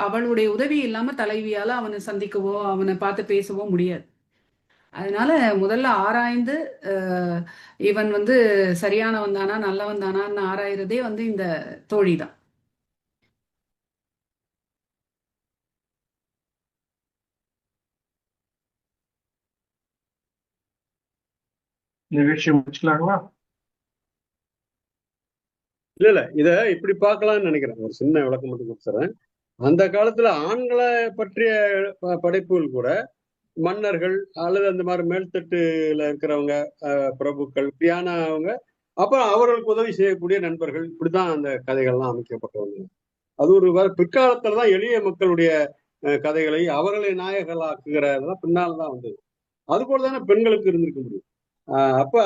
அவளுடைய உதவி இல்லாம தலைவியால அவனை சந்திக்கவோ அவனை பார்த்து பேசவோ முடியாது. அதனால முதல்ல ஆராய்ந்து இவன் வந்து சரியானவன் தானா நல்லவன் தானான்னு ஆராயிறதே வந்து இந்த தோழி தான். நிகழ்ச்சி முடிச்சுக்கலாங்களா? இல்ல இத இப்படி பார்க்கலாம்னு நினைக்கிறேன். ஒரு சின்ன விளக்கம் மட்டும் கொடுத்துறேன். அந்த காலத்துல ஆண்களை பற்றிய படைப்புகள் கூட மன்னர்கள் அல்லது அந்த மாதிரி மேல்தட்டுல இருக்கிறவங்க, பிரபுக்கள் இப்படியானவங்க, அப்புறம் அவர்களுக்கு உதவி செய்யக்கூடிய நண்பர்கள், இப்படிதான் அந்த கதைகள்லாம் அமைக்கப்பட்டவங்க. அது ஒரு பிற்காலத்துலதான் எளிய மக்களுடைய கதைகளை அவர்களை நாயகர்களாக்குகிறதெல்லாம் பின்னால்தான் வந்தது. அது போல தானே பெண்களுக்கு இருந்திருக்க முடியும். அப்ப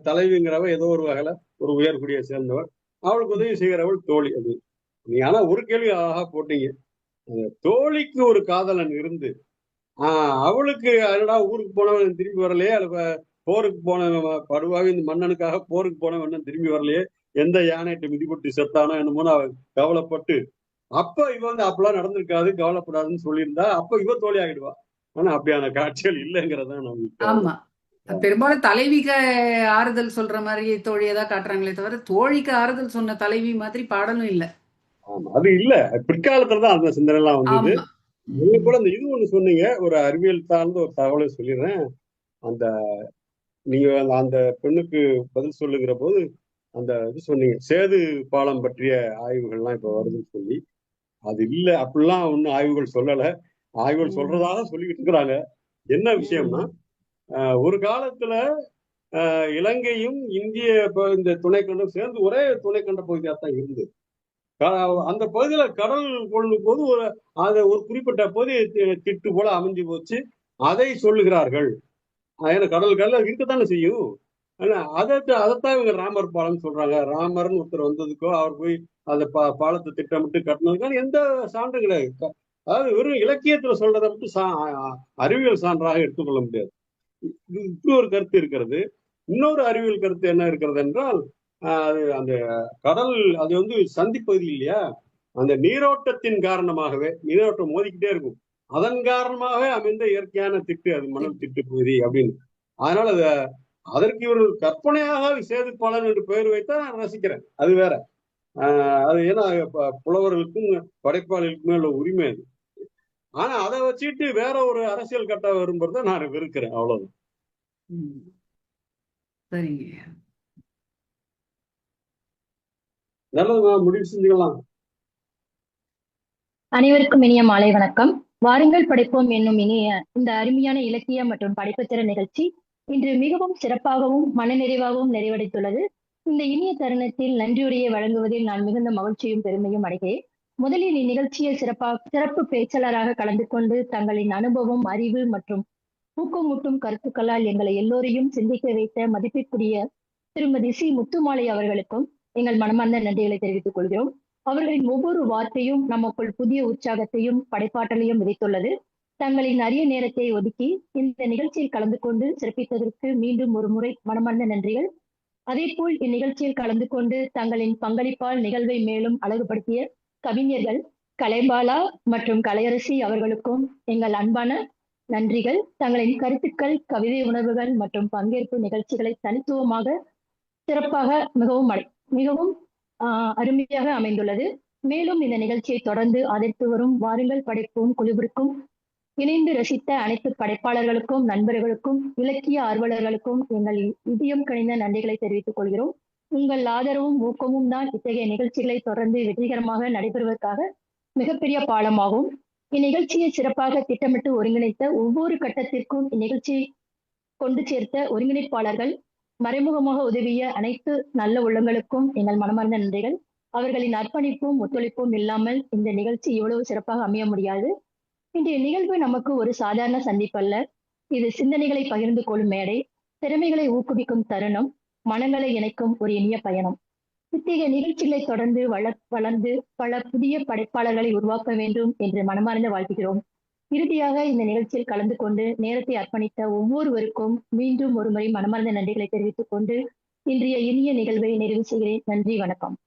தலைவிங்கிறவ ஏதோ ஒரு வகையில ஒரு உயர்குடியை சேர்ந்தவர், அவளுக்கு உதவி செய்கிறவள் தோழி. அது நீ ஆனா ஒரு கேள்வி அழகா போட்டீங்க. தோழிக்கு ஒரு காதலன் இருந்து அவளுக்கு என்னடா ஊருக்கு போனவன் திரும்பி வரலையே, அல்ல போருக்கு போன படுவாவி இந்த மன்னனுக்காக போருக்கு போனவன் திரும்பி வரலையே, எந்த யானைகிட்ட மிதிப்பட்டு செத்தானோ என்னமோன்னு அவ கவலைப்பட்டு, அப்ப இவ வந்து அப்பெல்லாம் நடந்திருக்காது கவலைப்படாதுன்னு சொல்லியிருந்தா அப்ப இவ தோழி ஆகிடுவா. ஆனா அப்படியான காட்சிகள் இல்லைங்கிறதான் நமக்கு. ஆமா, பெரும்பாலும் தலைவிக்கு ஆறுதல் சொல்ற மாதிரி தோழியை தான் காட்டுறாங்களே தவிர தோழிக்கு ஆறுதல் சொன்ன தலைவி மாதிரி பாடலும் இல்ல. ஆமா, அது இல்ல. பிற்காலத்துலதான் அந்த சிந்தனை எல்லாம் வந்தது. நீங்க கூட அந்த இது ஒண்ணு சொன்னீங்க, ஒரு அறிவியல் சார்ந்த ஒரு தகவலை சொல்லிடுறேன். அந்த நீங்க அந்த பெண்ணுக்கு பதில் சொல்லுகிற போது அந்த இது சொன்னீங்க, சேது பாலம் பற்றிய ஆய்வுகள்லாம் இப்ப வருதுன்னு சொல்லி. அது இல்ல, அப்படிலாம் ஒன்னும் ஆய்வுகள் சொல்லல. ஆய்வுகள் சொல்றதாக சொல்லிக்கிட்டு இருக்கிறாங்க. என்ன விஷயம்னா, ஒரு காலத்துல இலங்கையும் இந்திய இந்த துணைக்கண்டம் சேர்ந்து ஒரே துணைக்கண்ட பகுதியா தான் இருந்தது. அந்த பகுதியில கடல் கொள்ளும் போது ஒரு குறிப்பிட்ட பகுதி திட்டு போல அமைஞ்சு போச்சு. அதை சொல்லுகிறார்கள். ஏன்னா கடல் இருக்கத்தானே செய்யும். அதைத்தான் இவங்க ராமர் பாலம் சொல்றாங்க. ராமர்னு ஒருத்தர் வந்ததுக்கோ அவர் போய் அந்த பாலத்தை திட்டமிட்டு கட்டினதுக்கான எந்த சான்று கிடையாது. அதாவது வெறும் இலக்கியத்துல சொல்றதை மட்டும் அறிவியல் சான்றாக எடுத்துக்கொள்ள முடியாது. இப்படி ஒரு கருத்து இருக்கிறது. இன்னொரு அறிவியல் கருத்து என்ன இருக்கிறது என்றால், அது அந்த கடல் அது வந்து சந்திப்பகுதி இல்லையா, அந்த நீரோட்டத்தின் காரணமாகவே, நீரோட்டம் மோதிக்கிட்டே இருக்கும், அதன் காரணமாகவே அமைந்த இயற்கையான திட்டு அது மணல் திட்டு பகுதி அப்படின்னு. அதனால அதற்கு இவர் கற்பனையாக சேது பாலன் என்று பெயர் வைத்தா நான் ரசிக்கிறேன், அது வேற. அது ஏன்னா புலவர்களுக்கும் படைப்பாளிகளுக்குமே உள்ள உரிமை அது. ஆனா அதை வச்சுட்டு வேற ஒரு அரசியல் கட்ட வரும்போது நான் வெறுக்கிறேன், அவ்வளவுதான். சரிங்க, நல்லதுமா, முடிவு செஞ்சுக்கலாம். அனைவருக்கும் இனிய மாலை வணக்கம். வாருங்கள் படைப்போம் என்னும் இனிய இந்த அருமையான இலக்கிய மற்றும் படைப்புத்திறன் நிகழ்ச்சி இன்று மிகவும் சிறப்பாகவும் மனநிறைவாகவும் நிறைவடைத்துள்ளது. இந்த இனிய தருணத்தில் நன்றியுரையை வழங்குவதில் நான் மிகுந்த மகிழ்ச்சியும் பெருமையும் அடைகிறேன். முதலில் இந்நிகழ்ச்சியில் சிறப்பு பேச்சாளராக கலந்து கொண்டு தங்களின் அனுபவம், அறிவு மற்றும் ஊக்கமூட்டும் கருத்துக்களால் எங்களை எல்லோரையும் சிந்திக்க வைத்த மதிப்பிற்குரிய திருமதி சி முத்துமாலை அவர்களுக்கும் எங்கள் மனமார்ந்த நன்றிகளை தெரிவித்துக் கொள்கிறோம். அவர்களின் ஒவ்வொரு வார்த்தையும் நமக்குள் புதிய உற்சாகத்தையும் படைப்பாற்றலையும் விதைத்துள்ளது. தங்களின் அரிய நேரத்தை ஒதுக்கி இந்த நிகழ்ச்சியில் கலந்து கொண்டு சிறப்பித்ததற்கு மீண்டும் ஒரு முறை மனமார்ந்த நன்றிகள். அதேபோல் இந்நிகழ்ச்சியில் கலந்து கொண்டு தங்களின் பங்களிப்பால் நிகழ்வை மேலும் அழகுபடுத்திய கவிஞர்கள் கலைபாலா மற்றும் கலையரசி அவர்களுக்கும் எங்கள் அன்பான நன்றிகள். தங்களின் கருத்துக்கள், கவிதை உணர்வுகள் மற்றும் பங்கேற்பு நிகழ்ச்சிகளை தனித்துவமாக சிறப்பாக மிகவும் அருமையாக அமைந்துள்ளது. மேலும் இந்த நிகழ்ச்சியை தொடர்ந்து ஆதரித்து வரும் வாருங்கள் படைப்போம் குழுவிற்கும் இணைந்து ரசித்த அனைத்து படைப்பாளர்களுக்கும், நண்பர்களுக்கும், இலக்கிய ஆர்வலர்களுக்கும் எங்கள் இதயம் கனிந்த நன்றிகளை தெரிவித்துக் கொள்கிறோம். உங்கள் ஆதரவும் ஊக்கமும் தான் இத்தகைய நிகழ்ச்சிகளை தொடர்ந்து வெற்றிகரமாக நடைபெறுவதற்காக மிகப்பெரிய பாலமாகும். இந்நிகழ்ச்சியை சிறப்பாக திட்டமிட்டு ஒருங்கிணைத்த ஒவ்வொரு கட்டத்திற்கும் இந்நிகழ்ச்சியை கொண்டு சேர்த்த ஒருங்கிணைப்பாளர்கள், மறைமுகமாக உதவிய அனைத்து நல்ல உள்ளங்களுக்கும் எங்கள் மனமார்ந்த நன்றிகள். அவர்களின் அர்ப்பணிப்பும் ஒத்துழைப்பும் இல்லாமல் இந்த நிகழ்ச்சி இவ்வளவு சிறப்பாக அமைய முடியாது. இன்றைய நிகழ்வு நமக்கு ஒரு சாதாரண சந்திப்பல்ல. இது சிந்தனைகளை பகிர்ந்து கொள்ளும் மேடை, திறமைகளை ஊக்குவிக்கும் தருணம், மனங்களை இணைக்கும் ஒரு இனிய பயணம். இத்தகைய நிகழ்ச்சிகளை தொடர்ந்து வளர்ந்து பல புதிய படைப்பாளர்களை உருவாக்க வேண்டும் என்று மனமார்ந்த வாழ்த்துகிறோம். இறுதியாக இந்த நிகழ்ச்சியில் கலந்து கொண்டு நேரத்தை அர்ப்பணித்த ஒவ்வொருவருக்கும் மீண்டும் ஒருமுறை மனமார்ந்த நன்றிகளை தெரிவித்துக் கொண்டு இன்றைய இனிய நிகழ்வை நிறைவு செய்கிறேன். நன்றி, வணக்கம்.